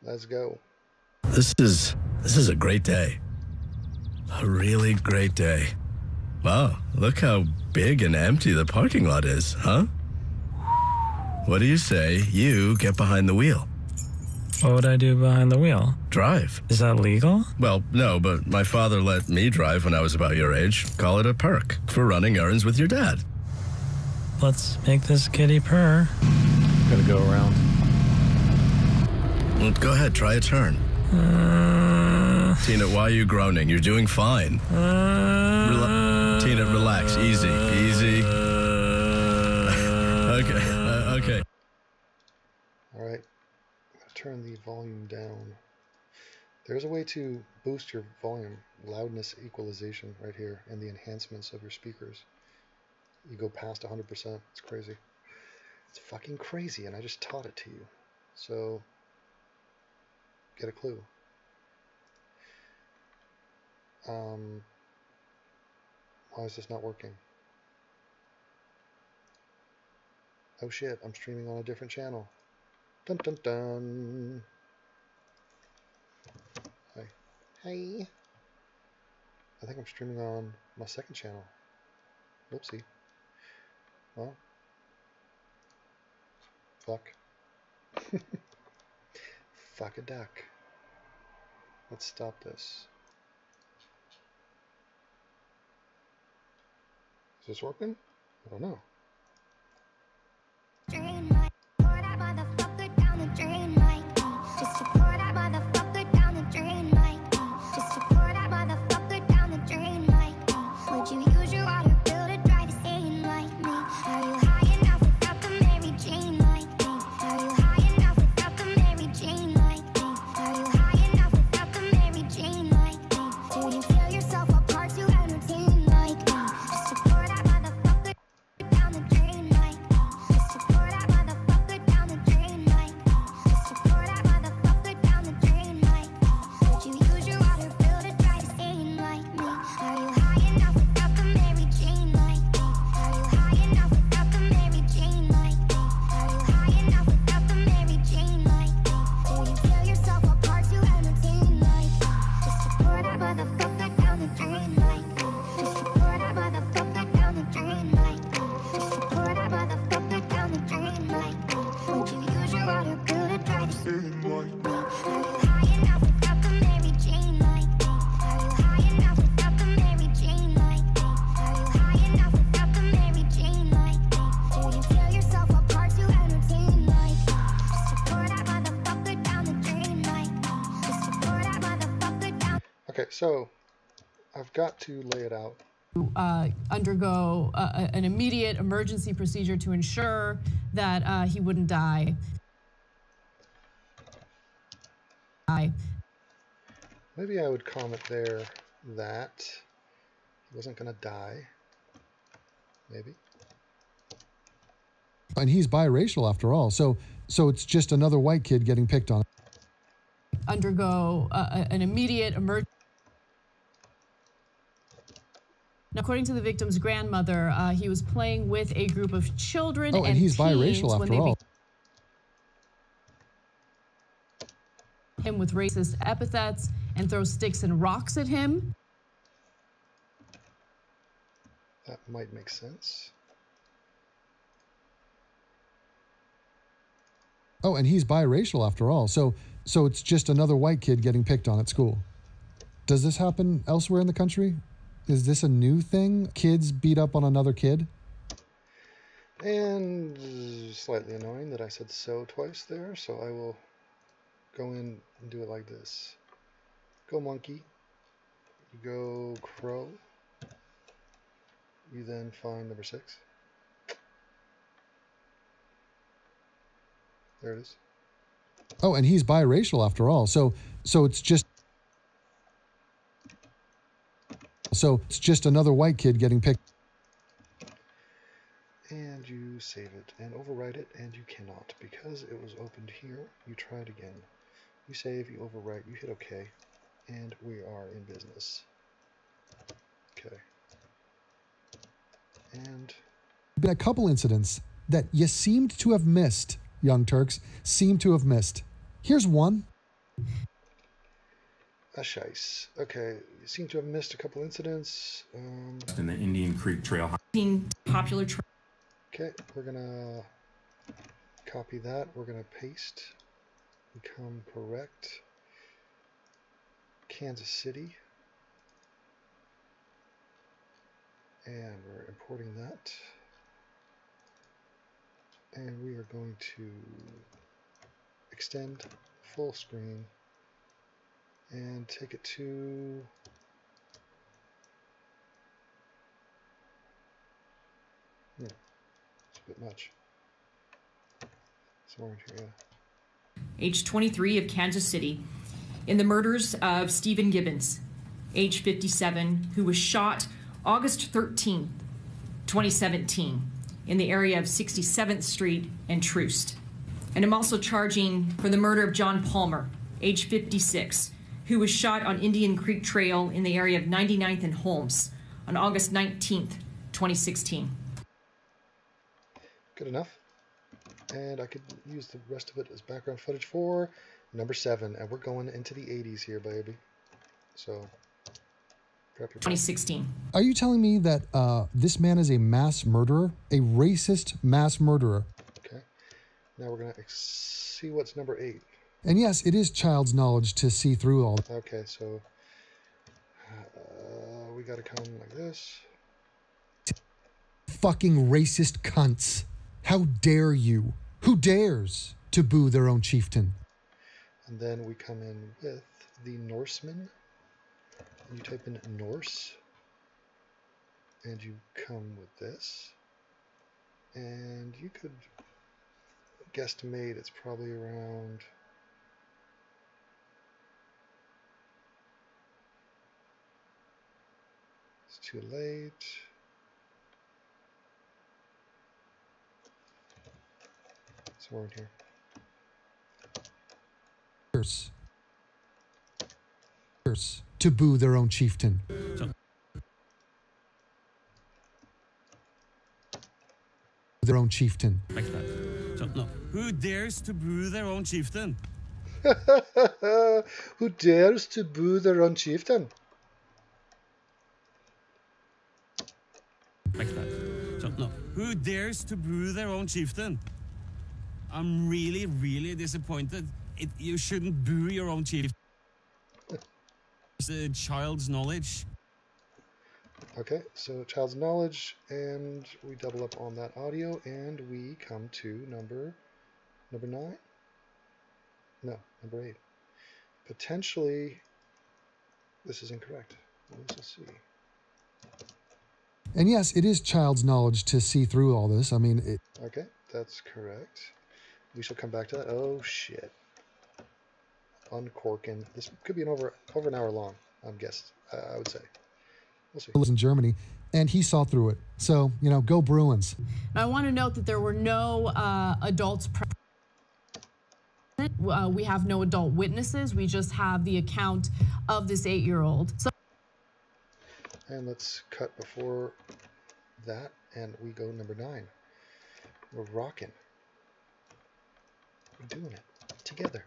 Let's go. This is a great day. A really great day. Wow, look how big and empty the parking lot is, huh? What do you say you get behind the wheel? What would I do behind the wheel? Drive. Is that legal? Well, no, but my father let me drive when I was about your age. Call it a perk for running errands with your dad. Let's make this kitty purr. Gotta go around. Well, go ahead, try a turn. Tina, why are you groaning? You're doing fine. Tina, relax. Easy. Okay. All right. I'm going to turn the volume down. There's a way to boost your volume, loudness equalization right here, and the enhancements of your speakers. You go past 100%. It's crazy. It's fucking crazy, and I just taught it to you. So, get a clue. Why is this not working? Oh shit, I'm streaming on a different channel. Dun dun dun. Hi. I think I'm streaming on my second channel. Whoopsie. Well. Fuck. Fuck a duck. Let's stop this. Is this working? I don't know. Okay, so I've got to lay it out. Undergo an immediate emergency procedure to ensure that he wouldn't die. Maybe I would comment there that he wasn't gonna die. Maybe. And he's biracial after all, so it's just another white kid getting picked on. Undergo an immediate emergency. According to the victim's grandmother, he was playing with a group of children and he's biracial after all. Him with racist epithets and throw sticks and rocks at him. That might make sense. Oh, and he's biracial after all, so it's just another white kid getting picked on at school. Does this happen elsewhere in the country? Is this a new thing? Kids beat up on another kid? And slightly annoying that I said so twice there, so I will go in and do it like this. Go monkey. You go crow. You then find number 6. There it is. Oh, and he's biracial after all, so it's just another white kid getting picked. And you save it and overwrite it, and you cannot because it was opened here. You try it again. You save, you overwrite, you hit OK, and we are in business. Okay. And been a couple incidents that you seemed to have missed, Young Turks, seem to have missed. Here's one. Ashice. Okay, you seem to have missed a couple incidents. In the Indian Creek Trail. Popular Okay, we're gonna copy that. We're gonna paste. Become correct. Kansas City. And we're importing that. And we are going to extend full screen and take it to it's a bit much. Somewhere in here, yeah. age 23 of Kansas City, in the murders of Stephen Gibbons, age 57, who was shot August 13, 2017, in the area of 67th Street and Troost. And I'm also charging for the murder of John Palmer, age 56, who was shot on Indian Creek Trail in the area of 99th and Holmes on August 19th, 2016. Good enough. And I could use the rest of it as background footage for number 7. And we're going into the 80s here, baby. So, prep your 2016. Are you telling me that this man is a mass murderer? A racist mass murderer? Okay. Now we're going to see what's number 8. And yes, it is child's knowledge to see through all. Okay, so we got to come like this. Fucking racist cunts. How dare you? Who dares to boo their own chieftain? And then we come in with the Norseman. You type in Norse. And you come with this. And you could guesstimate it's probably around... It's too late. Somewhere in here. To boo their own chieftain. Their own chieftain. Like that. So, no. Who dares to boo their own chieftain? Who dares to boo their own chieftain? Like that. So, no. Who dares to boo their own chieftain? I'm really, really disappointed. You shouldn't boo your own chieftain. It's a child's knowledge. Okay, so child's knowledge, and we double up on that audio, and we come to number 9? No, number 8. Potentially, this is incorrect. Let's see. And yes, it is child's knowledge to see through all this. I mean, Okay, that's correct. We shall come back to that. Oh, shit. Uncorking. This could be over an hour long, I'm guessing. I would say. We'll see. was in Germany, and he saw through it. So, you know, go Bruins. Now, I want to note that there were no adults present. We have no adult witnesses. We just have the account of this 8-year-old. So And let's cut before that, and we go number 9. We're rocking. We're doing it together.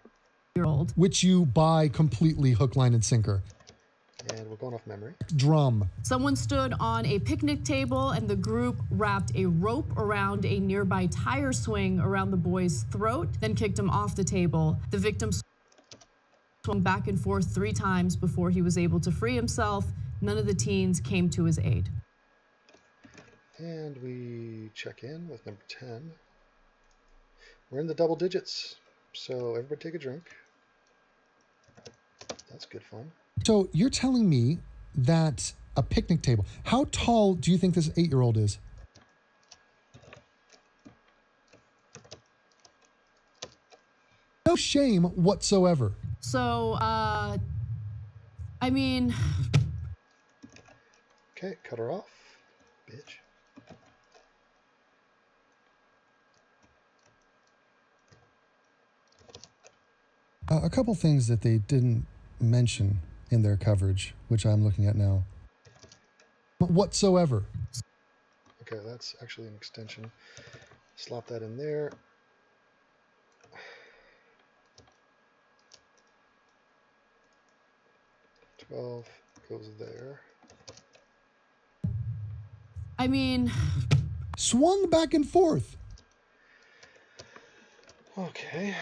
Which you buy completely hook, line, and sinker. And we're going off memory. Drum. someone stood on a picnic table and the group wrapped a rope around a nearby tire swing around the boy's throat, then kicked him off the table. The victim swung back and forth 3 times before he was able to free himself. None of the teens came to his aid. And we check in with number 10. We're in the double digits, so everybody take a drink. That's good fun. So you're telling me that a picnic table, how tall do you think this 8-year-old is? No shame whatsoever. So, I mean... Okay, cut her off, bitch. A couple things that they didn't mention in their coverage, which I'm looking at now. Whatsoever. Okay, that's actually an extension. Slap that in there. 12 goes there. I mean, Swung back and forth. Okay.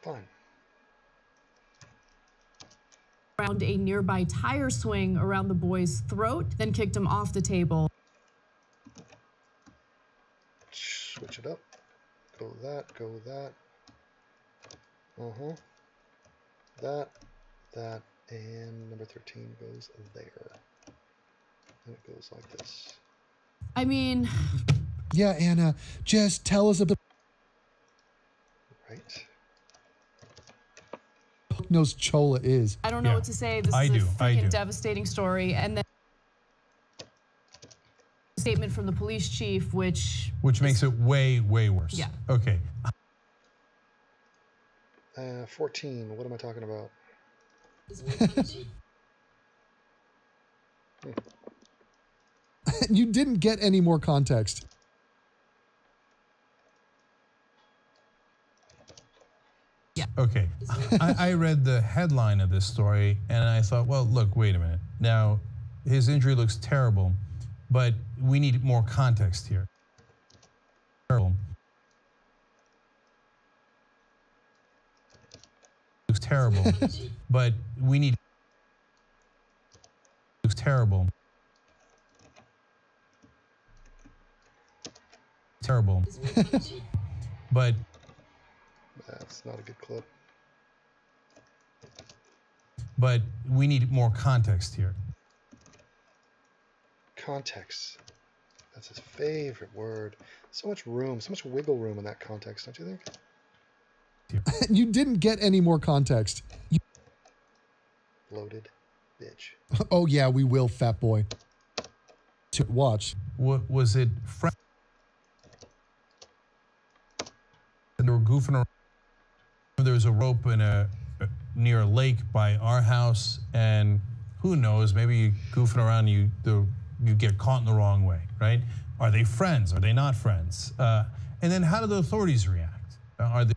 Fine. around a nearby tire swing around the boy's throat, then kicked him off the table. Switch it up. Go that, go that. That, and number 13 goes there. And it goes like this. I mean... Yeah, Anna, just tell us about... Right. Hook knows Chola is. I don't know what to say. This is a freaking devastating story. And then a statement from the police chief, which makes it way, way worse. Yeah. Okay. 14, what am I talking about? You didn't get any more context. Yeah. Okay. I read the headline of this story and I thought, well, look, wait a minute. Now, his injury looks terrible, but we need more context here. Terrible. Looks terrible, but we need. Looks terrible. Terrible. But that's not a good clip. But we need more context here. Context. That's his favorite word. So much room, so much wiggle room in that context, don't you think? You didn't get any more context. Loaded bitch. Oh yeah, we will, fat boy. To watch. What was it? And they were goofing around. There was a rope in near a lake by our house, and who knows? Maybe you goofing around, you get caught in the wrong way, right? Are they friends? Are they not friends? And then how do the authorities react? Are they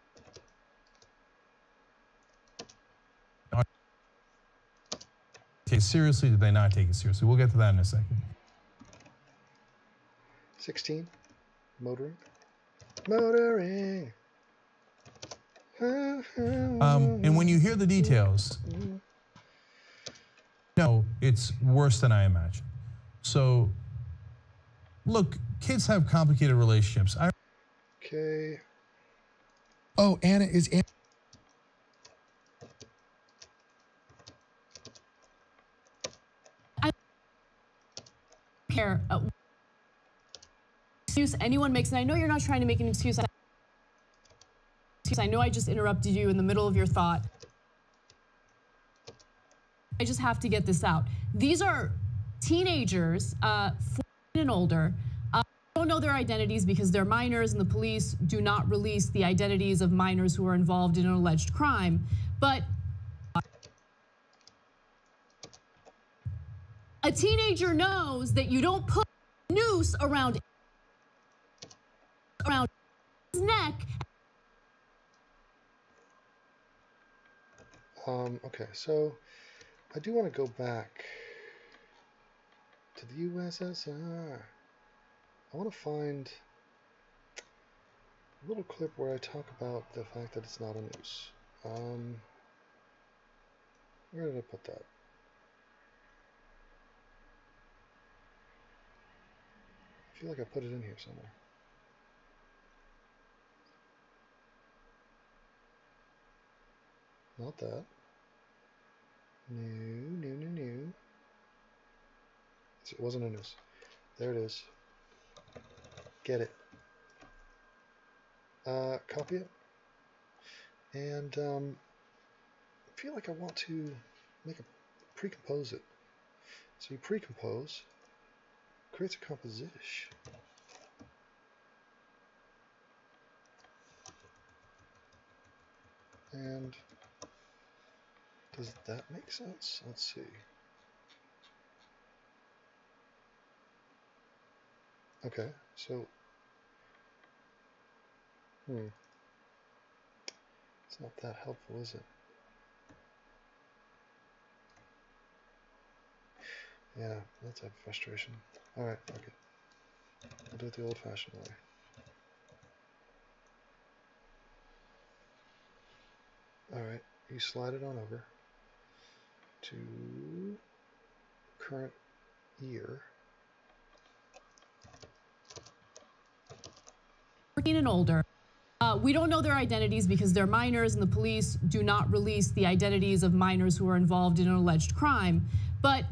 take it seriously? Did they not take it seriously? We'll get to that in a second. 16. Motoring. Motoring. And when you hear the details, no, it's worse than I imagined. So, look, kids have complicated relationships. Okay. Oh, Anna is. I don't care. Excuse anyone makes, and I know you're not trying to make an excuse. I know I just interrupted you in the middle of your thought. I just have to get this out. These are teenagers, 14 and older. Don't know their identities because they're minors and the police do not release the identities of minors who are involved in an alleged crime. But a teenager knows that you don't put a noose around his neck. Okay, so I do want to go back to the USSR. I want to find a little clip where I talk about the fact that it's not a noose. Where did I put that? I feel like I put it in here somewhere. Not that. No. It wasn't a noose. There it is. Get it. Copy it. And I feel like I want to precompose it. So you precompose, creates a composition. And does that make sense? Let's see. Okay, so it's not that helpful, is it? Yeah, that's a frustration. Alright, fuck it. I'll do it the old-fashioned way. Alright, you slide it on over to current year. 14 and older. We don't know their identities because they're minors and the police do not release the identities of minors who are involved in an alleged crime. But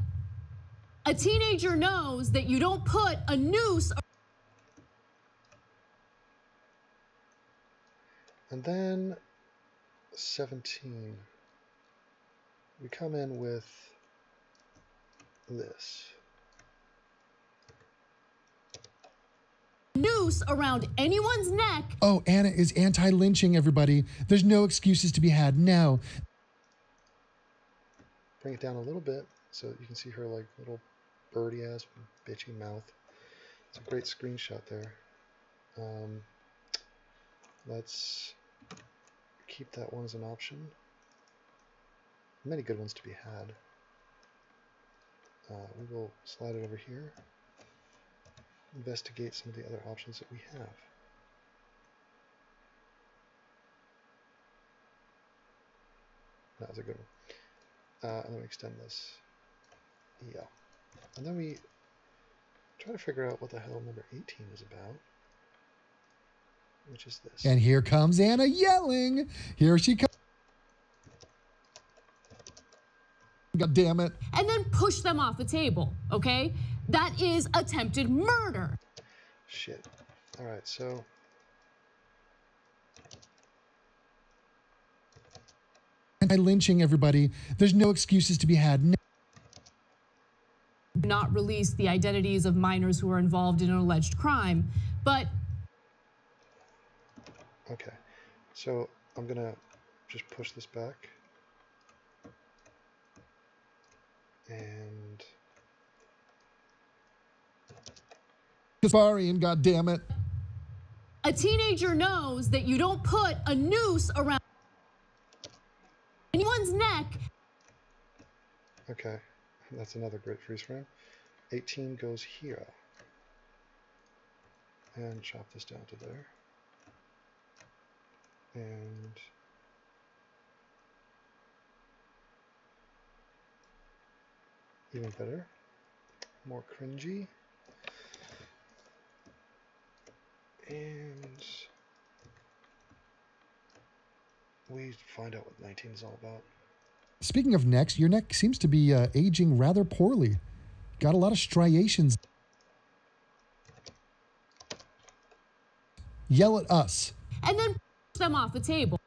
a teenager knows that you don't put a noose. And then 17. We come in with this. Noose around anyone's neck. Oh, Anna is anti-lynching, everybody. There's no excuses to be had now. Bring it down a little bit so that you can see her like little birdie ass bitchy mouth. It's a great screenshot there. Let's keep that one as an option. Many good ones to be had. We will slide it over here. Investigate some of the other options that we have. That was a good one. And then we extend this. Yeah. And then we try to figure out what the hell number 18 is about. Which is this. And here comes Anna yelling. Here she comes. God damn it. And then push them off the table, okay? That is attempted murder. Shit. All right, so Anti-lynching, everybody. There's no excuses to be had. Not release the identities of minors who are involved in an alleged crime, but okay. So I'm gonna just push this back. And Kasparian, God damn it. a teenager knows that you don't put a noose around anyone's neck. okay, that's another great freeze frame. 18 goes here. And chop this down to there. And even better, more cringy. And we find out what 19 is all about. Speaking of necks, your neck seems to be aging rather poorly. Got a lot of striations. Yell at us. And then push them off the table.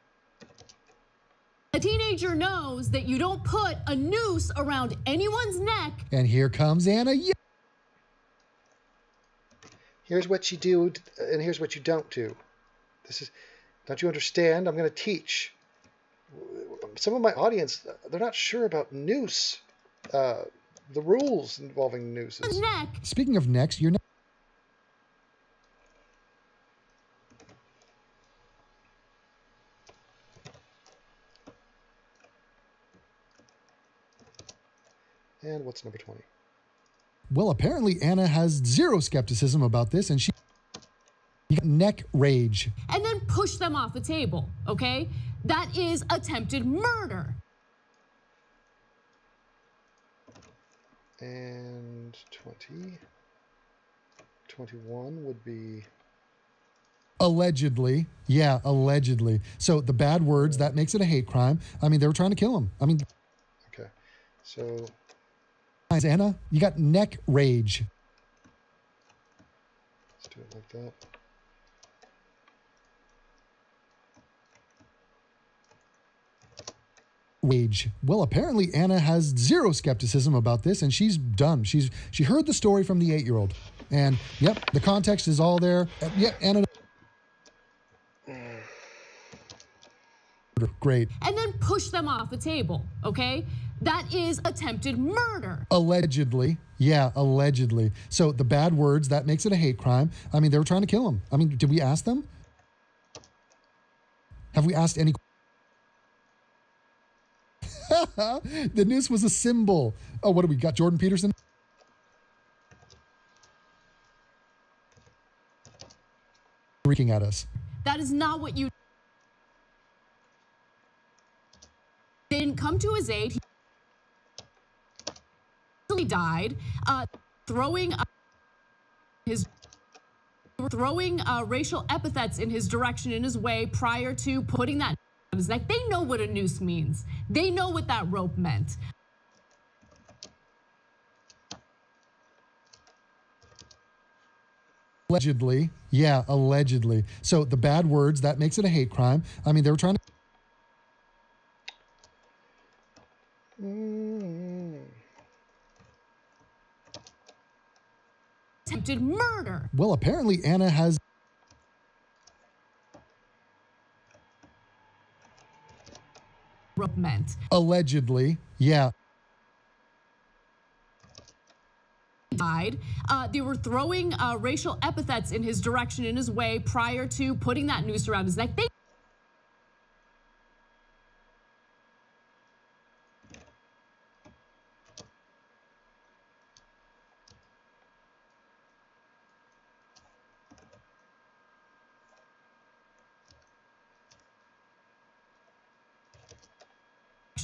A teenager knows that you don't put a noose around anyone's neck. And here comes Anna. Here's what you do, and here's what you don't do. This is, don't you understand? I'm going to teach. Some of my audience, they're not sure about noose, the rules involving nooses. Neck. Speaking of necks, your neck. And what's number 20? Well, apparently Anna has zero skepticism about this, and she got neck rage. And then push them off the table, okay? That is attempted murder. And 20. 21 would be... Allegedly. Yeah, allegedly. So the bad words, that makes it a hate crime. I mean, they were trying to kill him. I mean... Okay, so... Anna, you got neck rage. Let's do it like that. Rage. Well, apparently Anna has zero skepticism about this, and she's done. She heard the story from the 8-year-old, and yep, the context is all there. Yeah, Anna. Great. And then push them off the table, okay? That is attempted murder. Allegedly. Yeah, allegedly. So the bad words, that makes it a hate crime. I mean, they were trying to kill him. I mean, did we ask them? Have we asked any? The noose was a symbol. Oh, what do we got? Jordan Peterson? freaking at us. That is not what you... They didn't come to his aid. He died, throwing racial epithets in his direction, in his way, prior to putting that on his neck. They know what a noose means. They know what that rope meant. Allegedly. Yeah, allegedly. So the bad words, that makes it a hate crime. I mean, they were trying to... Attempted murder. Well, apparently Anna has... Rope meant. Allegedly. Yeah. Died. They were throwing racial epithets in his direction, in his way, prior to putting that noose around his neck. They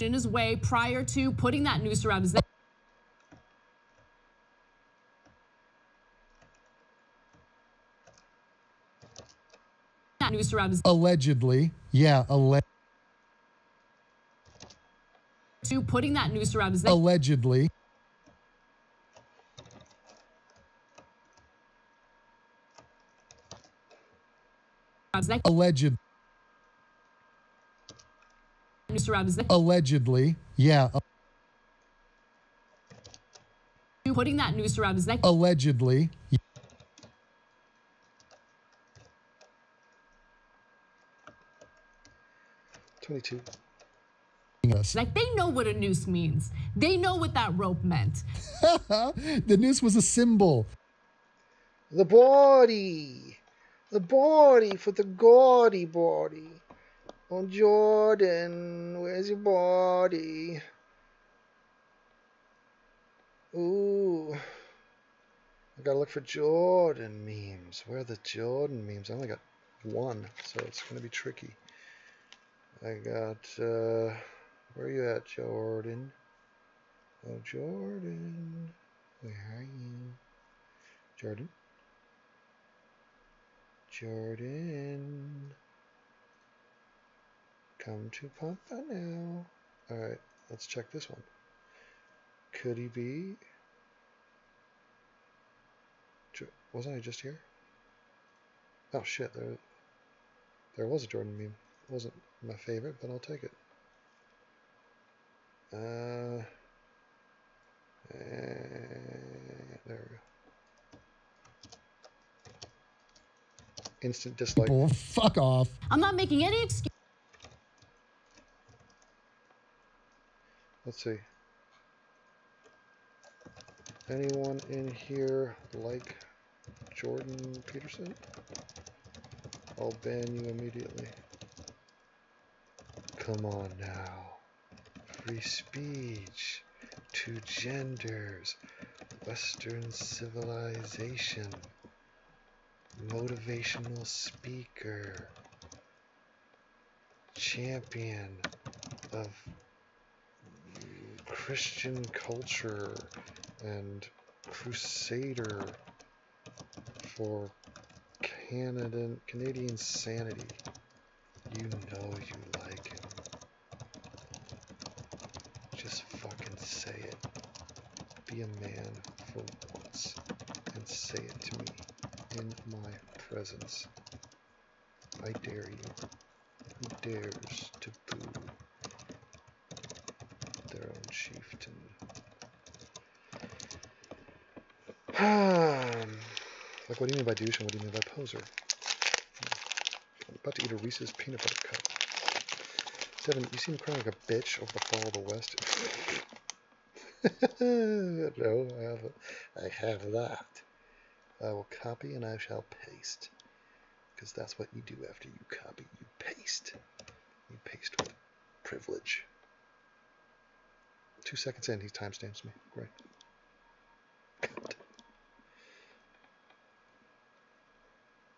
in his way, prior to putting that noose around his neck. Noose around his... Allegedly. Yeah, to putting that noose around his neck. Allegedly. Alleged. Noose around his neck. Allegedly. Yeah. Putting that noose around his neck. Allegedly. 22. Like, they know what a noose means. They know what that rope meant. The noose was a symbol. The body. The body for the gaudy body. Oh, Jordan, where's your body? Ooh. I gotta look for Jordan memes. Where are the Jordan memes? I only got one, so it's gonna be tricky. I got, where are you at, Jordan? Oh, Jordan. Where are you? Jordan? Jordan. Come to Papa now. Alright, let's check this one. Could he be? Wasn't I just here? Oh shit, there was a Jordan meme. Wasn't my favorite, but I'll take it. There we go. Instant dislike. Oh, fuck off. I'm not making any excuse. Let's see. Anyone in here like Jordan Peterson? I'll ban you immediately. Come on now. Free speech. Two genders. Western civilization. Motivational speaker. Champion of Christian culture and crusader for Canadian sanity. You know you like him. Just fucking say it. Be a man for once and say it to me in my presence. I dare you. Who dares to boo their own chieftain? Like, what do you mean by douche and what do you mean by poser? I'm about to eat a Reese's peanut butter cup. Devin, you seem crying like a bitch over the fall of the West. No, I have that. I will copy and I shall paste. Because that's what you do after you copy. You paste. You paste with privilege. 2 seconds in, he timestamps me. Great. God.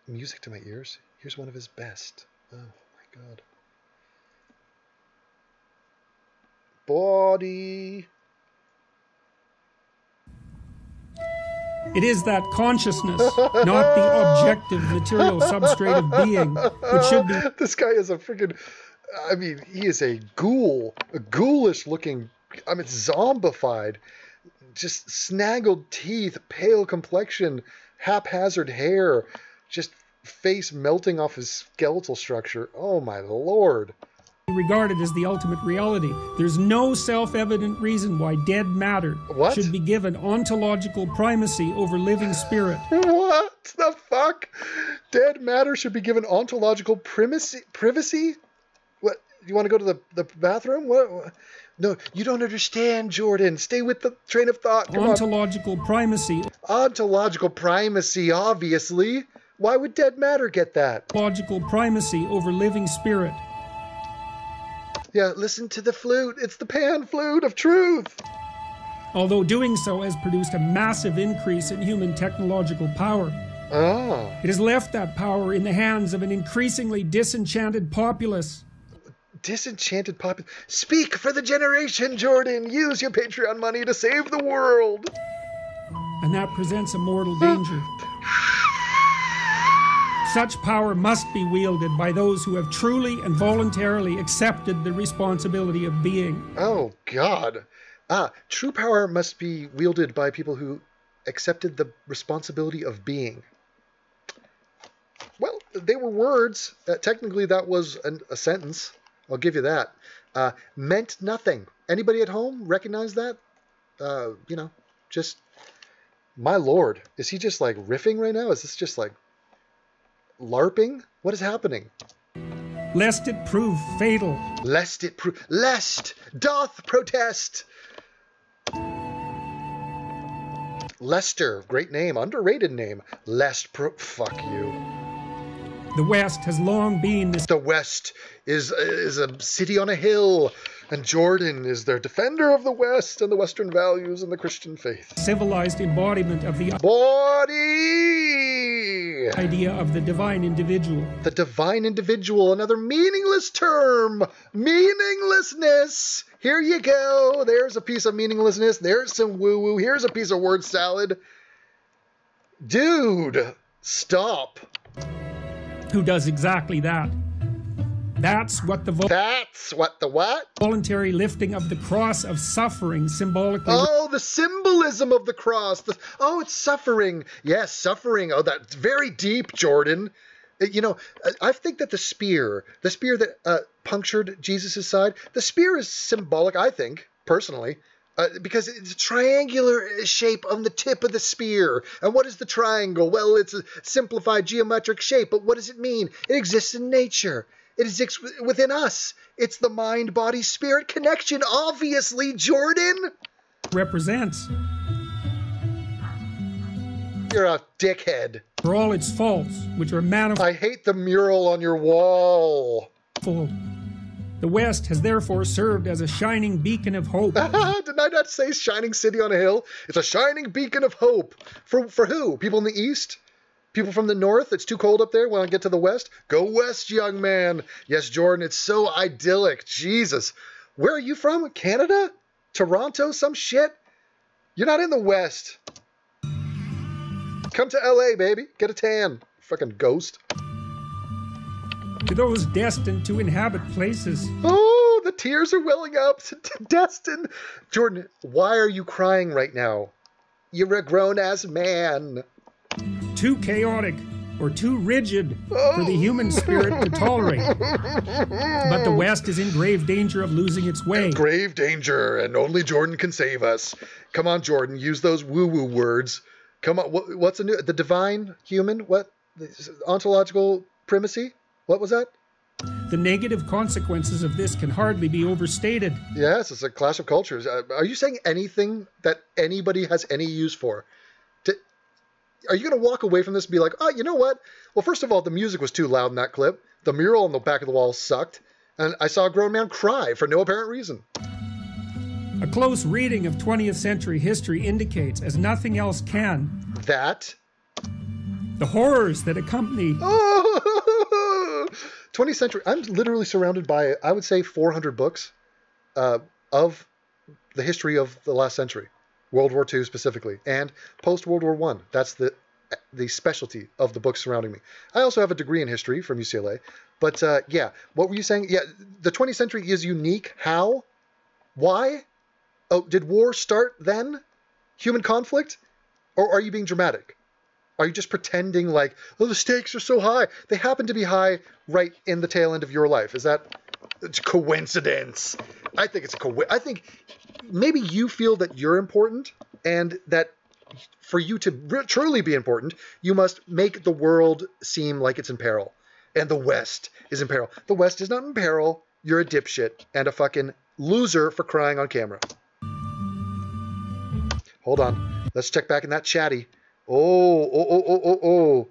music to my ears. Here's one of his best. Oh my god. Body. It is that consciousness, not the objective material substrate of being, which should be... This guy is a freaking... I mean, he is a ghoul. A ghoulish looking... I mean, zombified. Just snaggled teeth, pale complexion, haphazard hair, just face melting off his skeletal structure. Oh my lord. Regarded as the ultimate reality. There's no self-evident reason why dead matter should be given ontological primacy over living spirit. What the fuck? Dead matter should be given ontological privacy? What? You want to go to the bathroom? What? No, you don't understand, Jordan. Stay with the train of thought. Come ontological primacy. Ontological primacy, obviously. Why would dead matter get that? Ontological primacy over living spirit. Yeah, listen to the flute. It's the pan flute of truth. Although doing so has produced a massive increase in human technological power. It has left that power in the hands of an increasingly disenchanted populace. Disenchanted populace? Speak for the generation, Jordan. Use your Patreon money to save the world. And that presents a mortal danger. Such power must be wielded by those who have truly and voluntarily accepted the responsibility of being. Oh, God. True power must be wielded by people who accepted the responsibility of being. Well, they were words. Technically, that was a sentence. I'll give you that. Meant nothing. Anybody at home recognize that? You know, just... My lord. Is he just, like, riffing right now? Is this just, like... LARPing? What is happening? Lest it prove fatal. Lest it prove... Lest doth protest. Lester, great name, underrated name. Fuck you. The West has long been this... The West is a city on a hill, and Jordan is their defender of the West and the Western values and the Christian faith. Civilized embodiment of the... Body! Idea of the divine individual. The divine individual, another meaningless term. Meaninglessness. Here you go. There's a piece of meaninglessness. There's some woo-woo. Here's a piece of word salad. Dude, stop. Who does exactly that. That's what the what? Voluntary lifting of the cross of suffering symbolically... Oh, the symbolism of the cross. It's suffering. Yes, suffering. Oh, that's very deep, Jordan. You know, I think that the spear that punctured Jesus' side, the spear is symbolic, I think, personally, because it's a triangular shape on the tip of the spear. And what is the triangle? Well, it's a simplified geometric shape, but what does it mean? It exists in nature. It exists within us. It's the mind-body-spirit connection, obviously, Jordan. Represents. You're a dickhead. For all its faults, which are manifold. I hate the mural on your wall. The West has therefore served as a shining beacon of hope. Did I not say shining city on a hill? It's a shining beacon of hope. For who? People in the East? People from the North? It's too cold up there. Want to get to the West? Go West, young man. Yes, Jordan, it's so idyllic. Jesus. Where are you from? Canada? Toronto? Some shit? You're not in the West. Come to LA, baby. Get a tan. Fucking ghost. To those destined to inhabit places. Oh, the tears are welling up. Destined. Jordan, why are you crying right now? You're a grown-ass man. Too chaotic or too rigid for the human spirit to tolerate. But the West is in grave danger of losing its way. Grave danger, and only Jordan can save us. Come on, Jordan, use those woo-woo words. Come on, what's the divine human? What? Ontological primacy? What was that? The negative consequences of this can hardly be overstated. Yes, it's a clash of cultures. Are you saying anything that anybody has any use for? Are you going to walk away from this and be like, oh, you know what? Well, first of all, the music was too loud in that clip. The mural on the back of the wall sucked. And I saw a grown man cry for no apparent reason. A close reading of 20th century history indicates, as nothing else can, that The horrors that accompany. 20th century. I'm literally surrounded by, I would say, 400 books of the history of the last century. World War II specifically, and post-World War I. That's the specialty of the books surrounding me. I also have a degree in history from UCLA. But yeah, what were you saying? Yeah, the 20th century is unique. How? Why? Oh, did war start then? Human conflict? Or are you being dramatic? Are you just pretending like, oh, the stakes are so high? They happen to be high right in the tail end of your life. Is that it's coincidence? I think it's I think maybe you feel that you're important, and that for you to truly be important, you must make the world seem like it's in peril. And the West is in peril. The West is not in peril. You're a dipshit and a fucking loser for crying on camera. Hold on. Let's check back in that chatty. Oh.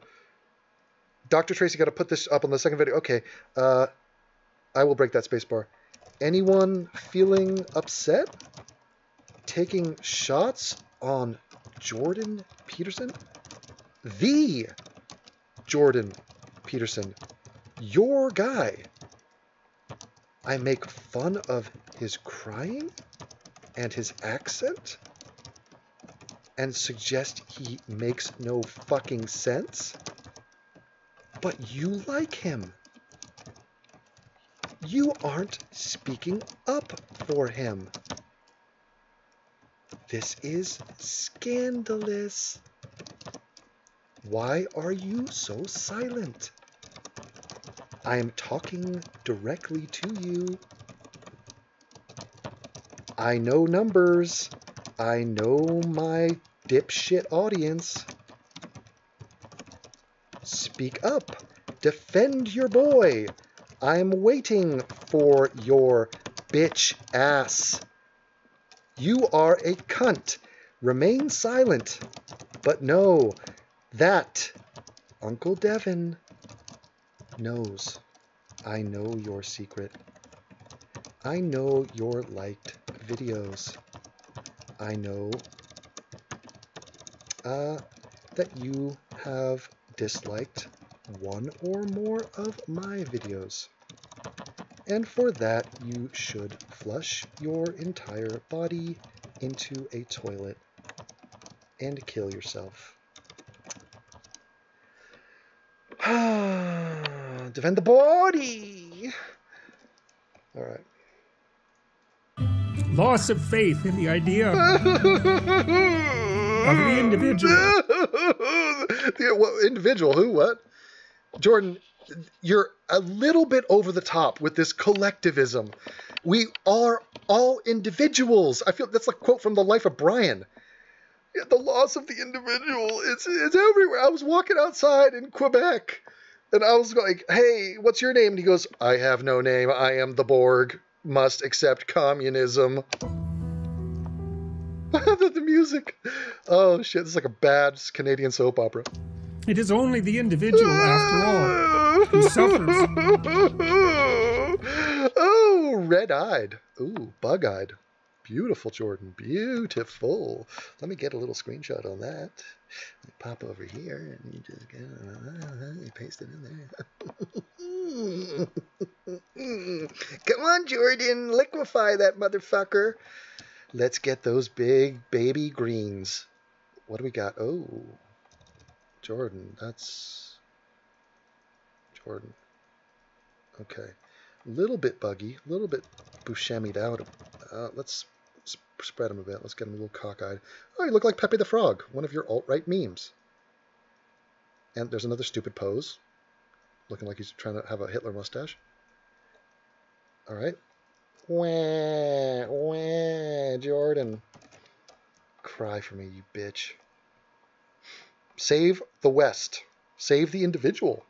Dr. Tracy, got to put this up on the second video. Okay. I will break that space bar. Anyone feeling upset? Taking shots on Jordan Peterson? The Jordan Peterson. Your guy. I make fun of his crying and his accent and suggest he makes no fucking sense? But you like him. You aren't speaking up for him. This is scandalous. Why are you so silent? I am talking directly to you. I know numbers. I know my dipshit audience. Speak up. Defend your boy. I'm waiting for your bitch ass. You are a cunt. Remain silent. But know that Uncle Devin knows. I know your secret. I know your liked videos. I know that you have disliked one or more of my videos. And for that, you should flush your entire body into a toilet and kill yourself. Defend the body! Alright. Loss of faith in the idea of the individual. Individual? Who? What? Jordan, you're a little bit over the top with this collectivism. We are all individuals. I feel that's a quote from The Life of Brian. Yeah, the loss of the individual, it's everywhere. I was walking outside in Quebec, and I was like, hey, what's your name? And he goes, I have no name. I am the Borg. Must accept communism. The music. Oh, shit. This is like a bad Canadian soap opera. It is only the individual, after all, who suffers. Oh, red-eyed. Ooh, bug-eyed. Beautiful, Jordan. Beautiful. Let me get a little screenshot on that. Let me pop over here and you just get you paste it in there. Come on, Jordan. Liquefy that motherfucker. Let's get those big baby greens. What do we got? Oh, Jordan. That's Jordan. Okay. A little bit buggy. A little bit Buscemi'd out. Let's spread him a bit. Let's get him a little cockeyed. Oh, you look like Pepe the Frog, one of your alt-right memes. And there's another stupid pose, looking like he's trying to have a Hitler mustache. All right. Wah, wah, Jordan. Cry for me, you bitch. Save the West. Save the individual.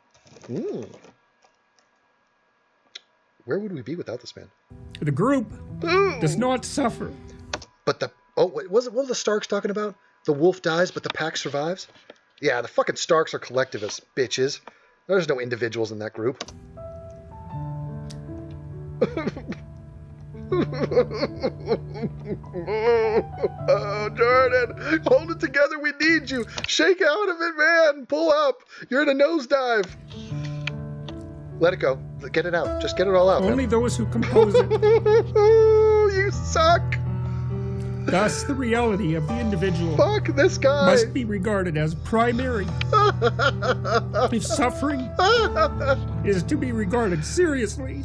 Where would we be without this man? The group does not suffer. But the what were the Starks talking about? The wolf dies, but the pack survives. Yeah, the fucking Starks are collectivists, bitches. There's no individuals in that group. Oh, Jordan, hold it together. We need you. Shake out of it, man. Pull up. You're in a nosedive. Let it go. Get it out. Just get it all out. Only man. those who compose it. You suck. Thus, the reality of the individual Fuck this guy. must be regarded as primary. If suffering is to be regarded seriously,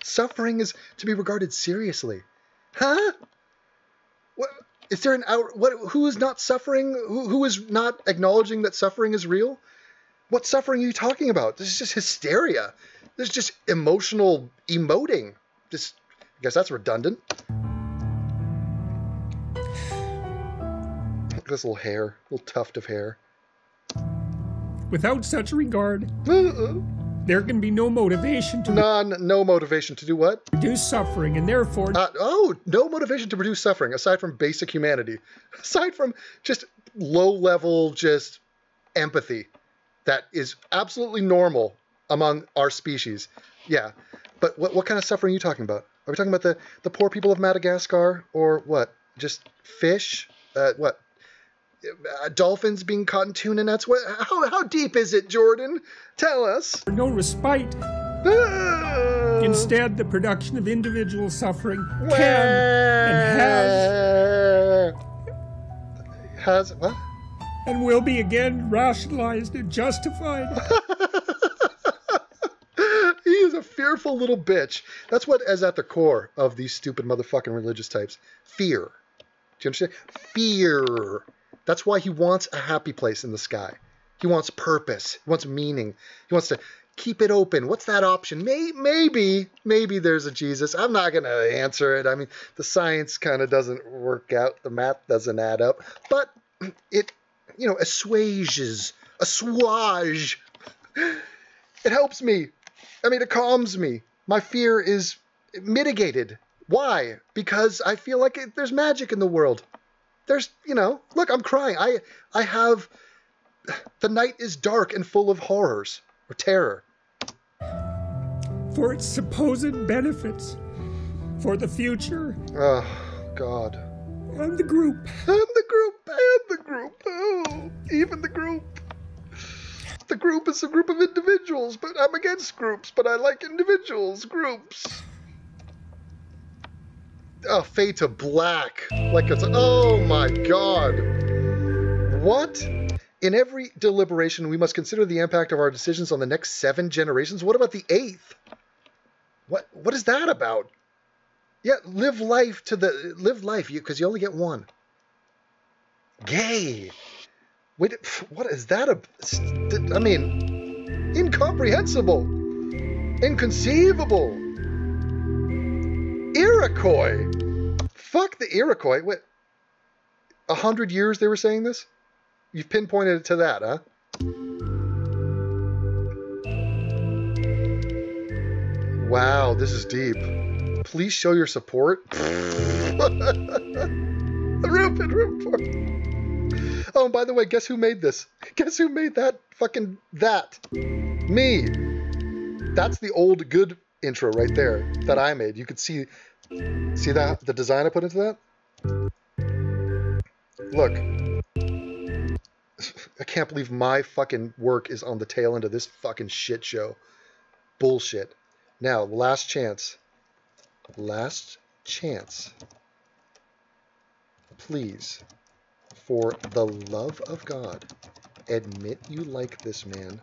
suffering is to be regarded seriously. Huh? What is there an out? What? Who is not suffering? Who is not acknowledging that suffering is real? What suffering are you talking about? This is just hysteria. This is just emotional emoting. Just, I guess that's redundant. Look at this little hair, little tuft of hair. without such regard, there can be no motivation to no motivation to do what? Reduce suffering, and therefore no motivation to reduce suffering aside from basic humanity, aside from just low level just empathy that is absolutely normal among our species. Yeah, but what kind of suffering are you talking about? Are we talking about the poor people of Madagascar, or what? Just fish? What? Dolphins being caught in tuna nets? How deep is it, Jordan? Tell us. No respite. Instead, the production of individual suffering can and has what? And will be again rationalized and justified. He is a fearful little bitch. That's what is at the core of these stupid motherfucking religious types. Fear. Do you understand? Fear. That's why he wants a happy place in the sky. He wants purpose. He wants meaning. He wants to keep it open. What's that option? Maybe there's a Jesus. I'm not going to answer it. I mean, the science kind of doesn't work out. The math doesn't add up. But it, assuage. It helps me. I mean, it calms me. My fear is mitigated. Why? Because I feel like there's magic in the world. There's, look, I'm crying. I have, the night is dark and full of horrors or terror. For its supposed benefits. For the future. Oh, God. And the group. And the group. Oh, even the group. The group is a group of individuals, but I'm against groups, but I like individuals, groups. Oh, fade to black. Like it's, oh my God. What? In every deliberation, we must consider the impact of our decisions on the next 7 generations. What about the 8th? What is that about? Yeah, live life, because you only get one. Gay. Wait, what is that? I mean, incomprehensible. Inconceivable. Iroquois. Fuck the Iroquois. Wait, 100 years they were saying this? You've pinpointed it to that, huh? Wow, this is deep. Please show your support. Rupert. Oh, and by the way, guess who made this? Guess who made that? Me. That's the old good intro right there that I made. You could see that, the design I put into that? Look. I can't believe my fucking work is on the tail end of this fucking shit show. Bullshit. Now, last chance. Last chance. Please, for the love of God, admit you like this man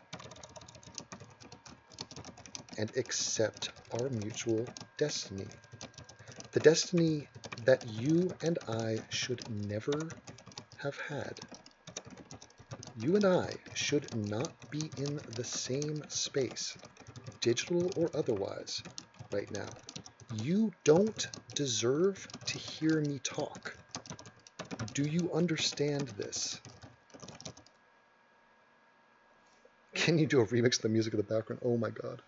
and accept our mutual destiny. The destiny that you and I should never have had. You and I should not be in the same space, digital or otherwise, right now. You don't deserve to hear me talk. Do you understand this? Can you do a remix of the music of the background? Oh my God.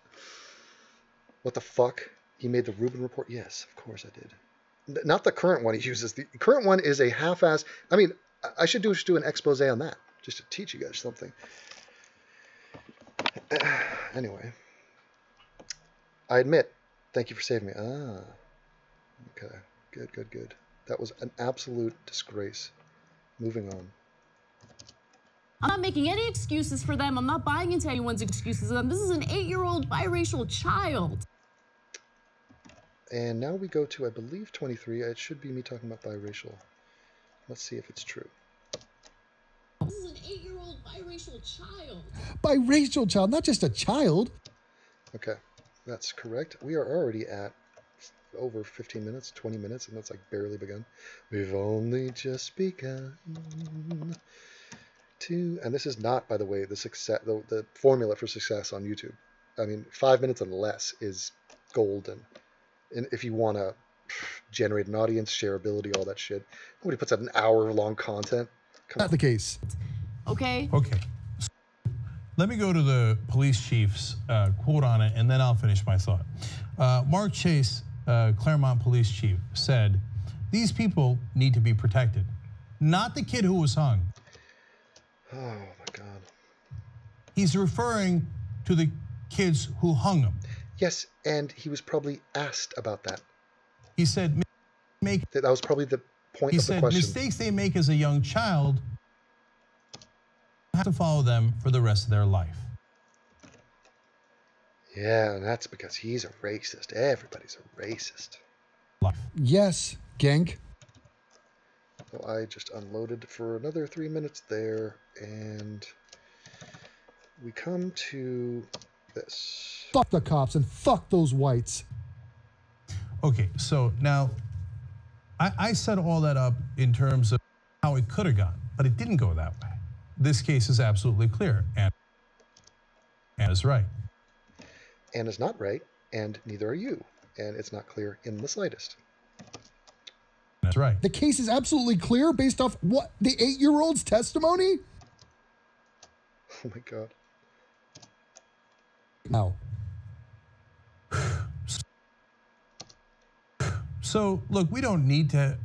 What the fuck? He made the Rubin Report? Yes, of course I did. Not the current one he uses. The current one is a half-ass. I mean, I should do an expose on that, just to teach you guys something. Anyway. I admit. Thank you for saving me. Ah. Okay. Good, good, good. That was an absolute disgrace. Moving on. I'm not making any excuses for them. I'm not buying into anyone's excuses for them. This is an 8-year-old biracial child. And now we go to, I believe, 23. It should be me talking about biracial. Let's see if it's true. This is an 8-year-old biracial child. Biracial child, not just a child. Okay, that's correct. We are already at over 15 minutes, 20 minutes, and that's like barely begun. We've only just begun to, and this is not, by the way, the success, the formula for success on YouTube. I mean, 5 minutes and less is golden. And if you want to generate an audience, shareability, all that shit, nobody puts out an hour-long content. Come Not on. the case. Okay. Okay. So let me go to the police chief's quote on it, and then I'll finish my thought. Mark Chase, Claremont police chief, said, "These people need to be protected, not the kid who was hung." Oh my God. He's referring to the kids who hung him. Yes, and he was probably asked about that. He said, that was probably the point he of the said, question. mistakes they make as a young child have to follow them for the rest of their life. Yeah, and that's because he's a racist. Everybody's a racist. Yes, Genk. So I just unloaded for another 3 minutes there, and we come to this. Fuck the cops and fuck those whites. Okay, so now I set all that up in terms of how it could have gone, but it didn't go that way. This case is absolutely clear, and is right. Anna's not right, and neither are you, and it's not clear in the slightest. That's right. The case is absolutely clear based off what? The 8-year-old's testimony? Oh my God. Now. So, look, we don't need to,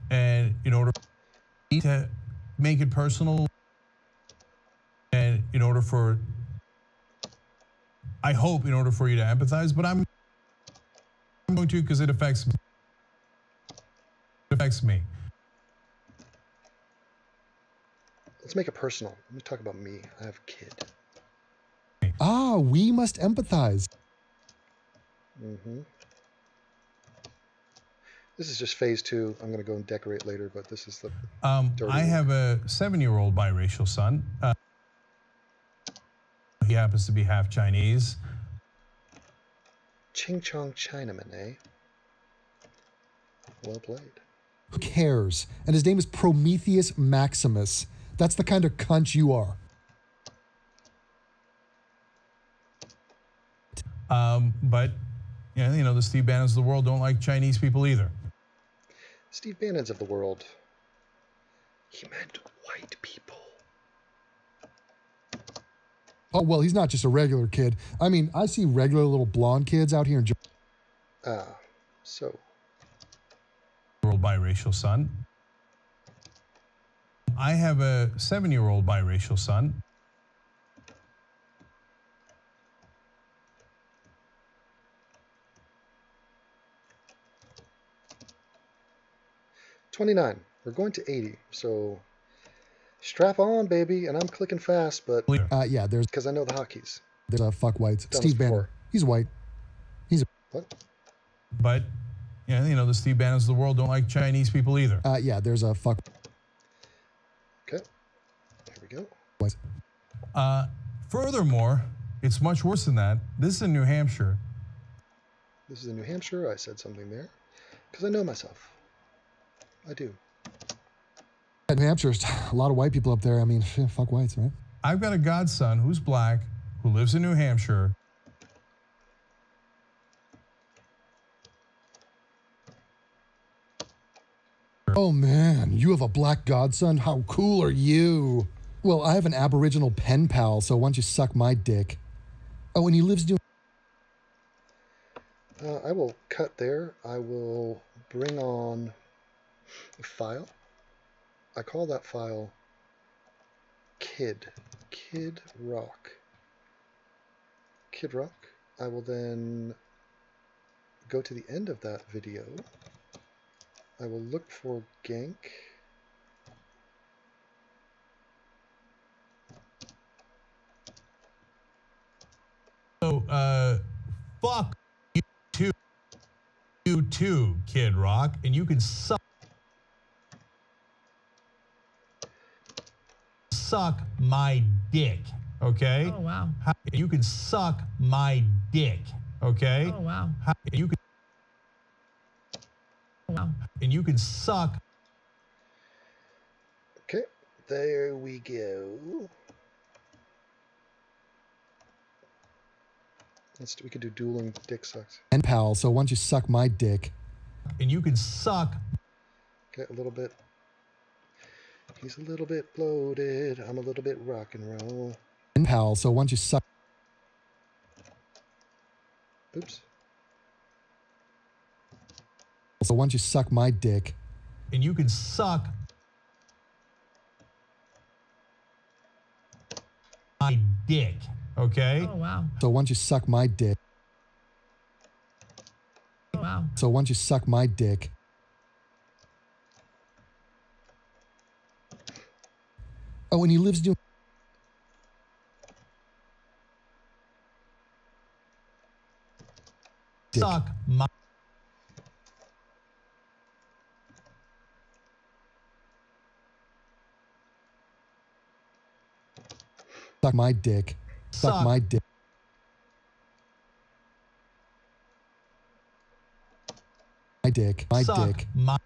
and in order to make it personal, and in order for, I hope, in order for you to empathize, but I'm going to because it affects me. It affects me. Let's make it personal. Let me talk about me. I have a kid. Ah, we must empathize. Mm-hmm. This is just phase 2. I'm going to go and decorate later, but this is the I have a 7-year-old biracial son. He happens to be half Chinese. Ching Chong Chinaman, eh? Well played. Who cares? And his name is Prometheus Maximus. That's the kind of cunt you are. But, yeah, you know, the Steve Bannons of the world don't like Chinese people either. Steve Bannons of the world. He meant white people. Oh, well, he's not just a regular kid. I mean, I see regular little blonde kids out here in Japan. So. World biracial son. I have a 7-year-old biracial son. $29. We're going to 80. So strap on, baby. And I'm clicking fast, but yeah, there's because I know the hotkeys. There's a fuck whites. Done Steve this before. Bannon. He's white. He's a What? But, yeah, you know, the Steve Bannons of the world don't like Chinese people either. yeah, there's a fuck. Okay. Here we go. Whites. Furthermore, it's much worse than that. This is in New Hampshire. This is in New Hampshire. I said something there because I know myself. I do. New Hampshire's a lot of white people up there. I mean, fuck whites, right? I've got a godson who's black, who lives in New Hampshire. Oh man, you have a black godson? How cool are you? Well, I have an Aboriginal pen pal, so why don't you suck my dick? Oh, and he lives near. I will cut there. I will bring on a file. I call that file kid Kid Rock. Kid Rock. I will then go to the end of that video. I will look for Gank. So, fuck you too, Kid Rock, and you can suck my dick, okay? Oh, wow. You can suck my dick, okay? Oh, wow. You can. Wow. And you can suck. Okay, there we go. We could do dueling dick sucks. And pal, so why don't you suck my dick? And you can suck. Okay, a little bit. He's a little bit bloated. I'm a little bit rock and roll. And pal, so why don't you suck? Oops. So why don't you suck my dick? And you can suck my dick, okay? Oh, wow. So why don't you suck my dick? Oh, wow. So why don't you suck my dick? Oh, and he lives doing. Suck my. Suck my dick. Suck my dick. My dick. My Suck dick. My.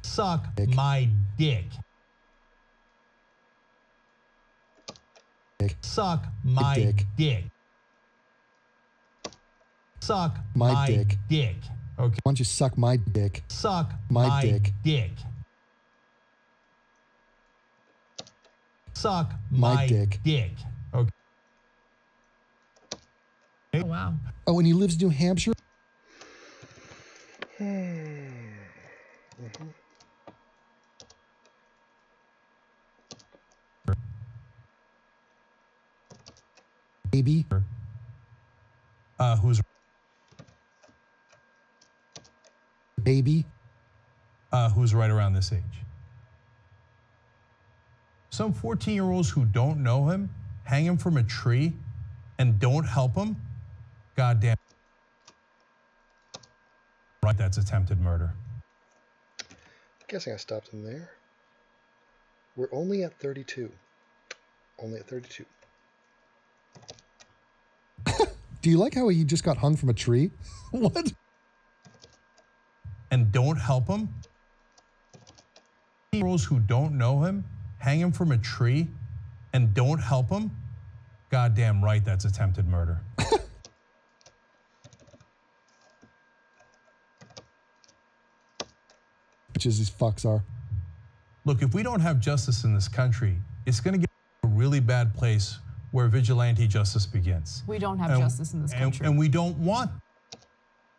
Suck my dick. Suck my dick. Suck my dick. Okay. Why don't you suck my dick? Suck my dick. Suck my my dick. Okay. Oh, wow. Oh, and he lives in New Hampshire? Baby. Who's baby? Who's right around this age. Some 14-year-olds who don't know him hang him from a tree and don't help him. Goddamn. Right, that's attempted murder. Guessing I stopped him there. We're only at 32. Only at 32. Do you like how he just got hung from a tree? What? And don't help him? Girls who don't know him hang him from a tree and don't help him? Goddamn right, that's attempted murder. Bitches these fucks are. Look, if we don't have justice in this country, it's going to get a really bad place where vigilante justice begins. We don't have justice in this country. And we don't want.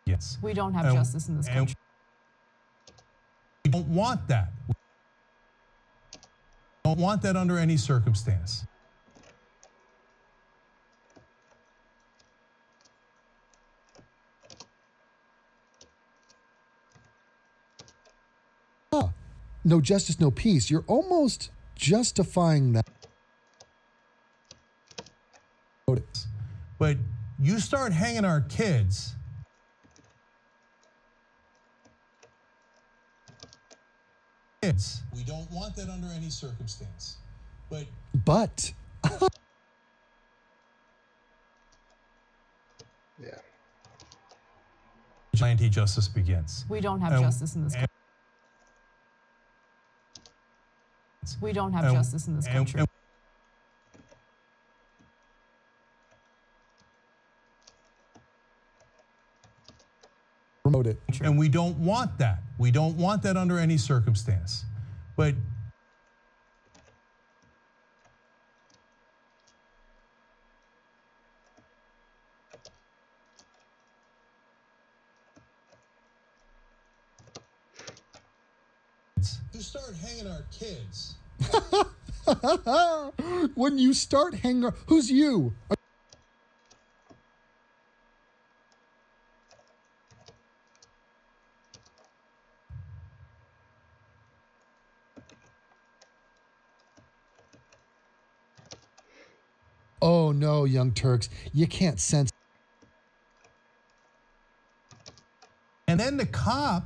Yes. We don't have justice in this country. We don't want that. We don't want that under any circumstance. No justice, no peace. You're almost justifying that. But you start hanging our kids. We don't want that under any circumstance. But yeah. Vigilante justice begins. We don't have justice in this country. We don't have justice in this country. Promote it. And we don't want that. We don't want that under any circumstance. But kids. To start hanging our kids. When you start hanging, who's you? Oh no, Young Turks, you can't sense. And then the cop,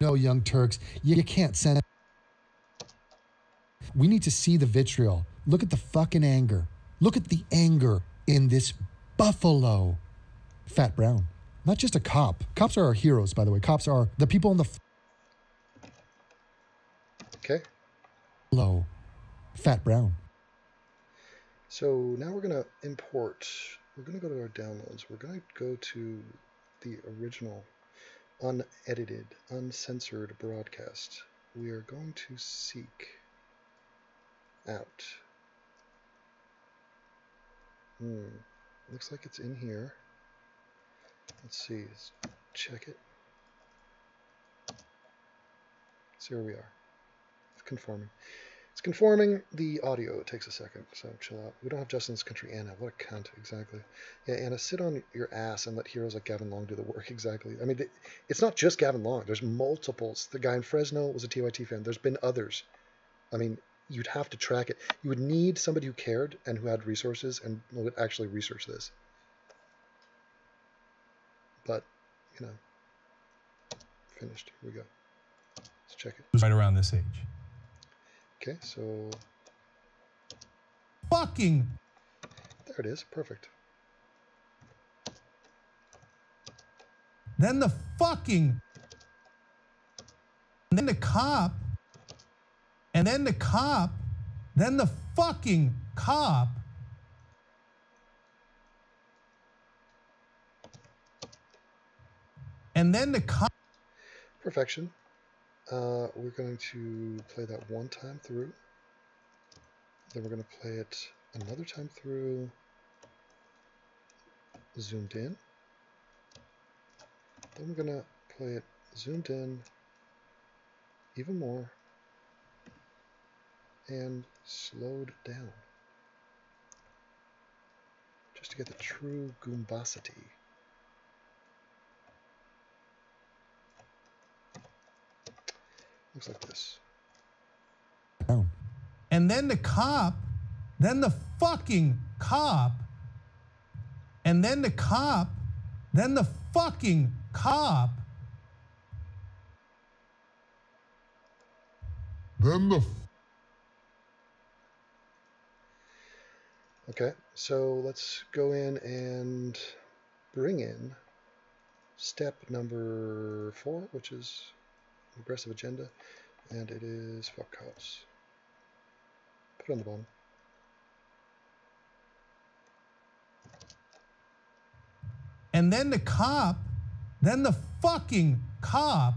No, Young Turks, you can't sense. We need to see the vitriol. Look at the fucking anger. Look at the anger in this buffalo. Fat Brown. Not just a cop. Cops are our heroes, by the way. Cops are the people in the... Okay. Low. Fat Brown. So now we're going to import. We're going to go to our downloads. We're going to go to the original, unedited, uncensored broadcast. We are going to seek out. Looks like it's in here. Let's see. Let's check it. So here we are. It's conforming. It's conforming the audio. It takes a second, so chill out. We don't have Justin's Country Anna. What a cunt, exactly. Yeah, Anna, sit on your ass and let heroes like Gavin Long do the work, exactly. I mean, it's not just Gavin Long. There's multiples. The guy in Fresno was a TYT fan. There's been others. I mean, you'd have to track it. You would need somebody who cared and who had resources and would actually research this. But, you know, finished. Here we go. Let's check it. It was right around this age. Okay, so... Fucking... There it is. Perfect. Then the fucking... And then the cop... And then the cop... Then the fucking cop... And then the cop... Perfection. We're going to play that one time through. Then we're going to play it another time through. Zoomed in. Then we're going to play it zoomed in even more and slowed down. Just to get the true goombosity. Looks like this. And then the cop, then the fucking cop, and then the cop, then the fucking cop, then the... Okay, so let's go in and bring in step number 4, which is aggressive agenda, and it is fuck cops. Put it on the bottom. And then the cop, then the fucking cop,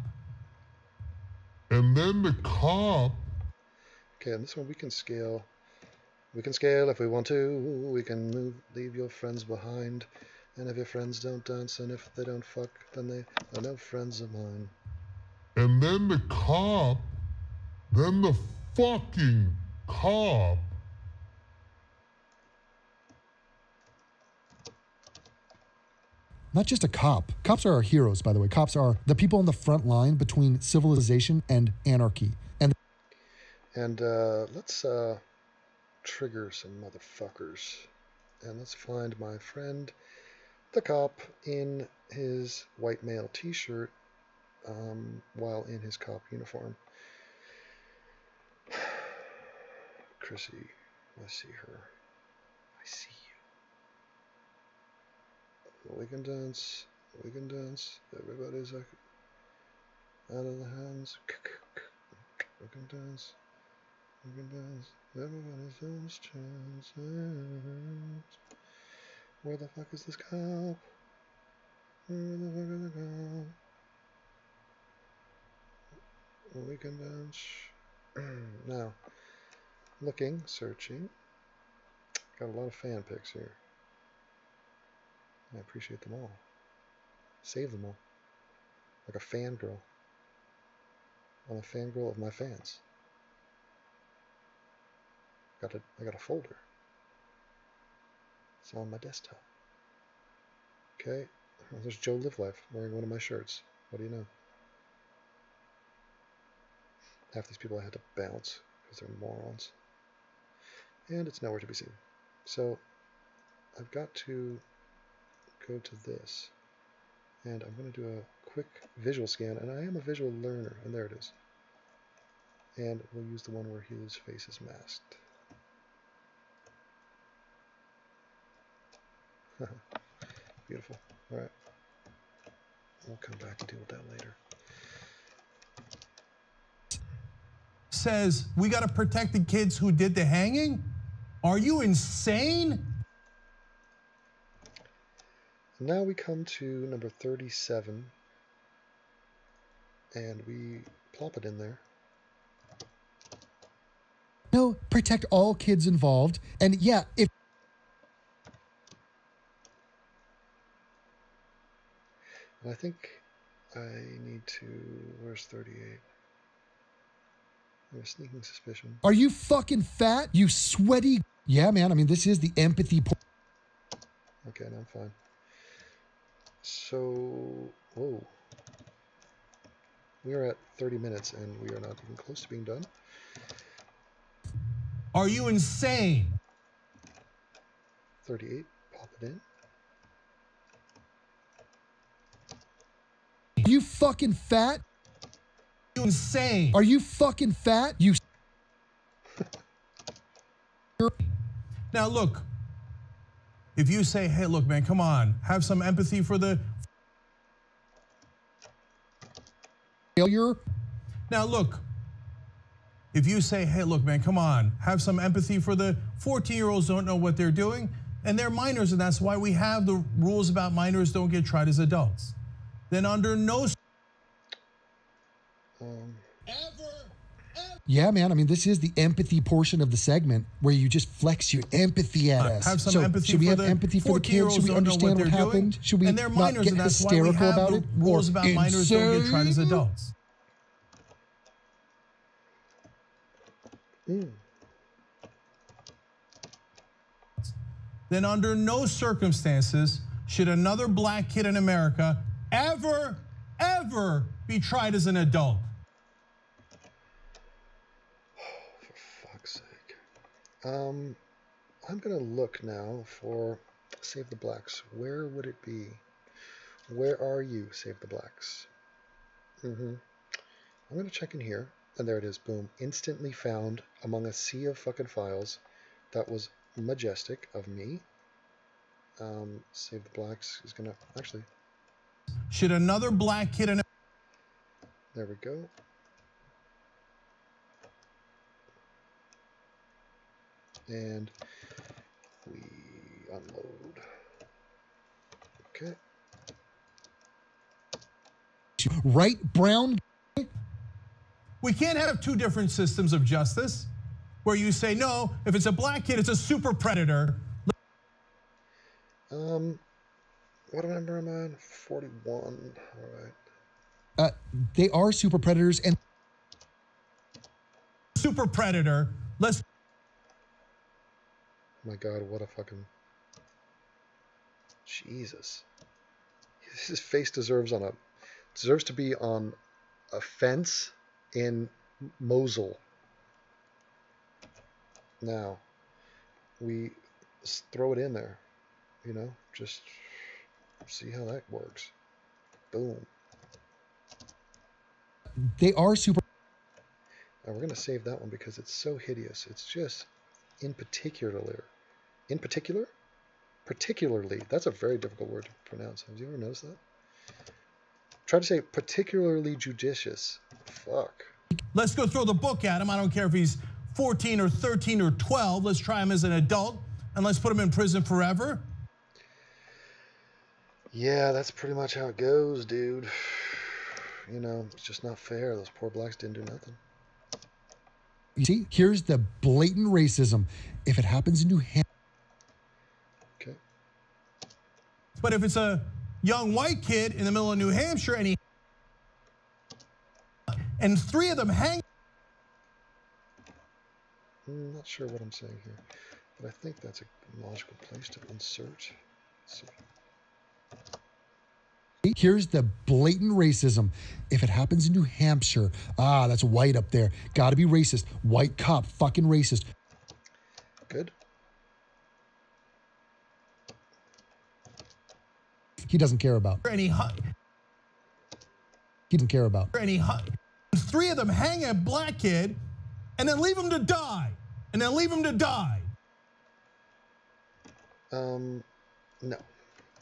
and then the cop. Okay, and this one we can scale. We can scale if we want to. We can leave your friends behind. And if your friends don't dance, and if they don't fuck, then they are no friends of mine. And then the cop, then the fucking cop. Not just a cop. Cops are our heroes, by the way. Cops are the people on the front line between civilization and anarchy. And let's trigger some motherfuckers. And let's find my friend, the cop, in his white male t-shirt, while in his cop uniform. Chrissy, I see her. I see you. We can dance. We can dance. Everybody's like out of the hands. We can dance. We can dance. Everybody's dance chances. Where the fuck is this cop? Where the fuck is the cop? We can dance. Now, looking, searching. got a lot of fan pics here. I appreciate them all. Save them all. Like a fangirl. I'm a fangirl of my fans. I got a folder. It's on my desktop. Okay. There's Joe Live Life wearing one of my shirts. What do you know? Half these people I had to bounce because they're morons. And it's nowhere to be seen. So I've got to go to this. And I'm going to do a quick visual scan. And I am a visual learner. And there it is. And we'll use the one where his face is masked. Beautiful. All right. We'll come back and deal with that later. Says we got to protect the kids who did the hanging? Are you insane? Now we come to number 37. And we plop it in there. No, protect all kids involved. And yeah, if I think I need to, where's 38? I have a sneaking suspicion. Are you fucking fat? You sweaty. Yeah, man. I mean, this is the empathy. Okay, now I'm fine. So, whoa. We are at 30 minutes and we are not even close to being done. Are you insane? 38, pop it in. Are you fucking fat? You insane. Are you fucking fat? You. Now look, if you say, hey, look, man, come on, have some empathy for the failure. Now look, if you say, hey, look, man, come on, have some empathy for the 14-year-olds don't know what they're doing, and they're minors, and that's why we have the rules about minors don't get tried as adults. Then under no Yeah, man. I mean, this is the empathy portion of the segment where you just flex your empathy at us. Have some so empathy should we for have the empathy for the kids? Should we understand what happened? Should we and they're not minors, get and that's why we hysterical have about the it? rules Or about minors don't get tried as adults. Then under no circumstances should another black kid in America ever be tried as an adult. For fuck's sake. I'm gonna look now for Save the Blacks. Where would it be? Where are you, Save the Blacks? I'm gonna check in here, and there it is. Boom! Instantly found among a sea of fucking files. That was majestic of me. Save the Blacks is gonna actually. Should another black kid in? There we go. And we unload. Okay. Right, Brown? We can't have two different systems of justice where you say, no, if it's a black kid, it's a super predator. What number am I on? 41. All right. They are super predators and super predator. Let's. My God, what a fucking Jesus! His face deserves to be on a fence in Mosul. Now we throw it in there, you know, just see how that works. Boom. They are super. And we're going to save that one because it's so hideous. It's just particularly, that's a very difficult word to pronounce. Have you ever noticed that? Try to say particularly judicious. Fuck. Let's go throw the book at him. I don't care if he's 14 or 13 or 12. Let's try him as an adult and let's put him in prison forever. Yeah, that's pretty much how it goes, dude. You know, it's just not fair. Those poor blacks didn't do nothing. You see, here's the blatant racism. If it happens in New Hampshire. But if it's a young white kid in the middle of New Hampshire and 3 of them hang. I'm not sure what I'm saying here, but I think that's a logical place to insert. Let's see. Here's the blatant racism. If it happens in New Hampshire, that's white up there. Gotta be racist. White cop, fucking racist. Good. He doesn't care about. He doesn't care about. 3 of them hang a black kid and then leave him to die. No.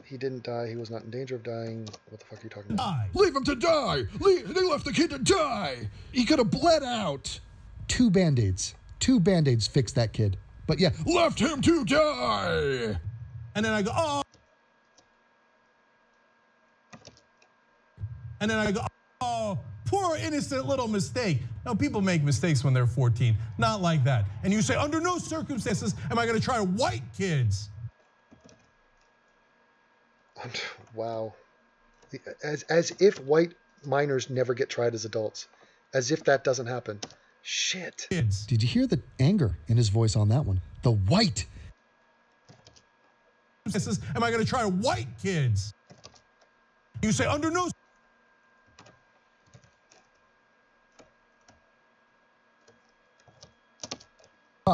He didn't die. He was not in danger of dying. What the fuck are you talking about? Leave him to die. They left the kid to die. He could have bled out. 2 Band-Aids. 2 Band-Aids fixed that kid. But yeah, left him to die. And then I go, oh. And then I go, oh, poor innocent little mistake. Now, people make mistakes when they're 14. Not like that. And you say, under no circumstances am I going to try white kids. Wow. As if white minors never get tried as adults. As if that doesn't happen. Shit. Did you hear the anger in his voice on that one? The white. Am I going to try white kids? You say, under no.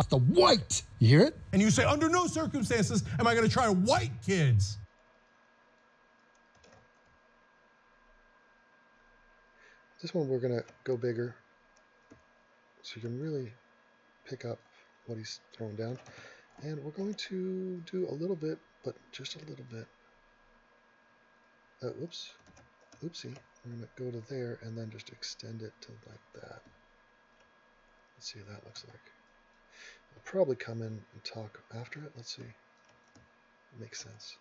The white. You hear it? And you say, under no circumstances am I going to try white kids. This one we're going to go bigger so you can really pick up what he's throwing down. And we're going to do a little bit, but just a little bit. Whoops. Oopsie. We're going to go to there and then just extend it to like that. Let's see what that looks like. I'll probably come in and talk after it. Let's see. It makes sense.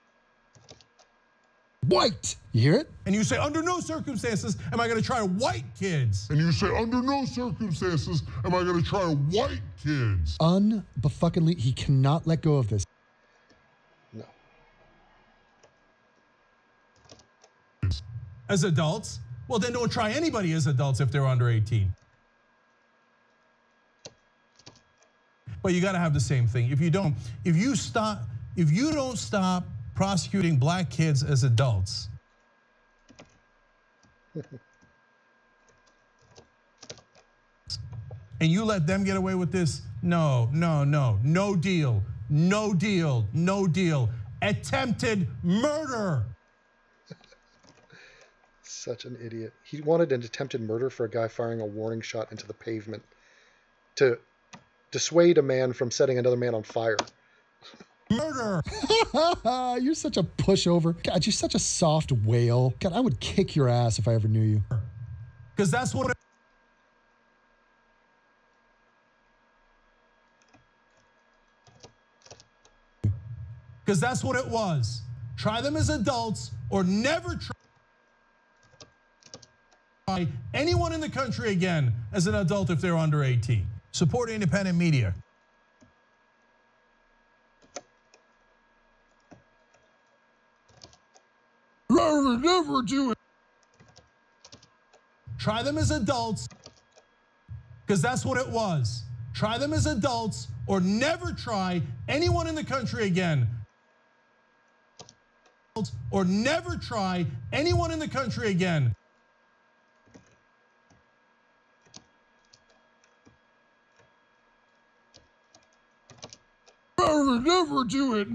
White. You hear it? And you say, under no circumstances am I going to try white kids. And you say, under no circumstances am I going to try white kids. Unbefuckingly, he cannot let go of this. No. As adults? Well, then don't try anybody as adults if they're under 18. But you got to have the same thing. If you don't stop prosecuting black kids as adults, and you let them get away with this, no deal. Attempted murder. Such an idiot. He wanted an attempted murder for a guy firing a warning shot into the pavement to dissuade a man from setting another man on fire. Murder. You're such a pushover. God, you're such a soft whale. God, I would kick your ass if I ever knew you. Because that's what it was. Try them as adults or never try anyone in the country again as an adult if they're under 18. Support independent media. Never do it. Try them as adults, because that's what it was. Try them as adults or never try anyone in the country again. Or never try anyone in the country again. Never do it.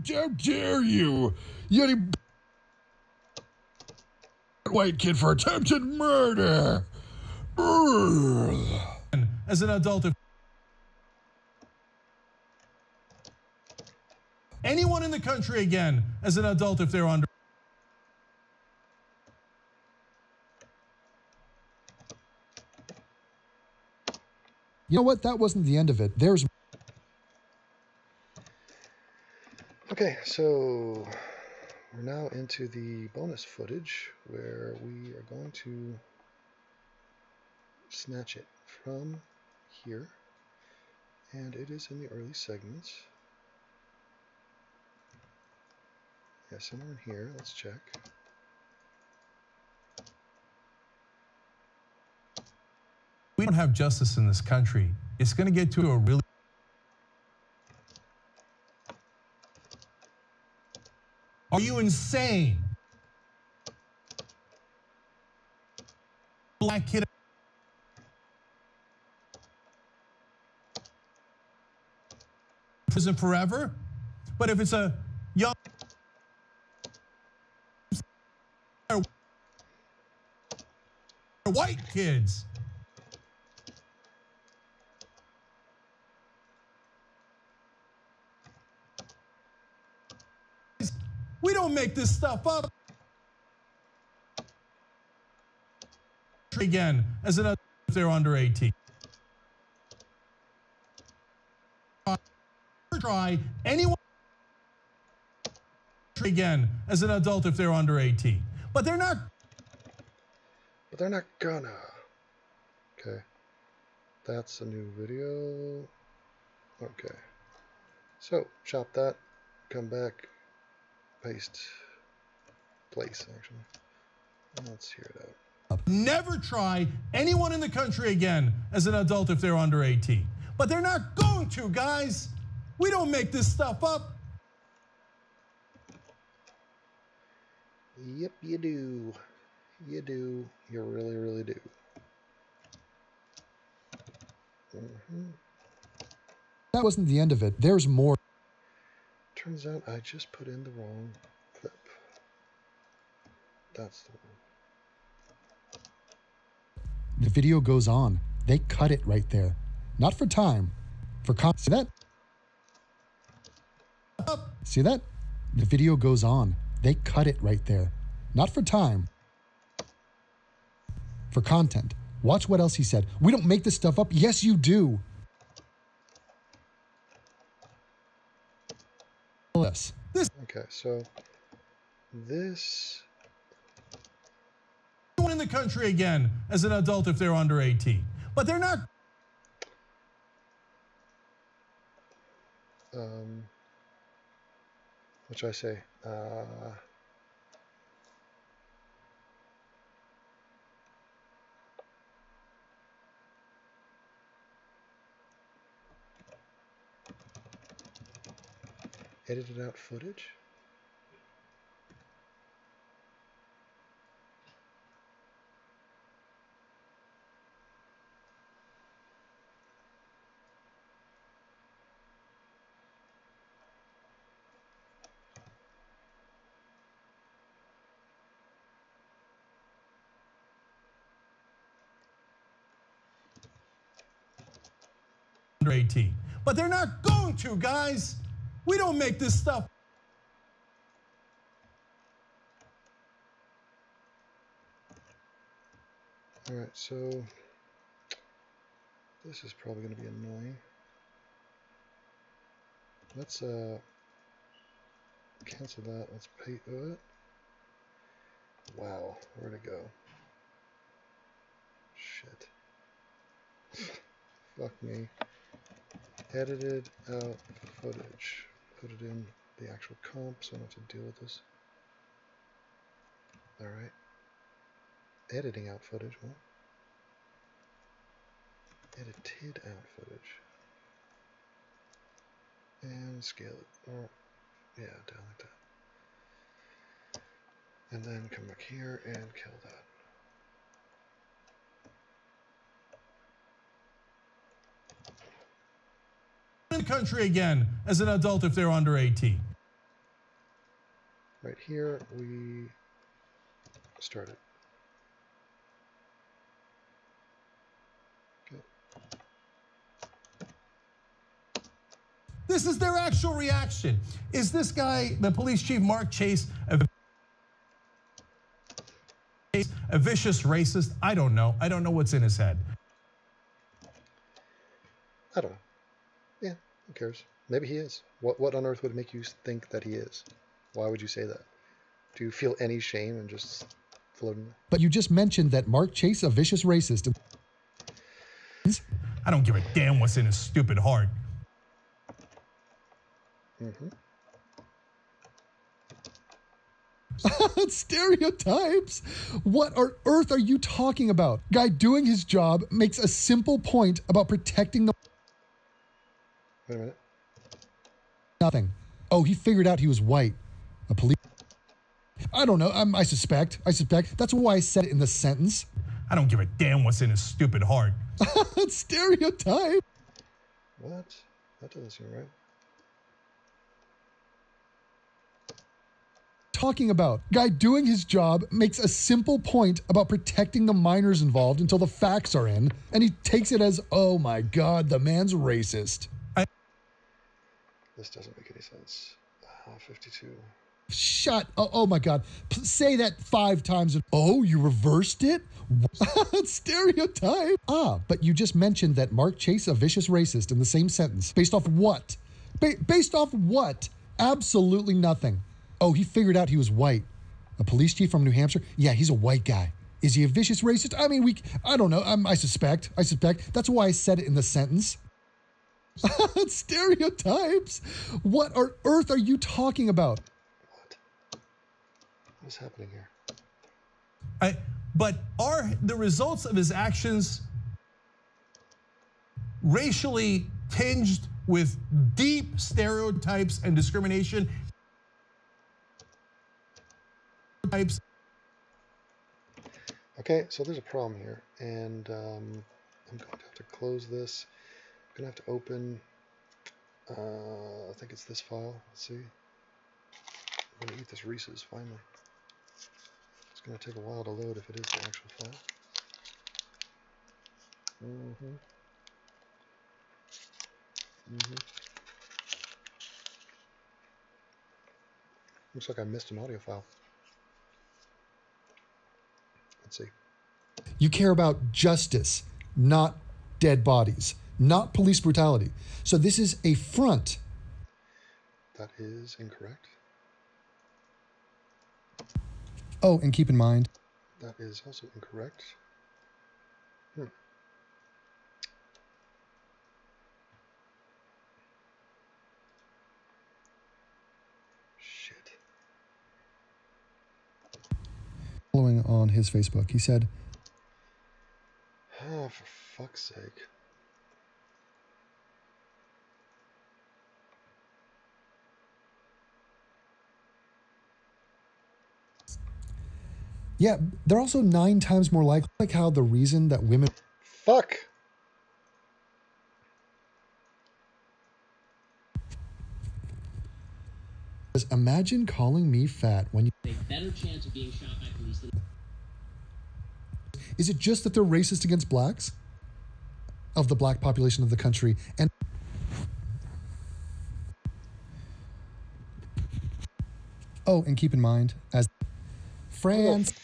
How dare you? You white kid for attempted murder. As an adult, if anyone in the country again as an adult if they're under. You know what? That wasn't the end of it. There's. Okay, so we're now into the bonus footage where we are going to snatch it from here, and it is in the early segments. Yeah, somewhere in here. Let's check. We don't have justice in this country. It's going to get to a really... Are you insane? Black kid... prison forever? But if it's a young... white kids... We don't make this stuff up. Again, as an adult if they're under 18. Try anyone again as an adult if they're under 18. But they're not. But they're not gonna. Okay. That's a new video. Okay. So, chop that. Come back. Paste. Place, actually. Let's hear it out. Never try anyone in the country again as an adult if they're under 18. But they're not going to, guys. We don't make this stuff up. Yep, you do. You do. You really, really do. That wasn't the end of it. There's more. Turns out I just put in the wrong clip. That's the one. The video goes on. They cut it right there. Not for time. For see that? See that? The video goes on. They cut it right there. Not for time. For content. Watch what else he said. We don't make this stuff up. Yes, you do. This. Okay, so this. Anyone in the country again as an adult if they're under 18. But they're not. What should I say? Edited out footage? Under 18. But they're not going to, guys. We don't make this stuff. All right, so this is probably going to be annoying. Let's cancel that. Let's pay it. Wow, where'd it go? Shit. Fuck me. Edited out footage. Put it in the actual comp so I don't have to deal with this. Alright. Editing out footage. What? Edited out footage. And scale it. Or, yeah, down like that. And then come back here and kill that. In the country again as an adult if they're under 18. Right here we started. Okay. This is their actual reaction. Is this guy, the police chief Mark Chase, a vicious racist? I don't know. I don't know what's in his head. I don't know. Yeah, who cares? Maybe he is. What on earth would make you think that he is? Why would you say that? Do you feel any shame in just floating? But you just mentioned that Mark Chase, a vicious racist. I don't give a damn what's in his stupid heart. Stereotypes? What on earth are you talking about? Guy doing his job makes a simple point about protecting the... Wait a minute. Nothing. Oh, he figured out he was white. A police... I don't know. I suspect. That's why I said it in the sentence. I don't give a damn what's in his stupid heart. Stereotype. What? That doesn't seem right. Talking about guy doing his job makes a simple point about protecting the minors involved until the facts are in, and he takes it as, oh my god, the man's racist. This doesn't make any sense. 52. Shut. Oh my god. Say that 5 times. Oh, you reversed it? Stereotype. But you just mentioned that Mark Chase a vicious racist in the same sentence. Based off what? Based off what? Absolutely nothing. Oh, he figured out he was white. A police chief from New Hampshire? Yeah, he's a white guy. Is he a vicious racist? I mean, I don't know. I suspect. That's why I said it in the sentence. Stereotypes? What on earth are you talking about? What's happening here? But are the results of his actions racially tinged with deep stereotypes and discrimination? Okay, so there's a problem here, and I'm going to have to close this. I'm going to have to open, I think it's this file. Let's see. I'm going to eat this Reese's finally. It's going to take a while to load if it is the actual file. Looks like I missed an audio file. Let's see. You care about justice, not dead bodies, not police brutality. So this is a front. That is incorrect. Oh, and keep in mind. That is also incorrect. Shit. Following on his Facebook, he said, oh, for fuck's sake. yeah, they're also 9 times more likely, like how the reason that women... Fuck! Imagine calling me fat when you... A better chance of being shot by police than... Is it just that they're racist against blacks? Of the black population of the country, and... Oh, and keep in mind, as... Francis...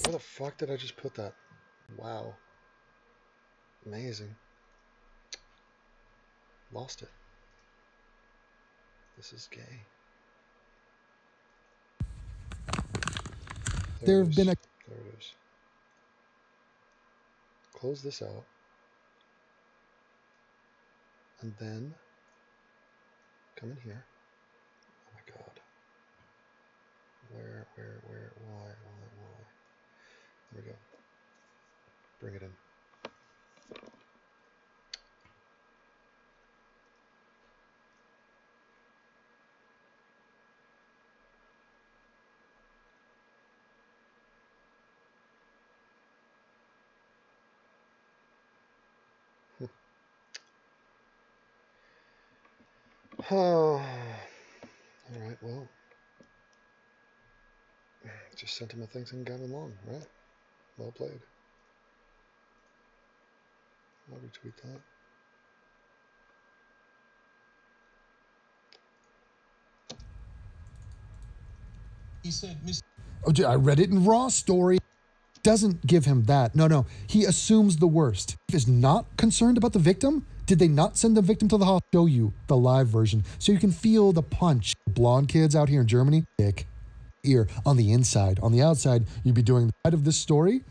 Where the fuck did I just put that? Wow. Amazing. Lost it. This is gay. There have been a... There it is. Close this out. And then come in here. Oh my god. Where, why? There we go. Bring it in. Oh, all right, well, just sent him a thanks and got him along, right? Well played. I'll retweet that. He said, oh, I read it in Raw Story. Doesn't give him that. No. He assumes the worst. He is not concerned about the victim. Did they not send the victim to the hospital? Show you the live version so you can feel the punch. Blonde kids out here in Germany, dick, ear on the inside. On the outside, you'd be doing the side of this story.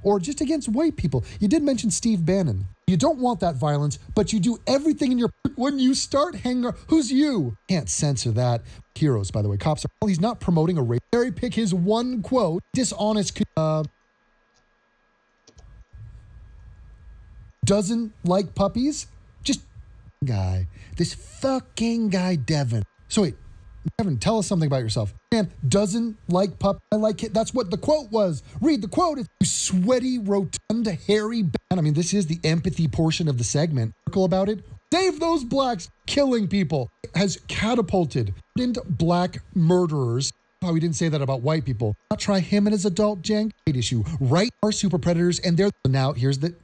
or just against white people. You did mention Steve Bannon. You don't want that violence, but you do everything in your... When you start hanging... Who's you? Can't censor that. Heroes, by the way. Cops are... He's not promoting a race. Cherry pick his one quote. Dishonest... doesn't like puppies? Just... Guy. This fucking guy, Devin. So wait. Devin, tell us something about yourself. Man, doesn't like pup. I like it. That's what the quote was. Read the quote. It's sweaty, rotund, hairy man. I mean, this is the empathy portion of the segment. About it. Save those blacks killing people. Has catapulted into black murderers. How we didn't say that about white people. Not try him and his adult jank. Issue. Right are super predators, and they're now. Here's the.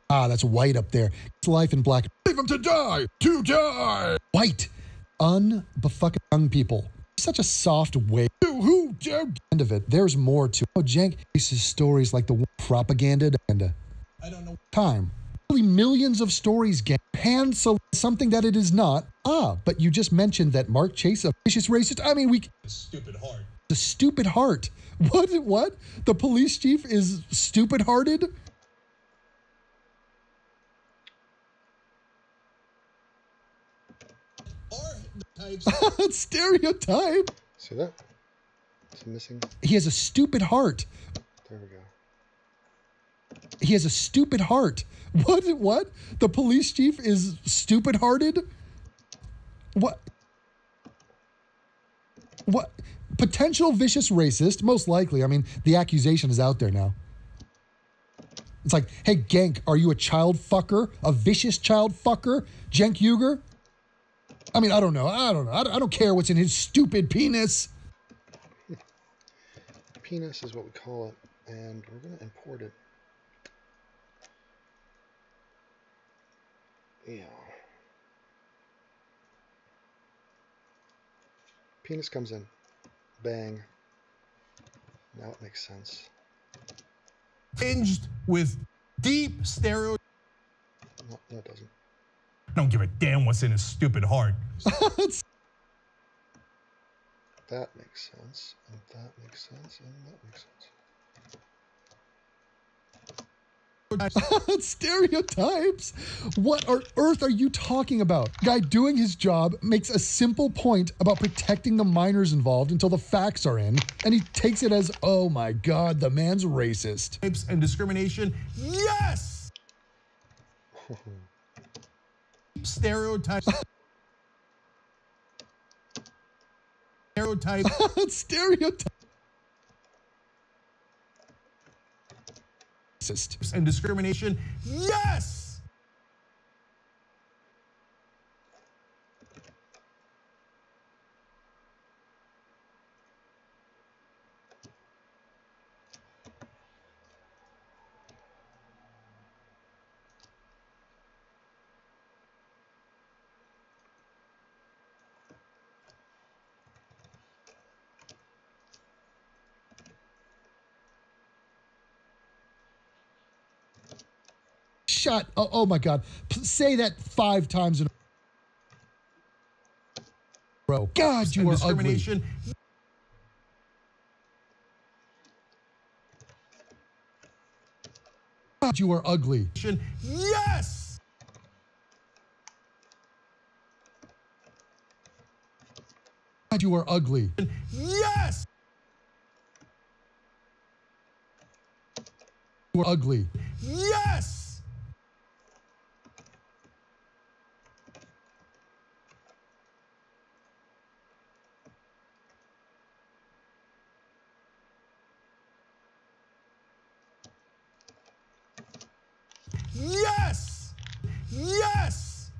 That's white up there. It's life in black. Leave them to die. To die. White. Unbefucking young people. Such a soft way. Who dare? End of it. There's more to. Oh, jank faces stories like the propaganda and I don't know. Time. Really millions of stories get hand something that it is not. But you just mentioned that Mark Chase, a vicious racist. I mean, Stupid heart. The stupid heart. What? The police chief is stupid hearted? Stereotype. See that? It's missing. He has a stupid heart. There we go. He has a stupid heart. What? The police chief is stupid hearted? What? Potential vicious racist, most likely. I mean, the accusation is out there now. It's like, hey, Genk, are you a child fucker? A vicious child fucker? Cenk Uygur? I mean, I don't know. I don't care what's in his stupid penis. Penis is what we call it, and we're going to import it. Yeah. Penis comes in. Bang. Now it makes sense. Tinged with deep stereo. No, it doesn't. I don't give a damn what's in his stupid heart. That makes sense, and that makes sense, and that makes sense. Stereotypes? What on earth are you talking about? Guy doing his job makes a simple point about protecting the minors involved until the facts are in, and he takes it as, oh my God, the man's racist. Types and discrimination, yes! Stereotypes. Stereotype. And discrimination, yes! Shut. Oh my God. Say that 5 times in a row. God, you are ugly. God, you are ugly. Yes! God, you are ugly. Yes! You are ugly. Yes! Yes! Yes!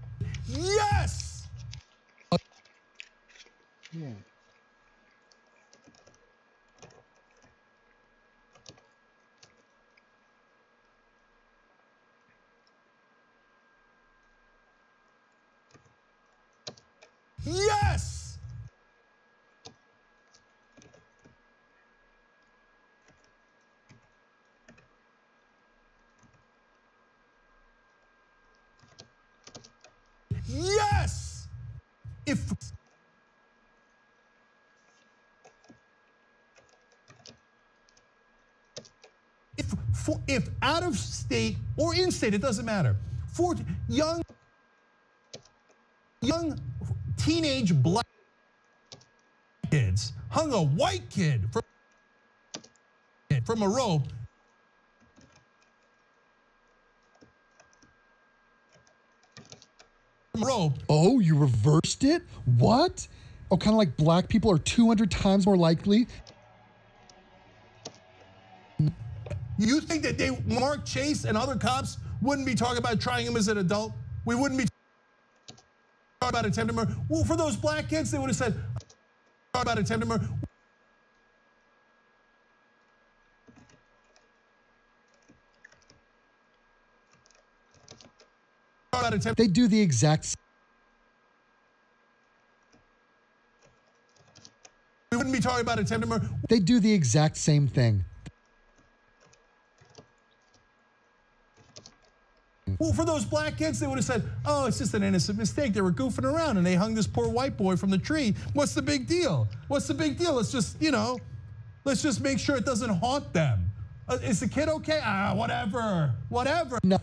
Yes! Yes! Yes! If if out of state or in state, it doesn't matter. For young teenage black kids hung a white kid from a rope. Oh, you reversed it? What? Oh, kind of like black people are 200 times more likely. You think that Mark Chase and other cops wouldn't be talking about trying him as an adult? We wouldn't be talking about attempted murder. Well, for those black kids, they would have said about attempted murder. They do the exact. We wouldn't be talking about attempted murder. They do the exact same thing. Well, for those black kids, they would have said, oh, it's just an innocent mistake. They were goofing around and they hung this poor white boy from the tree. What's the big deal? What's the big deal? Let's just, let's just make sure it doesn't haunt them. Is the kid okay? Whatever. No.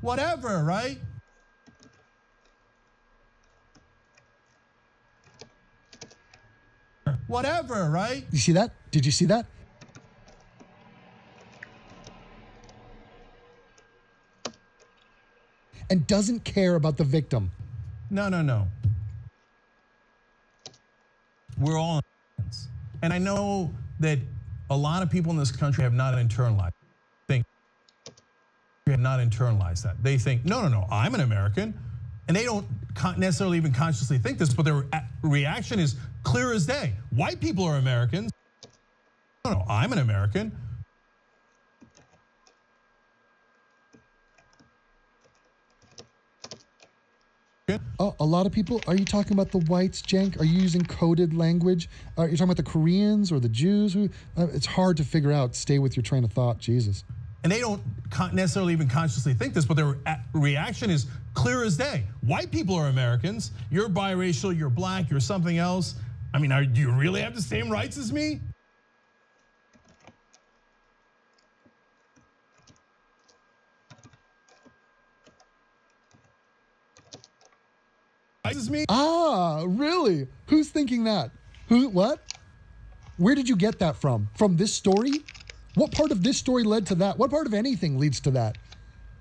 Whatever, right? Whatever, right? You see that? Did you see that? And doesn't care about the victim. No. We're all Americans. And I know that a lot of people in this country have not internalized that. They think, no, I'm an American. And they don't necessarily even consciously think this, but their reaction is clear as day. White people are Americans. No, I'm an American. Oh, a lot of people. Are you talking about the whites, Cenk? Are you using coded language? Are you talking about the Koreans or the Jews? It's hard to figure out. Stay with your train of thought, Jesus. And they don't necessarily even consciously think this, but their reaction is clear as day. White people are Americans. You're biracial, you're black, you're something else. I mean, do you really have the same rights as me? Ah, really? Who's thinking that? What? Where did you get that from? From this story? What part of this story led to that? What part of anything leads to that?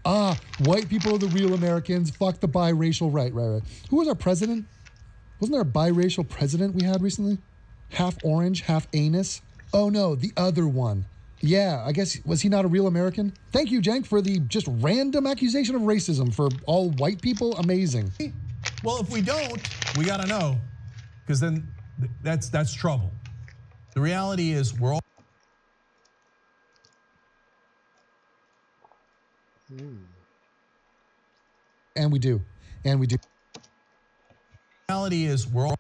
Ah, white people are the real Americans. Fuck the biracial. Right. Who was our president? Wasn't there a biracial president we had recently? Half orange, half anus? Oh no, the other one. Yeah, I guess, was he not a real American? Thank you, Cenk, for the just random accusation of racism for all white people. Amazing. Well, if we don't, we gotta know, because then that's trouble. The reality is we're all. And we do. The reality is we're all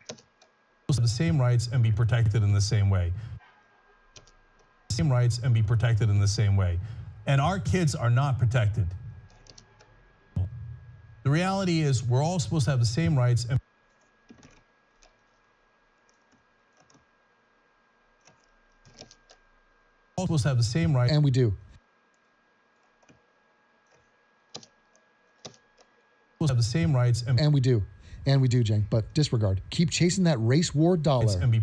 supposed to have the same rights and be protected in the same way. Same rights and be protected in the same way. And our kids are not protected. The reality is we're all supposed to have the same rights and all supposed to have the same rights. And we do. Have the same rights and we do, Cenk, but disregard. Keep chasing that race war dollar and be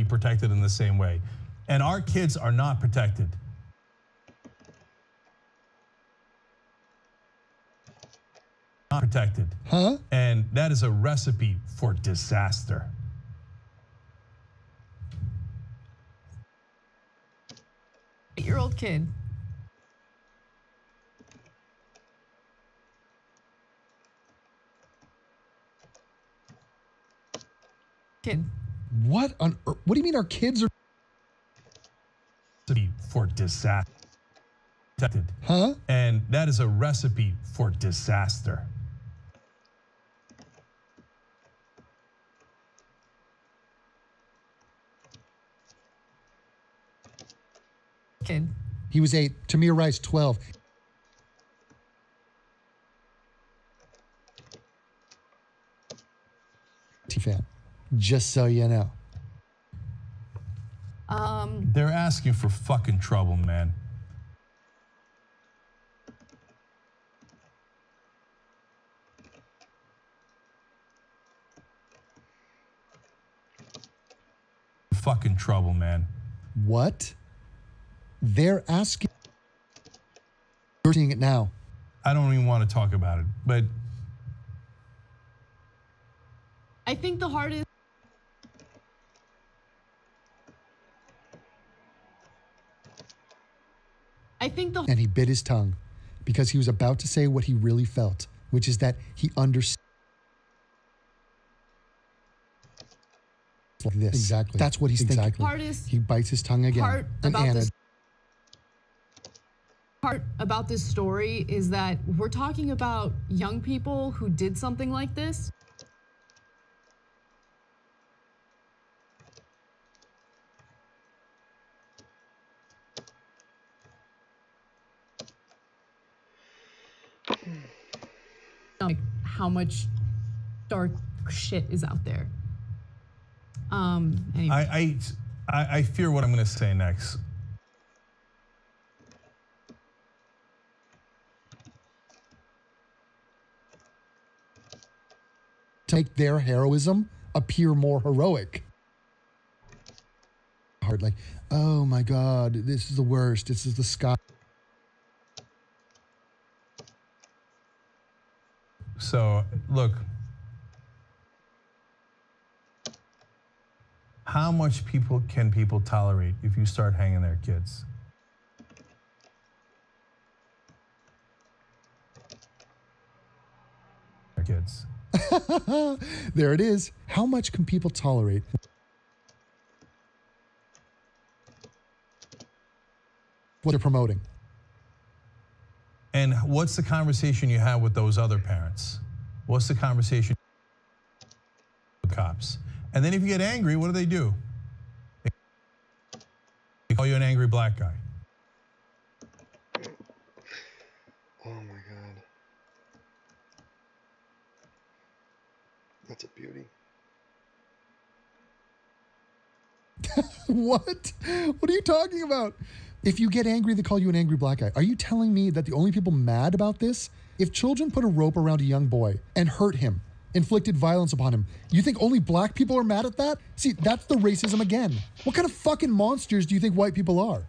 protected in the same way. And our kids are not protected. Not protected. Huh? And that is a recipe for disaster. Eight-year-old kid. What on earth? What do you mean our kids are for disaster? Huh? And that is a recipe for disaster. Kid. He was 8. Tamir Rice, 12. Fan. Just so you know. They're asking for fucking trouble, man. Fucking trouble, man. What? They're asking. You're seeing it now. I don't even want to talk about it, but I think the hardest. And he bit his tongue because he was about to say what he really felt, which is that he understood. This. Exactly. That's what he's thinking. He bites his tongue again. And Anna. Part about this story is that we're talking about young people who did something like this. Like how much dark shit is out there. Anyway. I fear what I'm going to say next. To make their heroism appear more heroic. Hard, like, oh my God, this is the worst. This is the sky. So, look, how much can people tolerate if you start hanging their kids? Their kids. There it is. How much can people tolerate? What they're promoting. And what's the conversation you have with those other parents? What's the conversation with cops? And then if you get angry, what do? They call you an angry black guy. Oh my God. That's a beauty. What? What are you talking about? If you get angry, they call you an angry black guy. Are you telling me that the only people mad about this? If children put a rope around a young boy and hurt him, inflicted violence upon him, you think only black people are mad at that? See, that's the racism again. What kind of fucking monsters do you think white people are?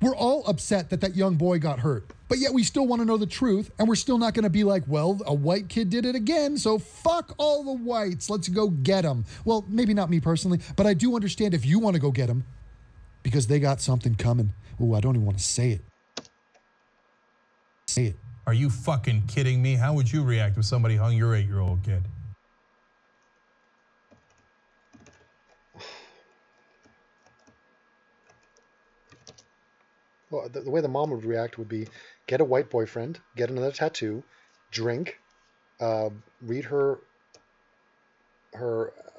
We're all upset that that young boy got hurt, but yet we still want to know the truth, and we're still not going to be like, well, a white kid did it again, so fuck all the whites. Let's go get them. Well, maybe not me personally, but I do understand if you want to go get them because they got something coming. Ooh, I don't even want to say it. Say it. Are you fucking kidding me? How would you react if somebody hung your 8-year-old kid? Well, the way the mom would react would be get a white boyfriend, get another tattoo, drink, read her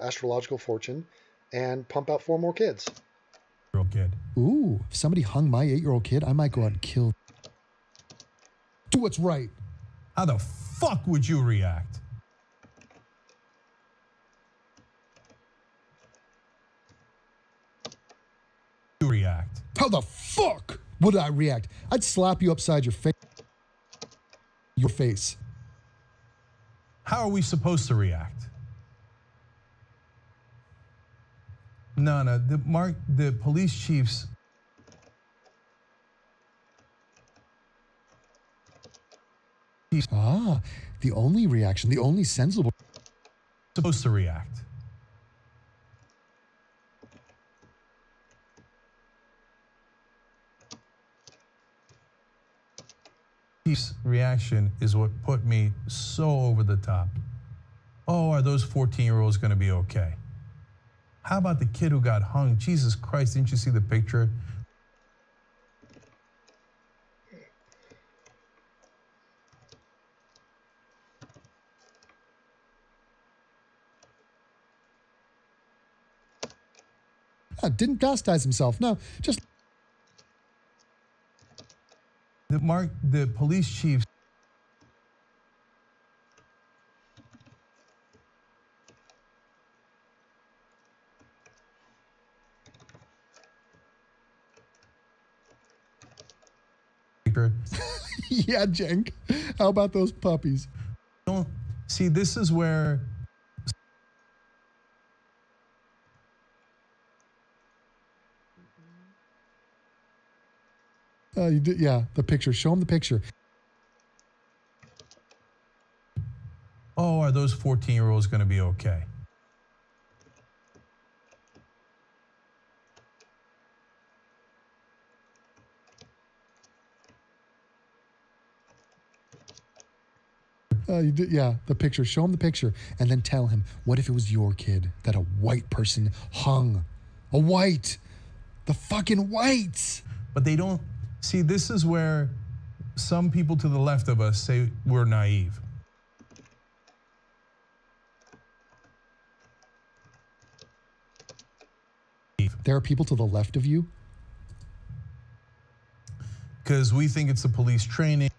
astrological fortune, and pump out 4 more kids. Kid. Ooh, if somebody hung my 8-year-old kid, I might go out and kill. Do what's right. How the fuck would you react? You react. How the fuck would I react? I'd slap you upside your face. Your face. How are we supposed to react? No, the police chiefs. Ah, the only reaction, the only sensible. Supposed to react. Chief's reaction is what put me so over the top. Oh, are those 14-year-olds going to be okay? How about the kid who got hung? Jesus Christ, didn't you see the picture? Didn't chastise himself. No, just. The police chiefs. Yeah, Jenk. How about those puppies? Don't see. This is where. You did, yeah, the picture. Show him the picture. Oh, are those 14-year-olds going to be okay? You did, yeah, the picture. Show him the picture, and then tell him, what if it was your kid that a white person hung? A white, the fucking whites. But they don't see. This is where some people to the left of us say we're naive. There are people to the left of you? Because we think it's the police training.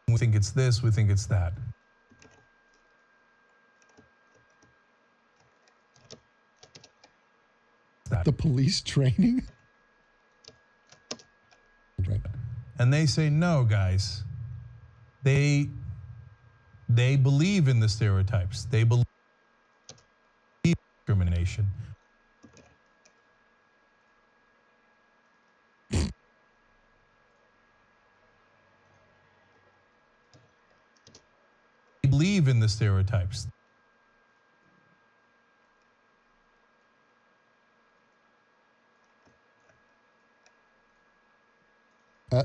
We think it's this, we think it's that. The police training? Right. And they say, no, guys. They believe in the stereotypes. They believe in discrimination. Believe in the stereotypes.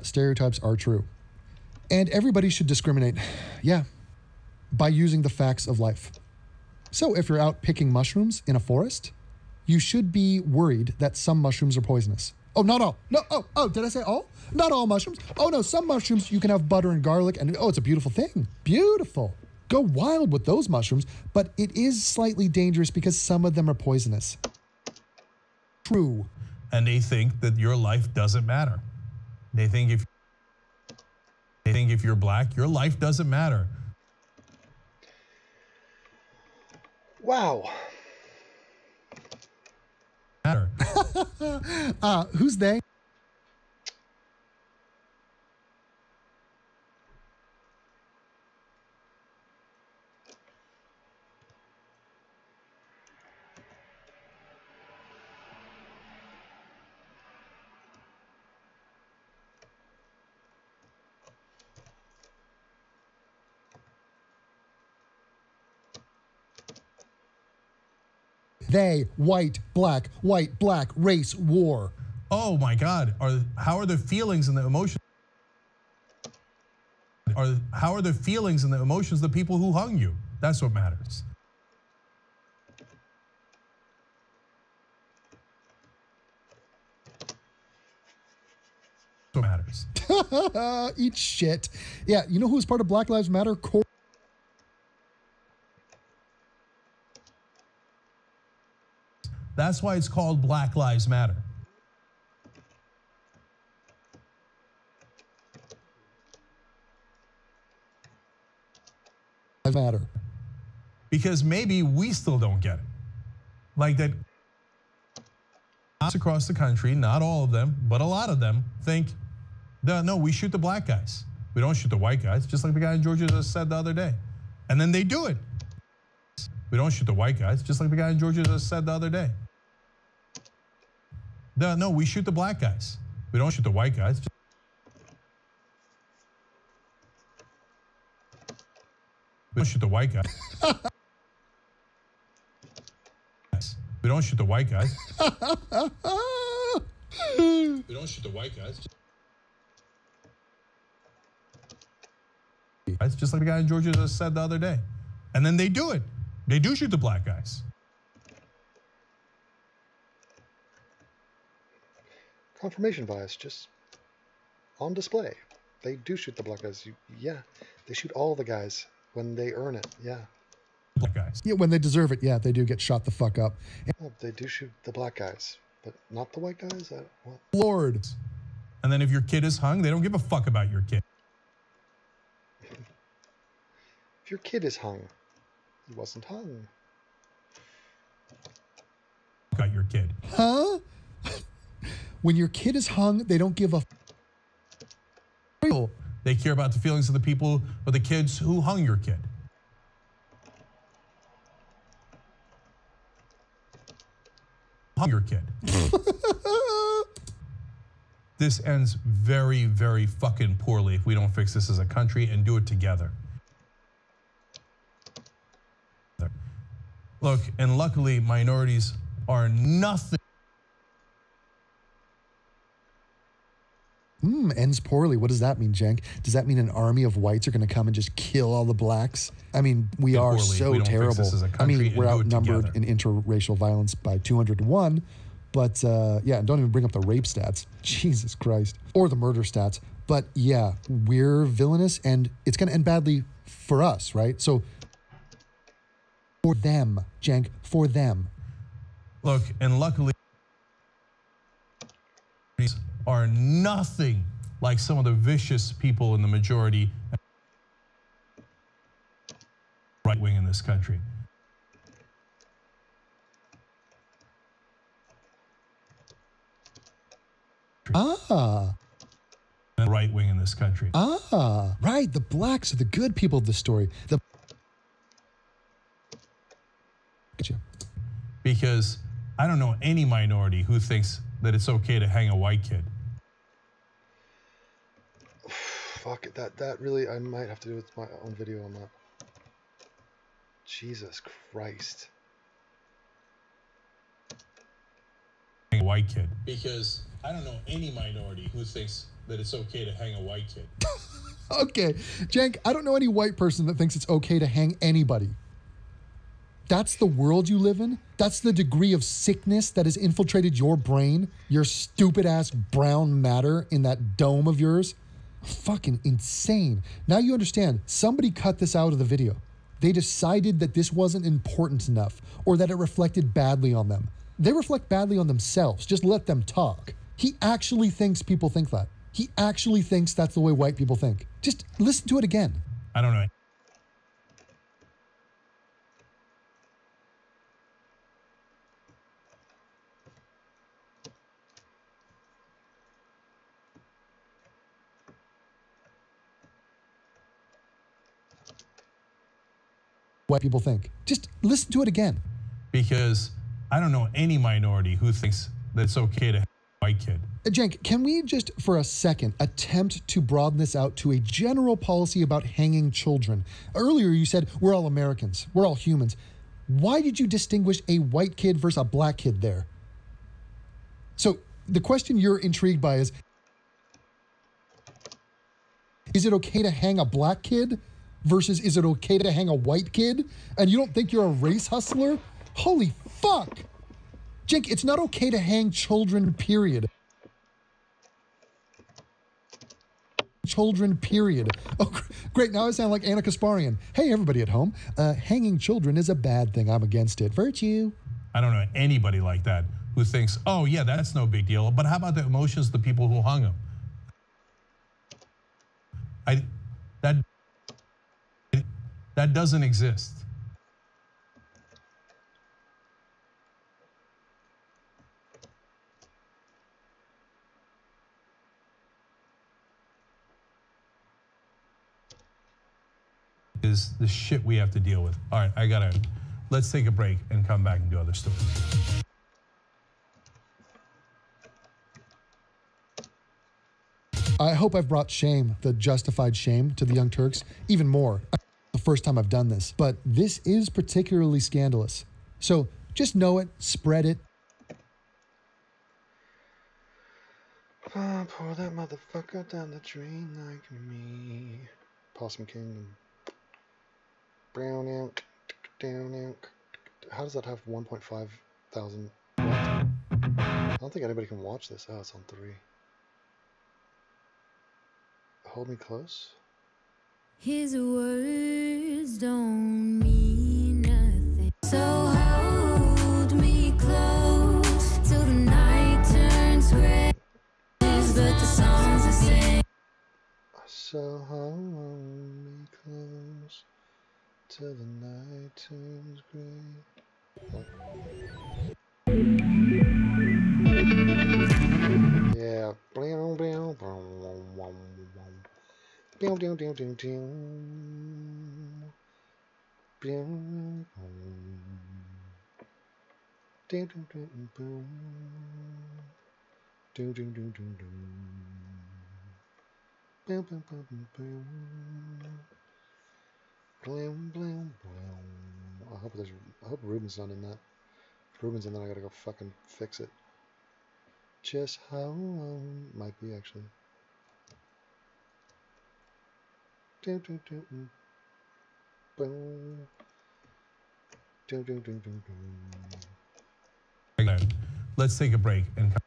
Stereotypes are true. And everybody should discriminate, yeah, by using the facts of life. So if you're out picking mushrooms in a forest, you should be worried that some mushrooms are poisonous. Oh, not all. No, oh, did I say all? Not all mushrooms. Oh, no, some mushrooms you can have butter and garlic, and oh, it's a beautiful thing. Beautiful. Go wild with those mushrooms, but it is slightly dangerous because some of them are poisonous. True. And they think that your life doesn't matter. They think if you're black, your life doesn't matter. Wow. Matter. Who's they? They, white, black, race, war. Oh my God! How are the feelings and the emotions? How are the feelings and the emotions of the people who hung you? That's what matters. That's what matters. Eat shit. Yeah, you know who's part of Black Lives Matter? That's why it's called Black Lives Matter. Matter. Because maybe we still don't get it. Like that across the country, not all of them, but a lot of them think, no, we shoot the black guys. We don't shoot the white guys, just like the guy in Georgia just said the other day. And then they do it. We don't shoot the white guys, just like the guy in Georgia just said the other day. No, we shoot the black guys. We don't shoot the white guys. We don't shoot the white guys. We don't shoot the white guys. We don't shoot the white guys. Just like the guy in Georgia just said the other day. And then they do it. They do shoot the black guys. Confirmation bias, just on display. They do shoot the black guys. Yeah, they shoot all the guys when they earn it. Yeah. Black guys. Yeah, when they deserve it. Yeah, they do get shot the fuck up. Oh, they do shoot the black guys, but not the white guys? What? Lord. And then if your kid is hung, they don't give a fuck about your kid. If your kid is hung, he wasn't hung. Got your kid. Huh? When your kid is hung, they don't give a They care about the feelings of the people or the kids who hung your kid. Hung your kid. This ends very, very fucking poorly if we don't fix this as a country and do it together. Look, and luckily minorities are nothing. Ends poorly. What does that mean, Cenk? Does that mean an army of whites are going to come and just kill all the blacks? I mean, we are so terrible. I mean, we're outnumbered in interracial violence by 200 to 1. But yeah, and don't even bring up the rape stats. Jesus Christ. Or the murder stats. But yeah, we're villainous and it's going to end badly for us, right? So for them, Cenk, for them. Look, and luckily are nothing like some of the vicious people in the majority right wing in this country. Right wing in this country. Right. The blacks are the good people of the story. Gotcha. Because I don't know any minority who thinks that it's okay to hang a white kid. Fuck it. That really, I might have to do with my own video on that. Jesus Christ. Hang a white kid. Because I don't know any minority who thinks that it's okay to hang a white kid. Okay, Cenk, I don't know any white person that thinks it's okay to hang anybody. That's the world you live in? That's the degree of sickness that has infiltrated your brain, your stupid ass brown matter in that dome of yours? Fucking insane. Now you understand, somebody cut this out of the video. They decided that this wasn't important enough or that it reflected badly on them. They reflect badly on themselves. Just let them talk. He actually thinks people think that. He actually thinks that's the way white people think. Just listen to it again. I don't know. White people think. Just listen to it again. Because I don't know any minority who thinks that it's okay to hang a white kid. Cenk, can we just for a second attempt to broaden this out to a general policy about hanging children? Earlier you said we're all Americans, we're all humans. Why did you distinguish a white kid versus a black kid there? So the question you're intrigued by is it okay to hang a black kid versus is it okay to hang a white kid? And you don't think you're a race hustler? Holy fuck! Cenk, it's not okay to hang children, period. Children, period. Oh, great. Now I sound like Anna Kasparian. Hey, everybody at home. Hanging children is a bad thing. I'm against it. Virtue. I don't know anybody like that who thinks, oh, yeah, that's no big deal. But how about the emotions of the people who hung him? That doesn't exist. Is the shit we have to deal with. All right, let's take a break and come back and do other stories. I hope I've brought shame, the justified shame, to the Young Turks, even more. The first time I've done this, but this is particularly scandalous. So just know it, spread it. Pour that motherfucker down the drain like me. Possum King. Brown ink, down ink. How does that have 1.5 thousand? I don't think anybody can watch this. Oh, it's on 3. Hold me close. His words don't mean nothing. So hold me close till the night turns gray. But the songs are sing. So hold me close till the night turns gray. Yeah. Boom, boom, boom, boom, boom. Boom, boom, boom, boom, boom. Doom, doom, doom, doom, doom. Boom, boom, boom, boom, boom. Blam, blam, blam. I hope Ruben's not in that. If Ruben's in that, I gotta go fucking fix it. Just how might be actually. Doom, doom, doom, boom. Doom, doom, doom, doom, doom. Let's take a break and come.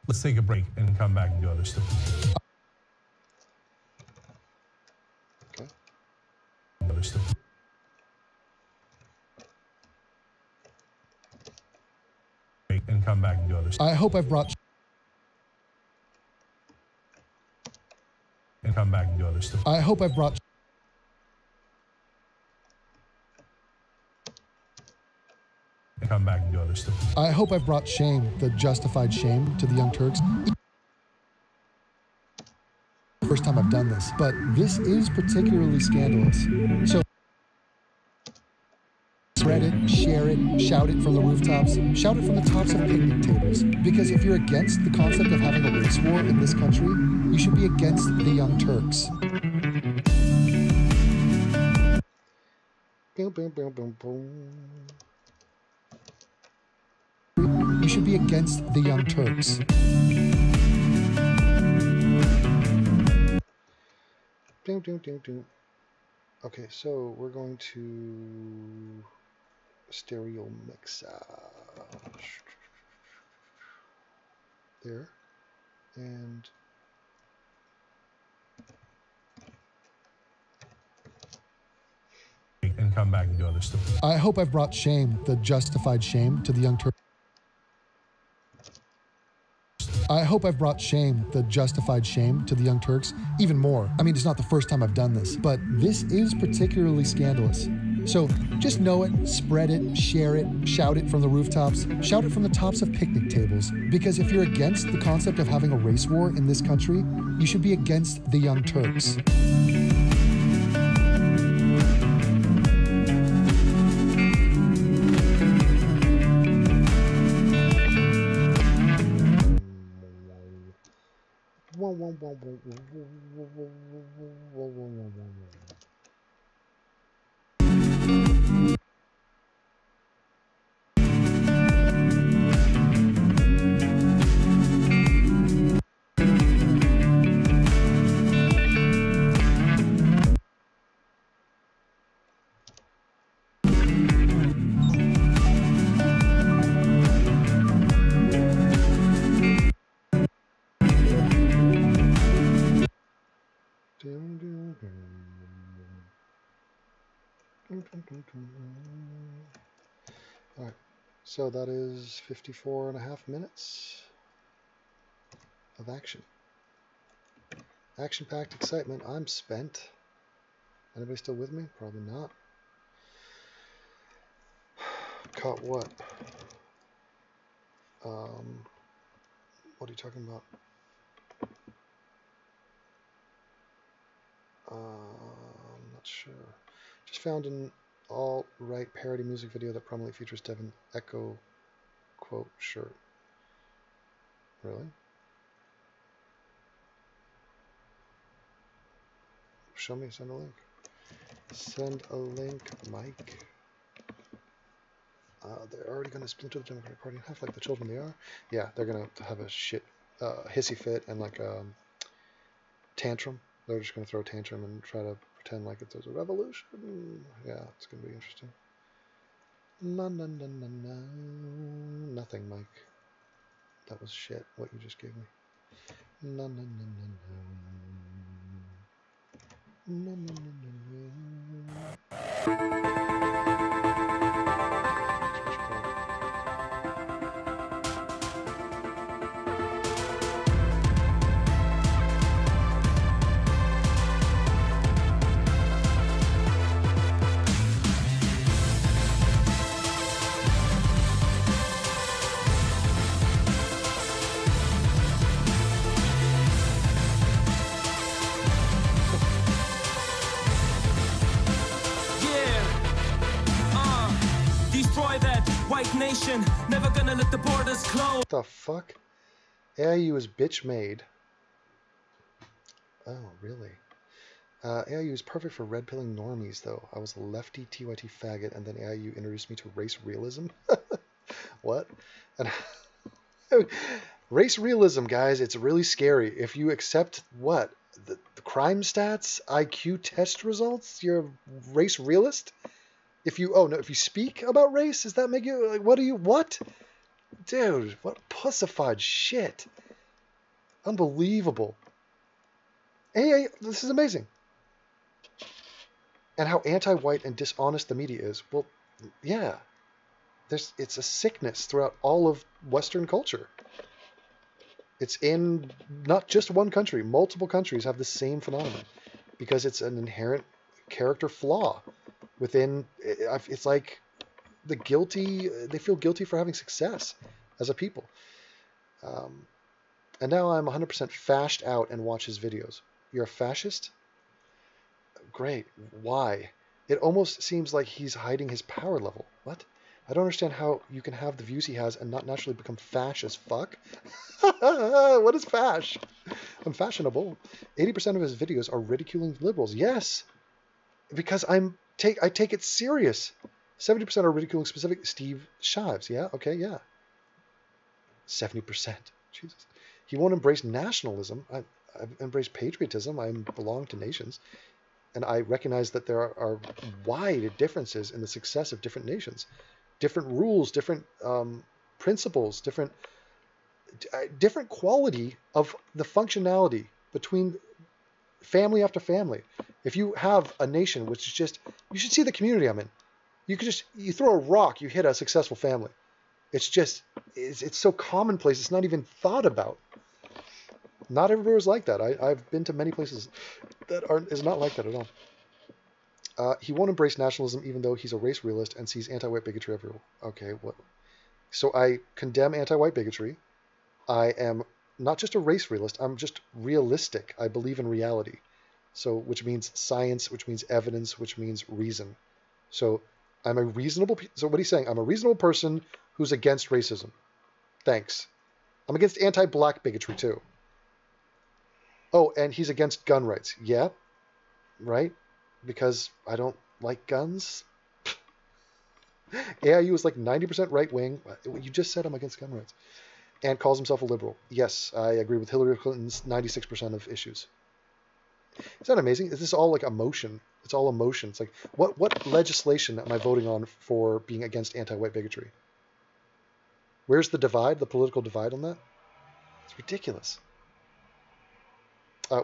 Let's take a break and come back and do other stuff. Okay. Other stuff. Break and come back and do other stuff. I hope I've brought. And come back and do other stuff. I hope I've brought. And come back and do other stuff. I hope I've brought shame, the justified shame, to the Young Turks. First time I've done this, but this is particularly scandalous. So spread it, share it, shout it from the rooftops, shout it from the tops of picnic tables. Because if you're against the concept of having a race war in this country, you should be against the Young Turks. Boom, boom, boom, boom, boom. You should be against the Young Turks. Doom, doom, doom, doom. Okay, so we're going to stereo mix there, and come back and do other stuff. I hope I've brought shame, the justified shame, to the Young Turks. I hope I've brought shame, the justified shame, to the Young Turks even more. I mean, it's not the first time I've done this, but this is particularly scandalous. So just know it, spread it, share it, shout it from the rooftops, shout it from the tops of picnic tables. Because if you're against the concept of having a race war in this country, you should be against the Young Turks. Alright, so that is 54.5 minutes of action. Action-packed excitement. I'm spent. Anybody still with me? Probably not. Caught what? What are you talking about? I'm not sure. Just found an alt-right parody music video that prominently features Devin Echo quote shirt. Really? Show me, send a link. Send a link, Mike. They're already going to splinter the Democratic Party in half like the children they are. Yeah, they're going to have a shit hissy fit and like a tantrum. They're just going to throw a tantrum and try to pretend like there's a revolution. Yeah, it's going to be interesting. No, no, no, no, no. Nothing, Mike. That was shit, what you just gave me. No, no, no, no, no. No, no, no, no, no. white nation, never gonna let the borders close. What the fuck? AIU is bitch made. Oh, really? AIU is perfect for red-pilling normies, though. I was a lefty TYT faggot, and then AIU introduced me to race realism. What? And race realism, guys, it's really scary. If you accept what? The crime stats, IQ test results, you're a race realist? If you, oh no, if you speak about race, does that make you, like, what? Dude, what pussified shit. Unbelievable. Hey, this is amazing. And how anti-white and dishonest the media is. Well, yeah. It's a sickness throughout all of Western culture. It's in not just one country. Multiple countries have the same phenomenon because it's an inherent character flaw within. It's like the guilty. They feel guilty for having success as a people. And now I'm 100% fashed out and watch his videos. You're a fascist? Great. Why? It almost seems like he's hiding his power level. What? I don't understand how you can have the views he has and not naturally become fash as fuck. What is fash? I'm fashionable. 80% of his videos are ridiculing liberals. Yes, because I take it serious. 70% are ridiculing specific Steve Shives. Yeah, okay, yeah. 70%. Jesus. He won't embrace nationalism. I've embraced patriotism. I belong to nations. And I recognize that there are wide differences in the success of different nations. Different rules, different principles, different quality of the functionality between family after family. If you have a nation which is just, you should see the community I'm in. You throw a rock, you hit a successful family. It's so commonplace, it's not even thought about. Not everywhere is like that. I've been to many places that is not like that at all. He won't embrace nationalism even though he's a race realist and sees anti-white bigotry everywhere. Okay, what? So I condemn anti-white bigotry. I am not just a race realist, I'm just realistic. I believe in reality. So, which means science, which means evidence, which means reason. So I'm a reasonable, so what he's saying, I'm a reasonable person who's against racism. Thanks. I'm against anti-black bigotry too. Oh, and he's against gun rights. Yeah, right? Because I don't like guns. AIU is like 90% right-wing. You just said I'm against gun rights. And calls himself a liberal. Yes, I agree with Hillary Clinton's 96% of issues. Is that amazing? Is this all like emotion? It's all emotion. It's like, what legislation am I voting on for being against anti-white bigotry? Where's the divide, the political divide on that? It's ridiculous.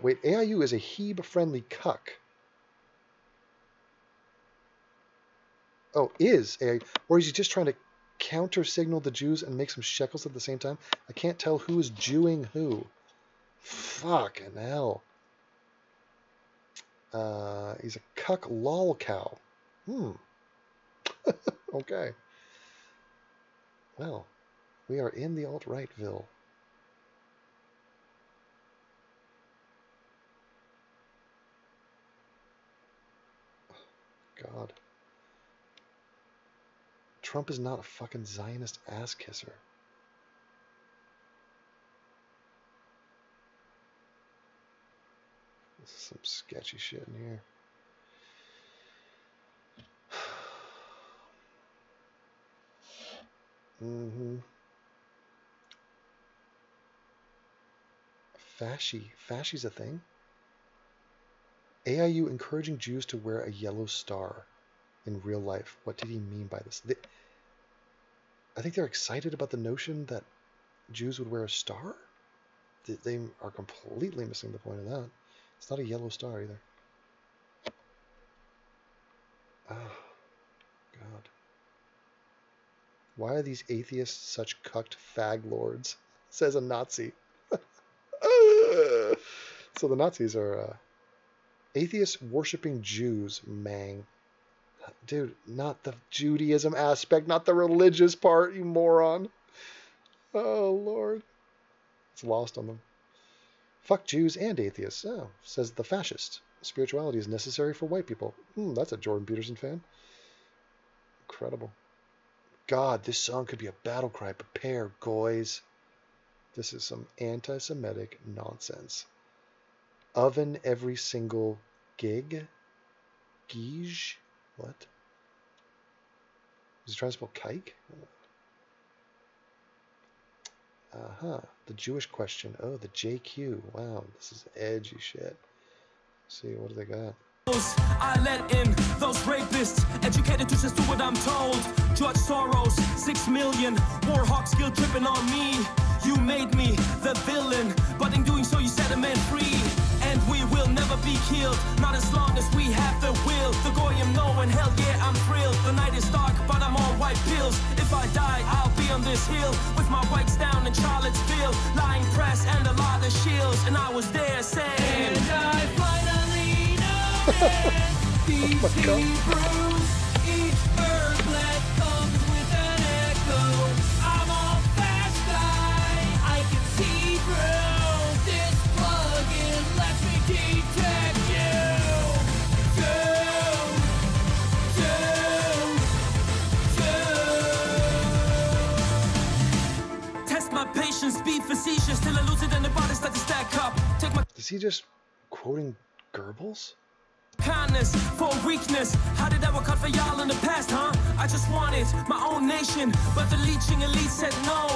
Wait, AIU is a Hebe-friendly cuck. Oh, is AIU, or is he just trying to counter-signal the Jews and make some shekels at the same time? I can't tell who is Jewing who. Fucking hell. He's a cuck lol cow. Okay. Well, we are in the alt-right-ville. God. Trump is not a fucking Zionist ass kisser. This is some sketchy shit in here. Fasci's a thing? AIU encouraging Jews to wear a yellow star in real life. What did he mean by this? I think they're excited about the notion that Jews would wear a star? They are completely missing the point of that. It's not a yellow star either. Oh, God. Why are these atheists such cucked fag lords? Says a Nazi. So the Nazis are atheists worshipping Jews, mang. Dude, not the Judaism aspect, not the religious part, you moron. Oh, Lord. It's lost on them. Fuck Jews and atheists. Oh, says the fascist. Spirituality is necessary for white people. That's a Jordan Peterson fan. Incredible. God, this song could be a battle cry. Prepare, guys. This is some anti-Semitic nonsense. Oven every single gig? Gige? What? Is he trying to spell kike? Uh-huh. The Jewish question. Oh, the JQ. Wow, this is edgy shit. Let's see, what do they got? I let in those rapists, educated to just do what I'm told. George Soros, 6 million, Warhawks guilt tripping on me. You made me the villain, but in doing so you set a man free. And we will never be killed, not as long as we have the will. The goyim knowing, hell yeah, I'm thrilled. The night is dark, but I'm on white pills. If I die, I'll be on this hill with my whites down in Charlottesville, lying press and a lot of shields. And I was there saying, and I finally noticed these Hebrews, each birdlet comes with an echo. I'm on fast line, I can see through this plug-in, lets me detect you. Test my patience, be facetious till I lose it and the body start to stack up. Take my Is he just quoting Goebbels? kindness for weakness. How did that work out for y'all in the past, huh? I just wanted my own nation, but the leeching elite said no.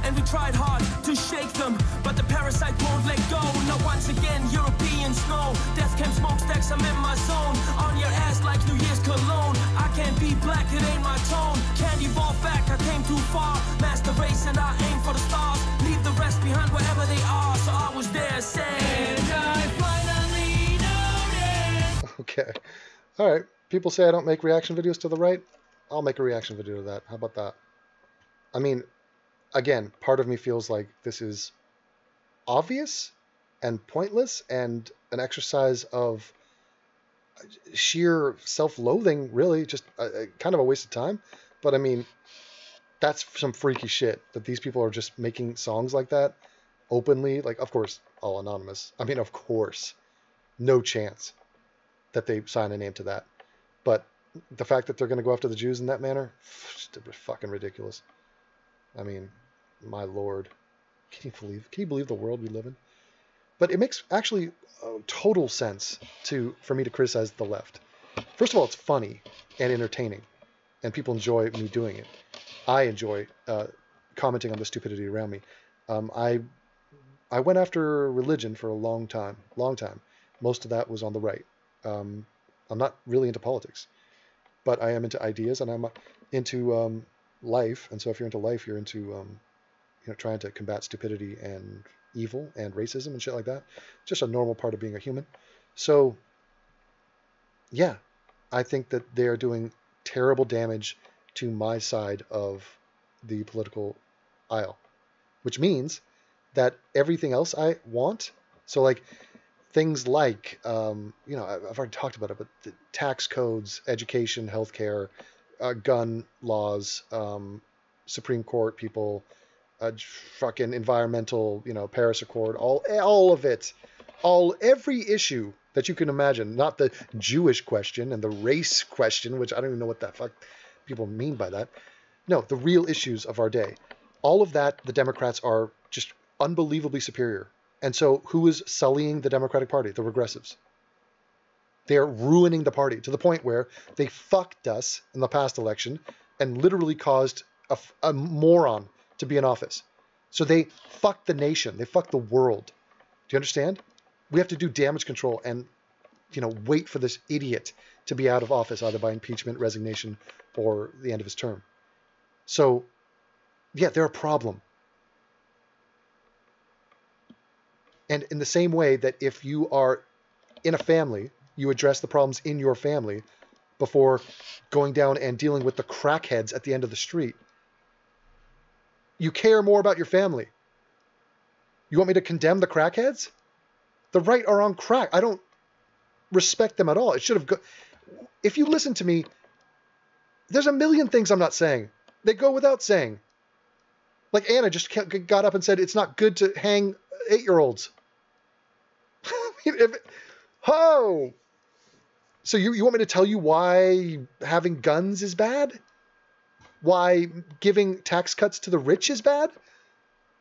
And we tried hard to shake them, but the parasite won't let go. Now once again, European snow, death camp smokestacks, I'm in my zone. On your ass like New Year's cologne. I can't be black, it ain't my tone. Can't evolve back, I came too far. Master race and I aim for the stars. Leave the rest behind wherever they are. So I was there saying, and I finally noticed. Okay. All right. People say I don't make reaction videos to the right. I'll make a reaction video to that. How about that? I mean, again, part of me feels like this is obvious and pointless and an exercise of sheer self-loathing, really, just kind of a waste of time. But I mean, that's some freaky shit that these people are just making songs like that openly. Like, of course, all anonymous. I mean, of course, no chance that they sign a name to that. But the fact that they're going to go after the Jews in that manner, fucking ridiculous. I mean, my lord, can you believe the world we live in? But it makes actually total sense for me to criticize the left. First of all, it's funny and entertaining, and people enjoy me doing it. I enjoy commenting on the stupidity around me. I went after religion for a long time. Most of that was on the right. I'm not really into politics, but I am into ideas, and I'm into life. And so if you're into life, you're into trying to combat stupidity and evil and racism and shit like that. Just a normal part of being a human. So yeah, I think that they are doing terrible damage to my side of the political aisle, which means that everything else I want, so like things like, I've already talked about it, but the tax codes, education, healthcare, gun laws, Supreme Court people, fucking environmental, Paris Accord, all of it, every issue that you can imagine, not the Jewish question and the race question, which I don't even know what the fuck people mean by that. No, the real issues of our day. All of that, the Democrats are just unbelievably superior. And so who is sullying the Democratic Party? The regressives. They are ruining the party to the point where they fucked us in the past election and literally caused a moron to be in office. So they fucked the nation. They fucked the world. Do you understand? We have to do damage control and, wait for this idiot to be out of office, either by impeachment, resignation, or the end of his term. So, yeah, they're a problem. And in the same way that if you are in a family, you address the problems in your family before going down and dealing with the crackheads at the end of the street. You care more about your family. You want me to condemn the crackheads? The right are on crack. I don't respect them at all. It should have if you listen to me, there's a million things I'm not saying. They go without saying. Like Anna just got up and said it's not good to hang 8-year-olds. So you want me to tell you why having guns is bad? Why giving tax cuts to the rich is bad?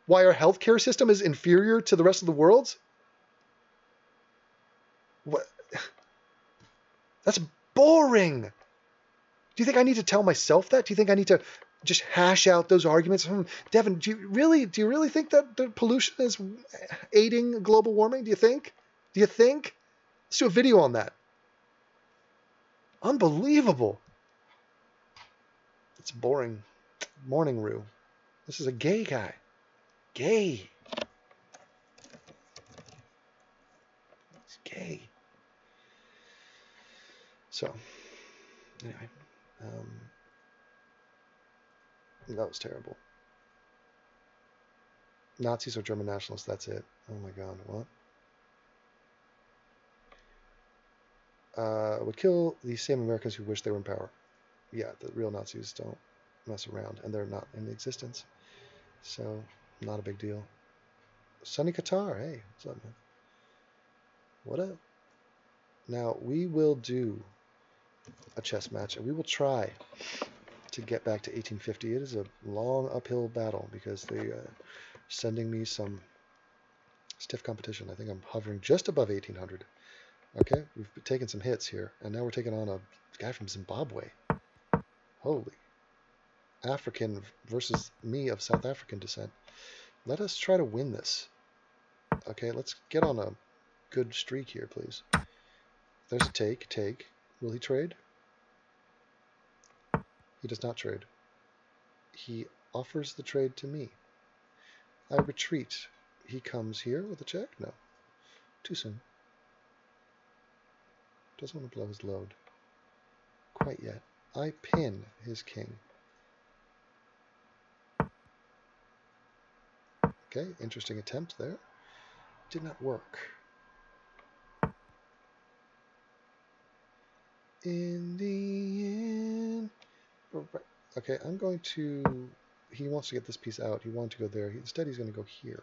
Why our healthcare system is inferior to the rest of the world's? What? That's boring. Do you think I need to tell myself that? Do you think I need to just hash out those arguments? Devin, do you really think that the pollution is aiding global warming? Do you think? Let's do a video on that. Unbelievable. It's boring. Morning Rue. This is a gay guy. Gay. It's gay. So, anyway. That was terrible. Nazis or German nationalists, that's it. Oh my god, what? Would kill the same Americans who wish they were in power. Yeah, the real Nazis don't mess around, and they're not in existence. So, not a big deal. Sunny Qatar, hey, what's up, man? What up? Now, we will do a chess match, and we will try to get back to 1850. It is a long uphill battle because they are sending me some stiff competition. I think I'm hovering just above 1800. Okay, we've taken some hits here, and now we're taking on a guy from Zimbabwe. Holy. African versus me of South African descent. Let us try to win this. Okay, let's get on a good streak here, please. There's a take. Will he trade? He does not trade. He offers the trade to me. I retreat. He comes here with a check? No. Too soon. Doesn't want to blow his load. Quite yet. I pin his king. Okay, interesting attempt there. Did not work. In the end... Okay, I'm going to... He wants to get this piece out. He wanted to go there. Instead, he's going to go here.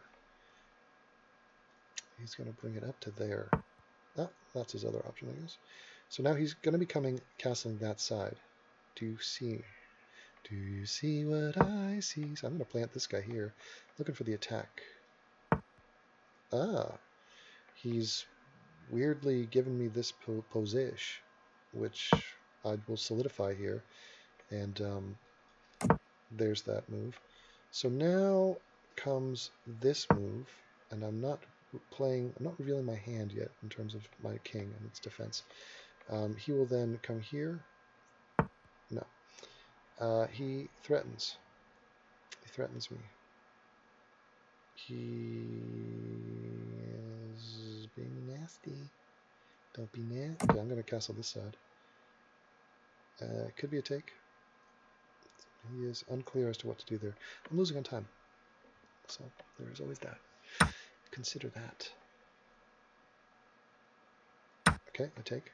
He's going to bring it up to there. Ah, that's his other option, I guess. So now he's going to be castling that side. Do you see? Do you see what I see? So I'm going to plant this guy here, looking for the attack. Ah, he's weirdly given me this position, which I will solidify here. And there's that move. So now comes this move, and I'm not revealing my hand yet in terms of my king and its defense. He will then come here. No. He threatens. He threatens me. He is being nasty. Don't be nasty. Okay, I'm going to castle this side. Could be a take. He is unclear as to what to do there. I'm losing on time. So there is always that. Consider that. Okay, I take.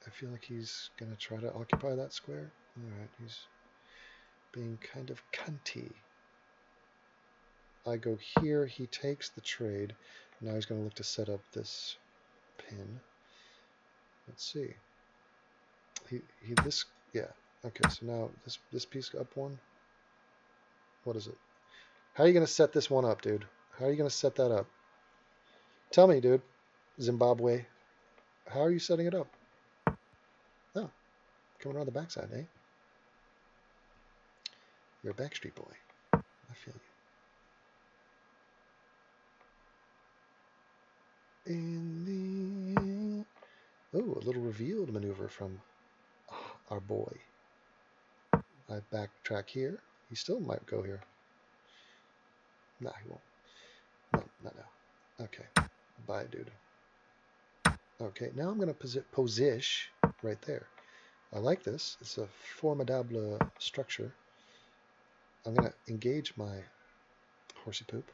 I feel like he's going to try to occupy that square. Alright, he's being kind of cunty. I go here, he takes the trade. Now he's going to look to set up this pin. Let's see. Yeah. Okay, so now this piece up one. What is it? How are you going to set this one up, dude? How are you going to set that up? Tell me, dude. Zimbabwe. How are you setting it up? Oh, coming around the backside, eh? You're a Backstreet Boy. I feel you. Oh, a little revealed maneuver from our boy. I backtrack here. He still might go here. Nah, he won't. No, not now. Okay. Bye, dude. Okay, now I'm going to position right there. I like this. It's a formidable structure. I'm going to engage my horsey poop.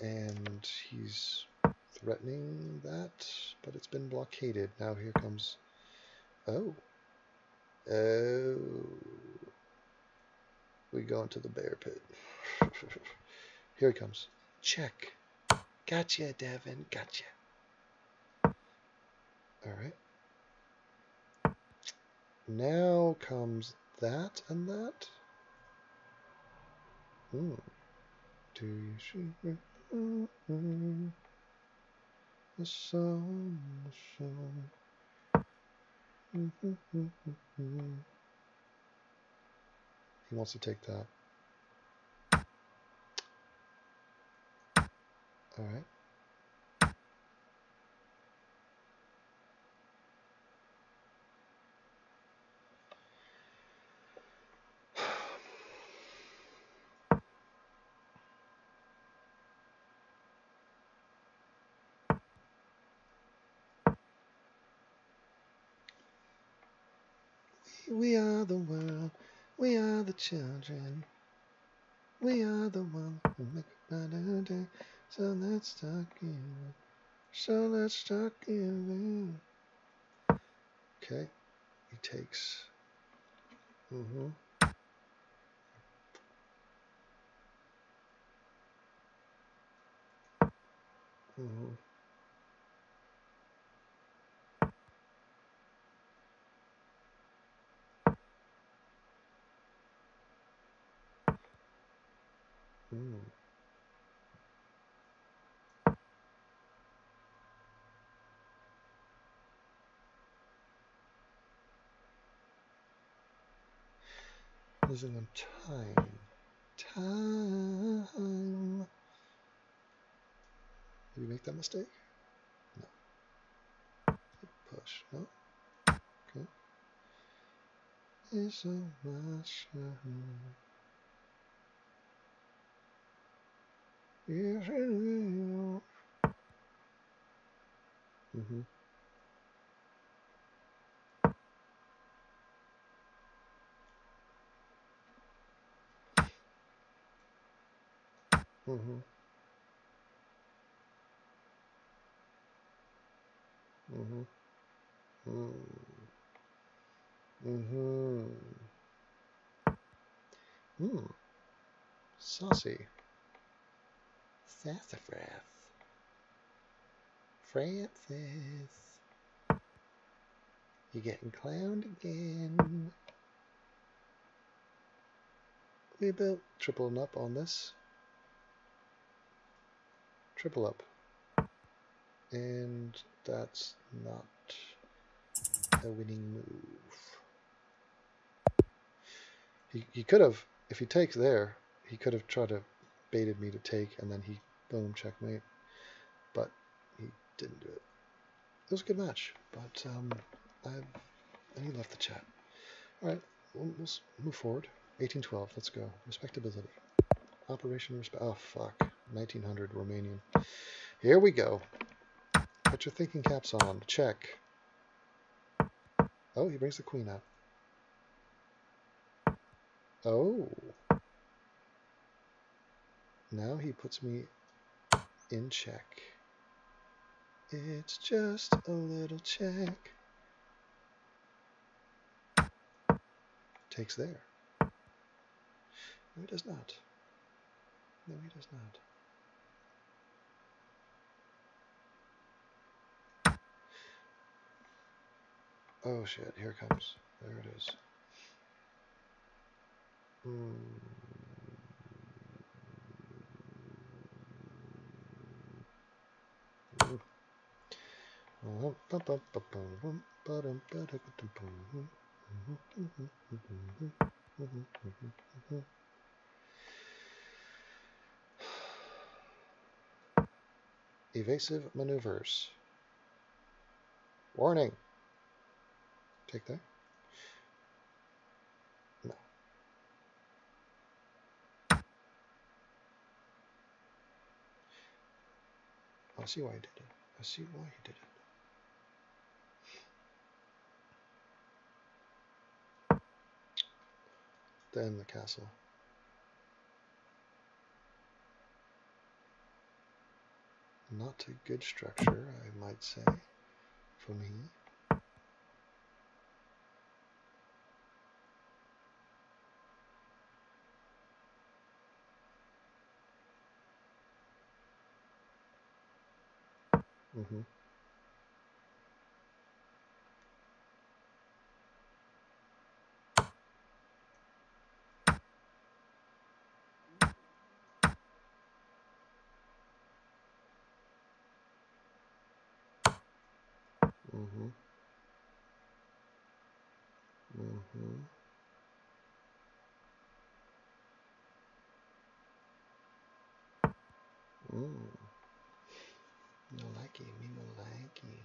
And he's threatening that, but it's been blockaded. Now here comes... Oh. Oh. We go into the bear pit. Here he comes. Check. Gotcha, Devin. Gotcha. Alright. Now comes that and that. Do you see the sun? He wants to take that. All right. We are the world, we are the children, we are the one who make a better day, so let's start giving, so let's start giving. Okay, he takes, mm-hmm. Losing on time. Time. Did we make that mistake? No. Push. No. Okay. It's so much. Yes, it will. Mm-hmm. Mm-hmm. Mm-hmm. Mm-hmm. Mm. Saucy. Sassafras. Francis. You're getting clowned again. We built triple up on this. Triple up. And that's not a winning move. He could have, if he takes there, he could have tried to baited me to take, and then he boom checkmate. But he didn't do it. It was a good match, but and he left the chat. All right, we'll move forward. 1812. Let's go. Respectability. Operation Respect. Oh fuck. 1900 Romanian. Here we go. Put your thinking caps on. Check. Oh, he brings the queen up. Oh. Now he puts me in check. It's just a little check. Takes there. No, he does not. No, he does not. Oh shit, here it comes. There it is. Evasive maneuvers. Warning. Take that. No. I see why he did it. I see why he did it. Then the castle. Not a good structure, I might say, for me. Mm-hmm. Mm-hmm. Mm-hmm. No likey, me no likey.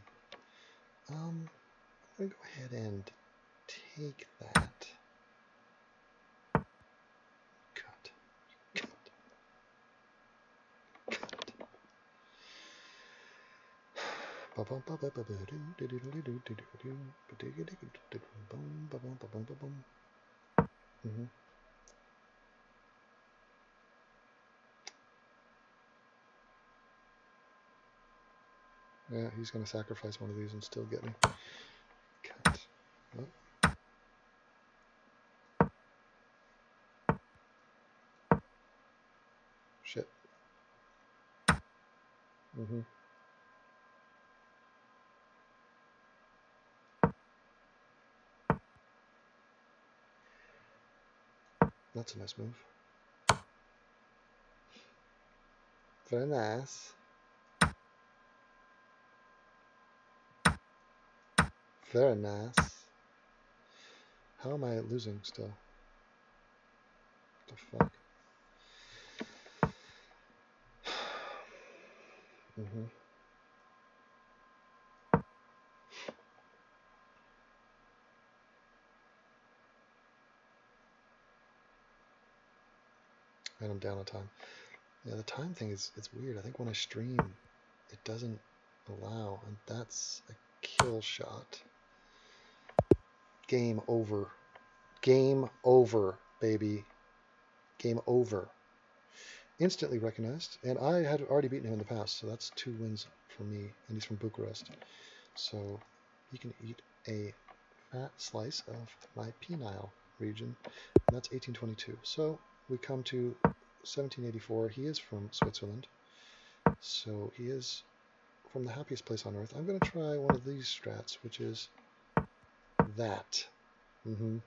I'm gonna go ahead and take that. Cut. Mm-hmm. Yeah, he's going to sacrifice one of these and still get me. Cut. Oh. Shit. Mm-hmm. That's a nice move. Very nice. Very nice. How am I losing still? What the fuck? Mm-hmm. And I'm down on time. Yeah, the time thing is, it's weird. I think when I stream, it doesn't allow, and that's a kill shot. Game over. Game over, baby. Game over. Instantly recognized, and I had already beaten him in the past, so that's 2 wins for me, and he's from Bucharest. So he can eat a fat slice of my penile region, and that's 1822. So we come to 1784. He is from Switzerland, so he is from the happiest place on earth. I'm going to try one of these strats, which is that. Mm-hmm.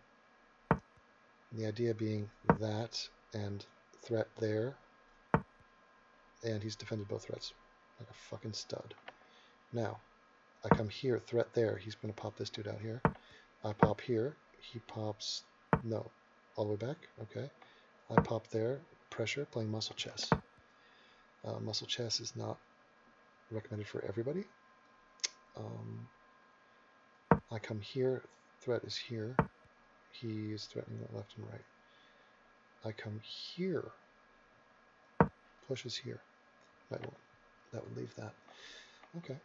The idea being that and threat there, and he's defended both threats like a fucking stud. Now, I come here, threat there, he's going to pop this dude out here. I pop here, he pops, no, all the way back, okay. I pop there, pressure, playing muscle chess. Muscle chess is not recommended for everybody. I come here, threat is here, he is threatening left and right. I come here, pushes here. That would leave that. Okay.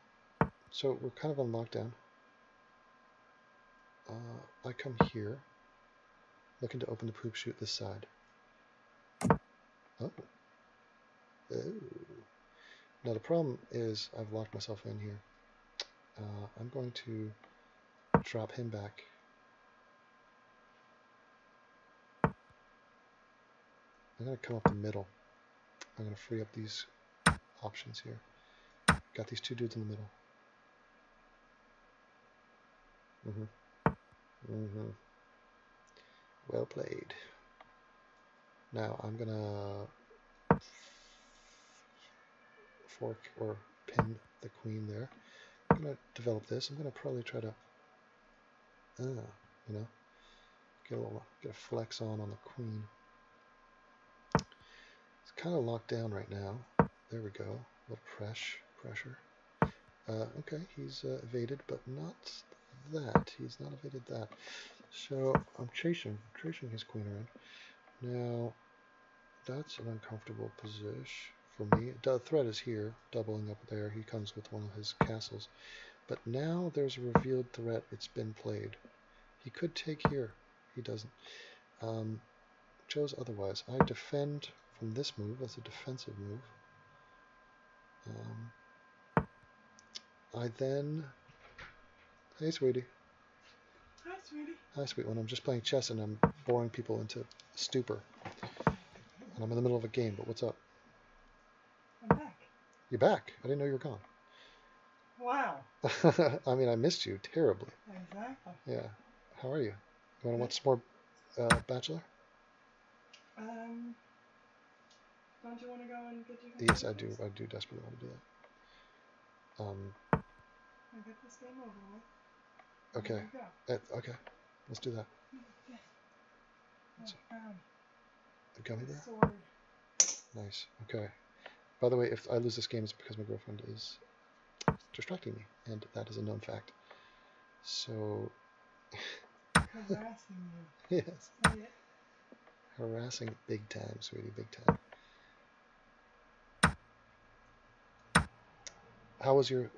So we're kind of on lockdown. I come here, looking to open the poop chute this side. Oh. Oh. Now the problem is I've locked myself in here. I'm going to drop him back. I'm going to come up the middle. I'm going to free up these options here. Got these 2 dudes in the middle. Mm-hmm. Well played. Now I'm gonna fork or pin the queen there. I'm gonna develop this. I'm gonna probably try to, you know, get a flex on the queen. It's kind of locked down right now. There we go. A little pressure. Okay, he's evaded, but not that. He's not evaded that. So I'm chasing his queen around. Now, that's an uncomfortable position for me. The threat is here, doubling up there. He comes with one of his castles. But now there's a revealed threat. It's been played. He could take here. He doesn't. Chose otherwise. I defend from this move as a defensive move. I then... Hey, sweetie. Hi, sweetie. Hi, sweet one. I'm just playing chess and I'm boring people into stupor. And I'm in the middle of a game, but what's up? I'm back. You're back? I didn't know you were gone. Wow. I mean, I missed you terribly. Exactly. Yeah. How are you? You want to watch some more Bachelor? Don't you want to go and get your... Yes, I do. I do desperately want to do that. I get this game over with. Okay. There we go. Okay. Let's do that. Okay. Oh, found The gummy bear? sword. Nice. Okay. By the way, if I lose this game, it's because my girlfriend is distracting me, and that is a known fact. So. Harassing you. Yes. Say it. Harassing big time, sweetie, big time. How was your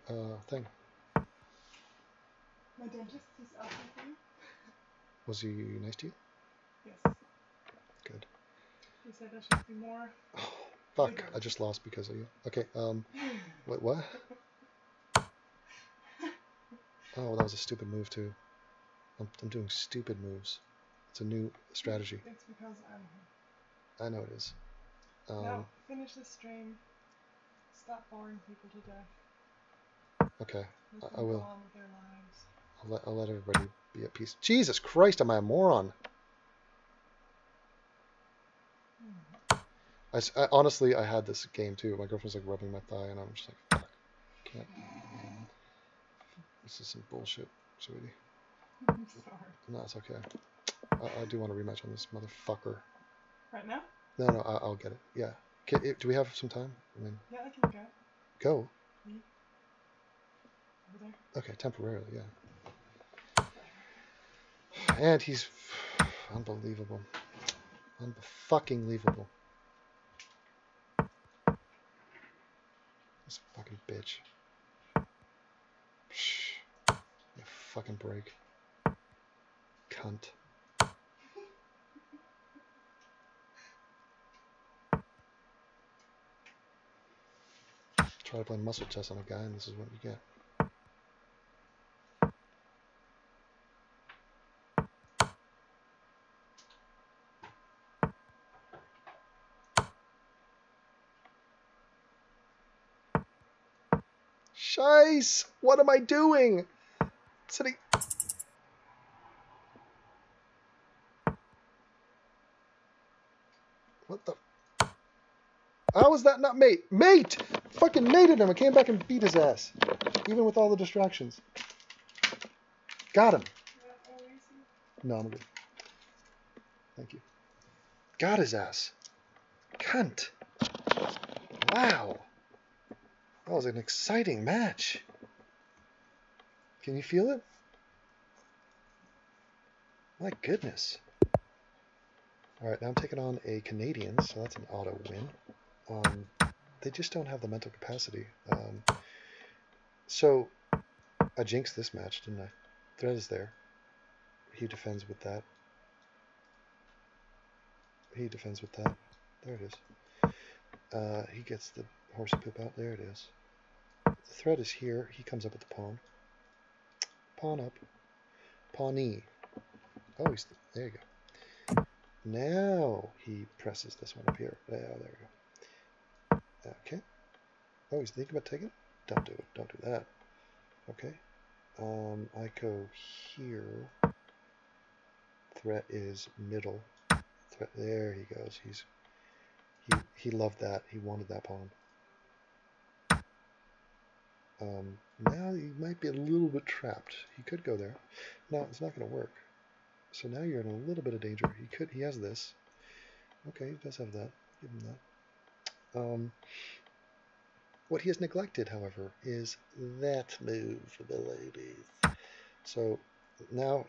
thing? My dentist is asking for you. Was he nice to you? Yes. Good. He said I should be more. Oh, fuck! I just lost because of you. Okay. Wait, what? Oh, that was a stupid move too. I'm doing stupid moves. It's a new strategy. It's because I'm here. I know it is. Now, finish this stream. Stop boring people to death. Okay, Let I them will. go on with their lives. I'll let everybody be at peace. Jesus Christ, am I a moron? Honestly, I had this game too. My girlfriend's like rubbing my thigh, and I'm just like, fuck, can't. This is some bullshit, sweetie. I'm sorry. No, it's okay. I do want a rematch on this motherfucker. Right now? No, I'll get it. Yeah. Do we have some time? I mean. Yeah, I can go. Go. Leave. Over there. Okay, temporarily, yeah. And he's unbelievable. Unfucking-lievable. This fucking bitch. You fucking break. Cunt. Try to play muscle chess on a guy, and this is what you get. Scheiße! What am I doing? Sitting. What the? How was that not mate? Mate! Fucking mated him. I came back and beat his ass. Even with all the distractions. Got him. No, I'm good. Thank you. Got his ass. Cunt. Wow. That was an exciting match. Can you feel it? My goodness. Alright, now I'm taking on a Canadian, so that's an auto win. They just don't have the mental capacity. So, I jinxed this match, didn't I? Thread is there. He defends with that. He defends with that. There it is. He gets the horsey poop out. There it is. The thread is here. He comes up with the pawn. Pawn up. Pawnee. Oh, there you go. Now he presses this one up here. There we go. Okay. Oh, he's thinking about taking it? Don't do it. Don't do that. Okay. I go here. Threat is middle. Threat, there he goes. He loved that. He wanted that pawn. Now he might be a little bit trapped. He could go there. No, it's not going to work. So now you're in a little bit of danger. He has this. Okay, he does have that. Give him that. What he has neglected, however, is that move for the ladies. So now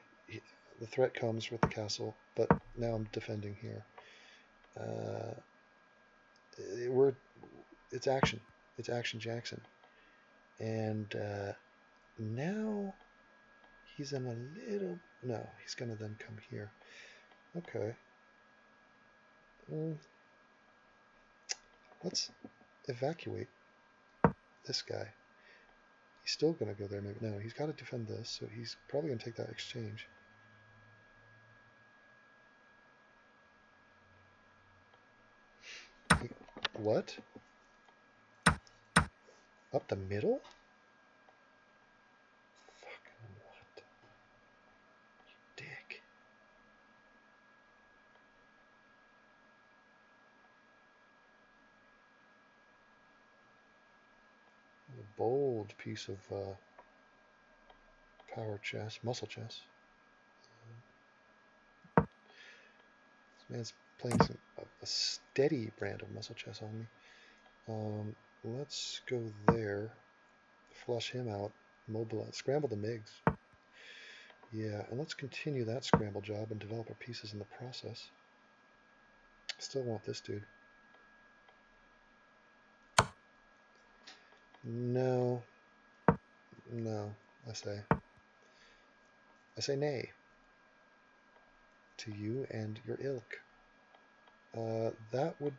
the threat comes with the castle, but now I'm defending here. It's action. It's Action Jackson. And now he's in a little... No, he's going to then come here. Okay. Let's evacuate this guy. He's still going to go there. Maybe. No, he's got to defend this, so he's probably going to take that exchange. What? Up the middle? Fucking what? You dick. A bold piece of power chess, muscle chess. This man's playing a steady brand of muscle chess on me. Let's go there, flush him out, mobilize, scramble the MiGs. Yeah, and let's continue that scramble job and develop our pieces in the process. Still want this dude. No. No, I say nay to you and your ilk. That will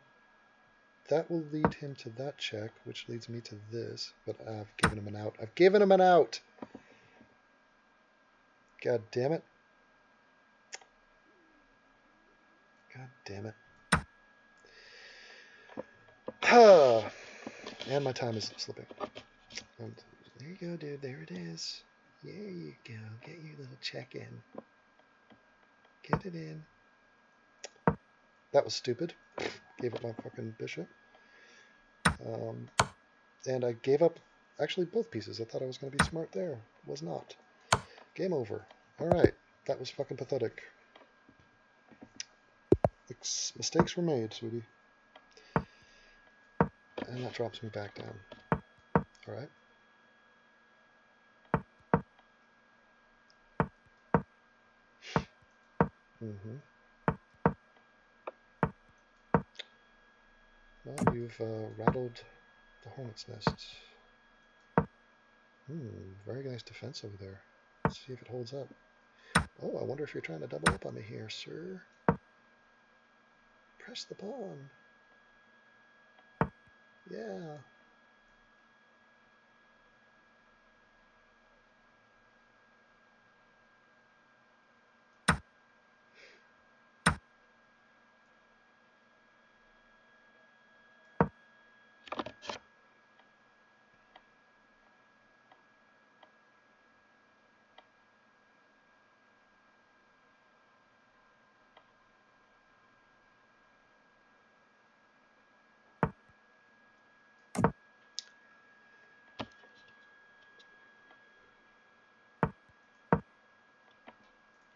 lead him to that check, which leads me to this, but I've given him an out. I've given him an out! God damn it. God damn it. And my time is slipping. And there you go, dude. There it is. There you go. Get your little check in. Get it in. That was stupid. Gave up my fucking bishop. And I gave up actually both pieces. I thought I was going to be smart there. Was not. Game over. Alright. That was fucking pathetic. Mistakes were made, sweetie. And that drops me back down. Alright. Well, you've rattled the hornet's nests. Very nice defense over there. Let's see if it holds up. Oh, I wonder if you're trying to double up on me here, sir. Press the pawn. Yeah.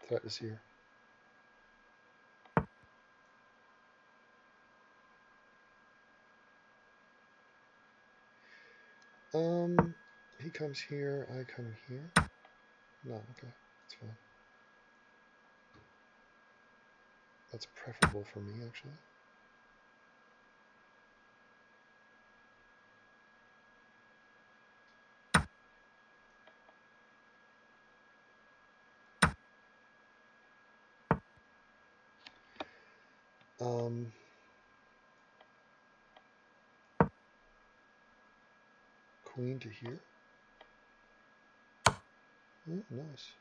Threat is here. He comes here, I come here. No, okay, that's fine. That's preferable for me, actually. Queen to here. Nice.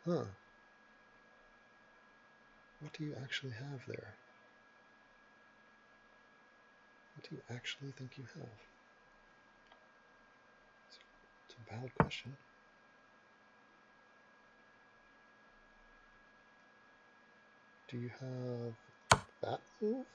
Huh. What do you actually have there? What do you actually think you have? It's a valid question. Do you have that move?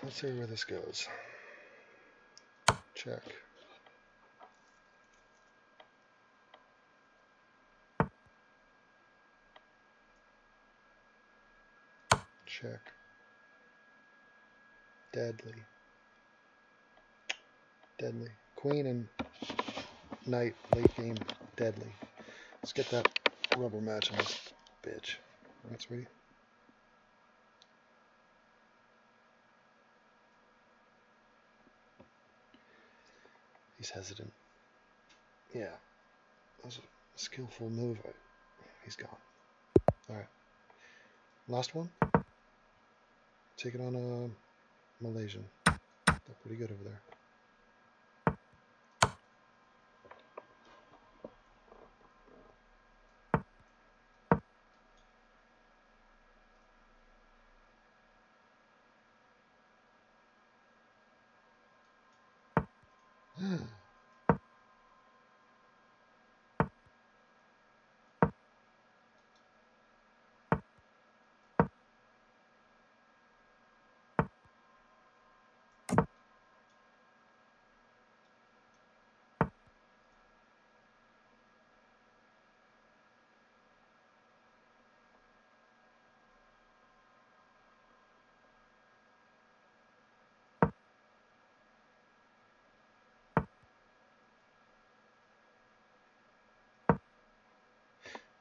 Let's see where this goes. Check. Check. Deadly. Deadly. Queen and knight, late game, deadly. Let's get that rubber match on this bitch. Alright, sweetie. He's hesitant. Yeah. That was a skillful move. He's gone. Alright. Last one. Take it on a Malaysian. They're pretty good over there.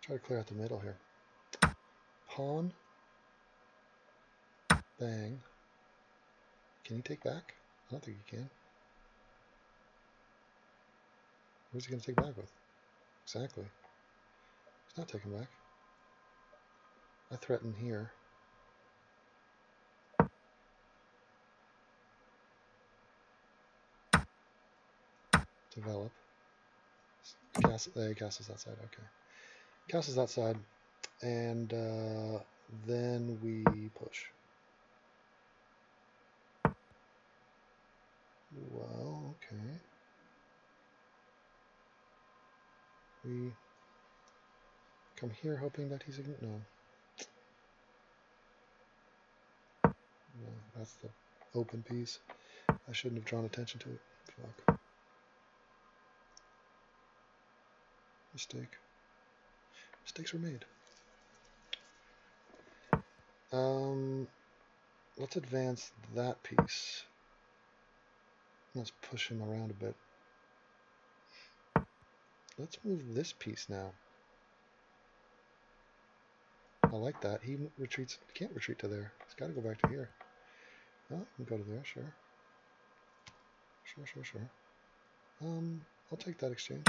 Try to clear out the middle here. Pawn. Bang. Can he take back? I don't think he can. Where's he going to take back with? Exactly. He's not taking back. I threaten here. Develop. Castle's that side, okay. Castle's that side, and then we push. Well, okay. We come here hoping that he's no. No, that's the open piece. I shouldn't have drawn attention to it. Fuck. Mistake. Mistakes were made. Let's advance that piece. Let's push him around a bit. Let's move this piece now. I like that. He retreats. Can't retreat to there. He's got to go back to here. Oh, he can go to there. Sure. Sure. I'll take that exchange.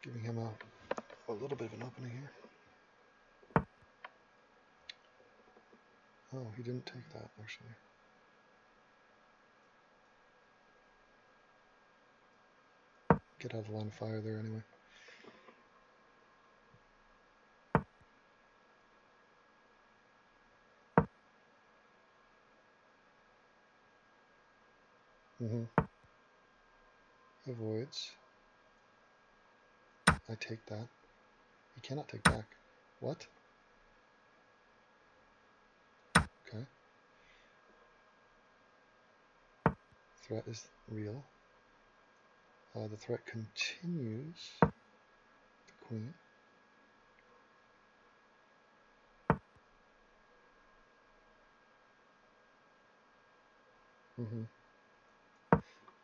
Giving him a little bit of an opening here. Oh, he didn't take that, actually. Get out of the line of fire there anyway. Avoids. I take that. He cannot take back. What? Okay. Threat is real. The threat continues. The queen.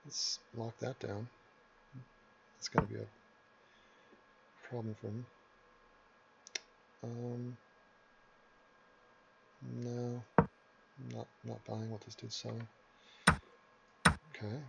Let's lock that down. It's going to be a problem for him. No, not buying what this dude's selling. Okay.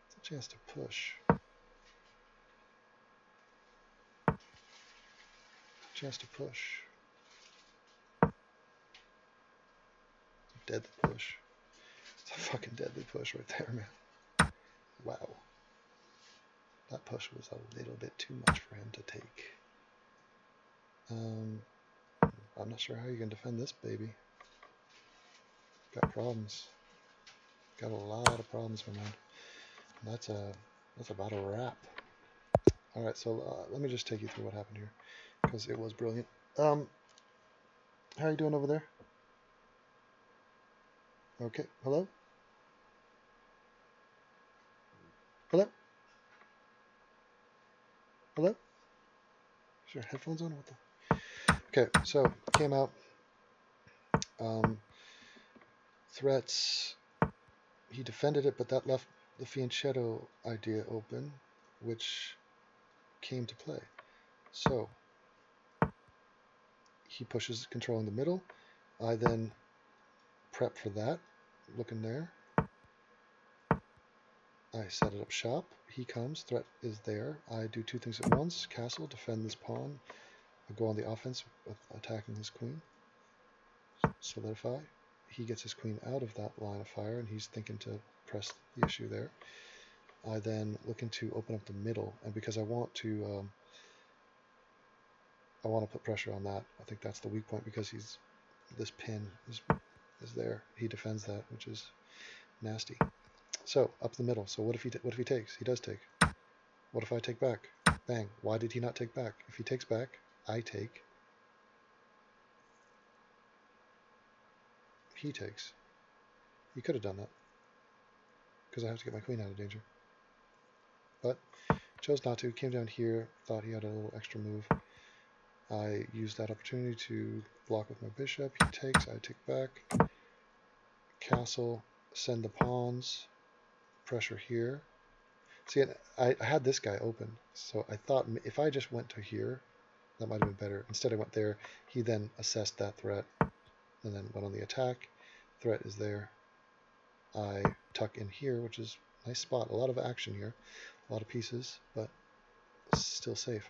It's a chance to push. Chance to push. Deadly push. It's a fucking deadly push right there, man. Wow. That push was a little bit too much for him to take. I'm not sure how you can defend this baby. Got problems. Got a lot of problems, my man. That's about a wrap. All right, so let me just take you through what happened here, because it was brilliant. How are you doing over there? Okay, hello? Hello? Hello? Is your headphones on? What the? Okay, so came out. Threats. He defended it, but that left the Fianchetto idea open, which came to play. So he pushes controlling the middle. I then prep for that, looking there. I set it up shop. He comes. Threat is there. I do two things at once. Castle, defend this pawn. I go on the offense with attacking his queen. Solidify. He gets his queen out of that line of fire, and he's thinking to press the issue there. I then looking to open up the middle, and because I want to put pressure on that. I think that's the weak point, because this pin is there. He defends that, which is nasty. So up the middle. So what if he takes? He does take. What if I take back? Bang. Why did he not take back? If he takes back, I take. He takes. He could have done that, because I have to get my queen out of danger. But chose not to. Came down here. Thought he had a little extra move. I used that opportunity to block with my bishop. He takes. I take back. Castle. Send the pawns. Pressure here. See, I had this guy open, so I thought if I just went to here, that might have been better. Instead I went there. He then assessed that threat and then went on the attack. Threat is there. I tuck in here, which is a nice spot. A lot of action here. A lot of pieces, but still safe.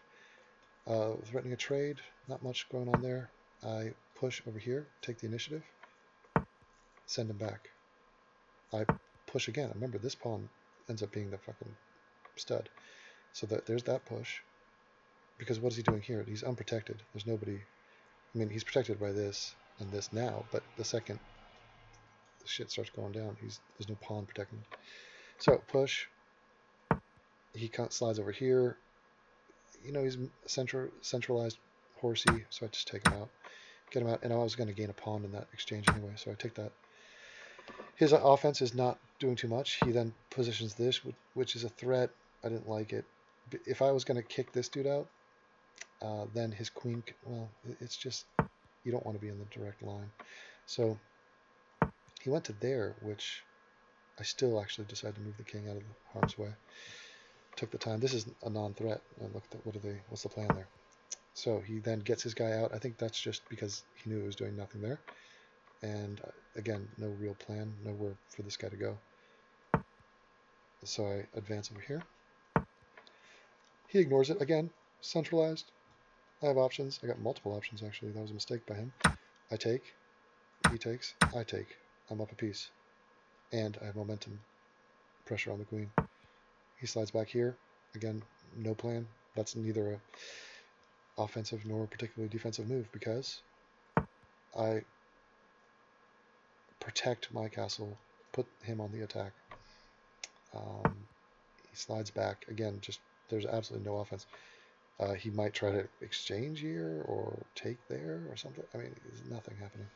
Threatening a trade. Not much going on there. I push over here, take the initiative, send him back. I push again. Remember, this pawn ends up being the fucking stud. So there's that push. Because what is he doing here? He's unprotected. There's nobody. I mean, he's protected by this and this now, but the second the shit starts going down, there's no pawn protecting. So push. He slides over here. You know, he's centralized horsey, so I just take him out, get him out, and I was going to gain a pawn in that exchange anyway, so I take that. His offense is not doing too much. He then positions this, which is a threat. I didn't like it. If I was going to kick this dude out, then his queen, well, it's just, you don't want to be in the direct line. So he went to there, which I still actually decided to move the king out of harm's way. Took the time. This is a non-threat. And look at what's the plan there. So he then gets his guy out. I think that's just because he knew it was doing nothing there. And again, no real plan, nowhere for this guy to go. So I advance over here. He ignores it. Again, centralized. I have options. I got multiple options, actually. That was a mistake by him. I take. He takes. I take. I'm up a piece. And I have momentum. Pressure on the queen. He slides back here. Again, no plan. That's neither a offensive nor particularly defensive move, because I protect my castle, put him on the attack. He slides back. Again, just there's absolutely no offense. He might try to exchange here or take there or something. I mean, there's nothing happening.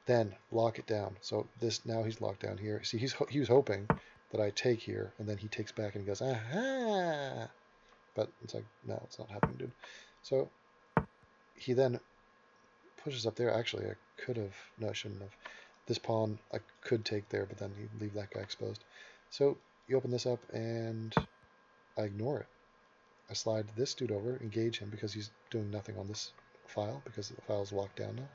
Then lock it down. So now he's locked down here. See, he was hoping that I take here, and then he takes back and he goes, aha! But it's like, no, it's not happening, dude. So he then pushes up there. Actually, I could have, no, I shouldn't have. This pawn I could take there, but then he'd leave that guy exposed. So you open this up, and I ignore it. I slide this dude over, engage him, because he's doing nothing on this file, because the file is locked down now.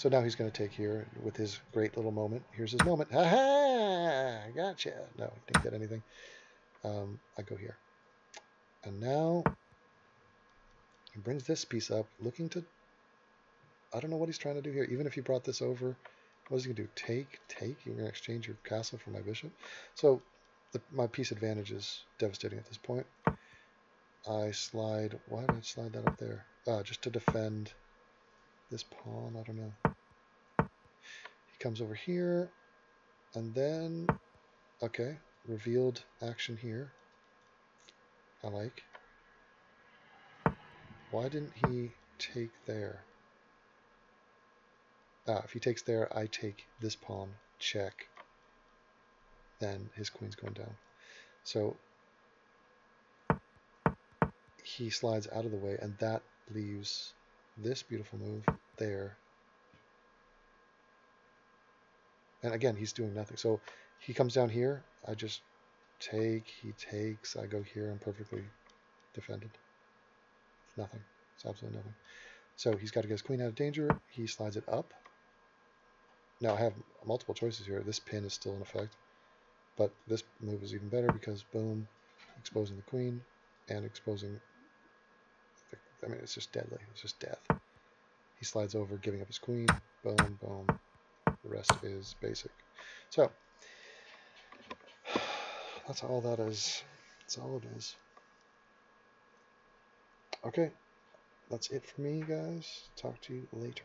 So now he's going to take here with his great little moment. Here's his moment. Ha ha! Gotcha. No, he didn't get anything. I go here. And now he brings this piece up, looking to... I don't know what he's trying to do here. Even if he brought this over, what is he going to do? Take? You're going to exchange your castle for my bishop? So my piece advantage is devastating at this point. I slide... Why did I slide that up there? Just to defend this pawn. I don't know. He comes over here, and then... Okay, revealed action here. I like. Why didn't he take there? If he takes there, I take this pawn, check. Then his queen's going down. So he slides out of the way, and that leaves this beautiful move there. And again, he's doing nothing. So he comes down here, I just take, he takes, I go here, I'm perfectly defended. It's nothing. It's absolutely nothing. So he's got to get his queen out of danger. He slides it up. Now I have multiple choices here. This pin is still in effect. But this move is even better because, boom, exposing the queen and exposing... I mean, it's just deadly. It's just death. He slides over, giving up his queen. Boom, boom. The rest is basic. So, that's all that is. That's all it is. Okay. That's it for me, guys. Talk to you later.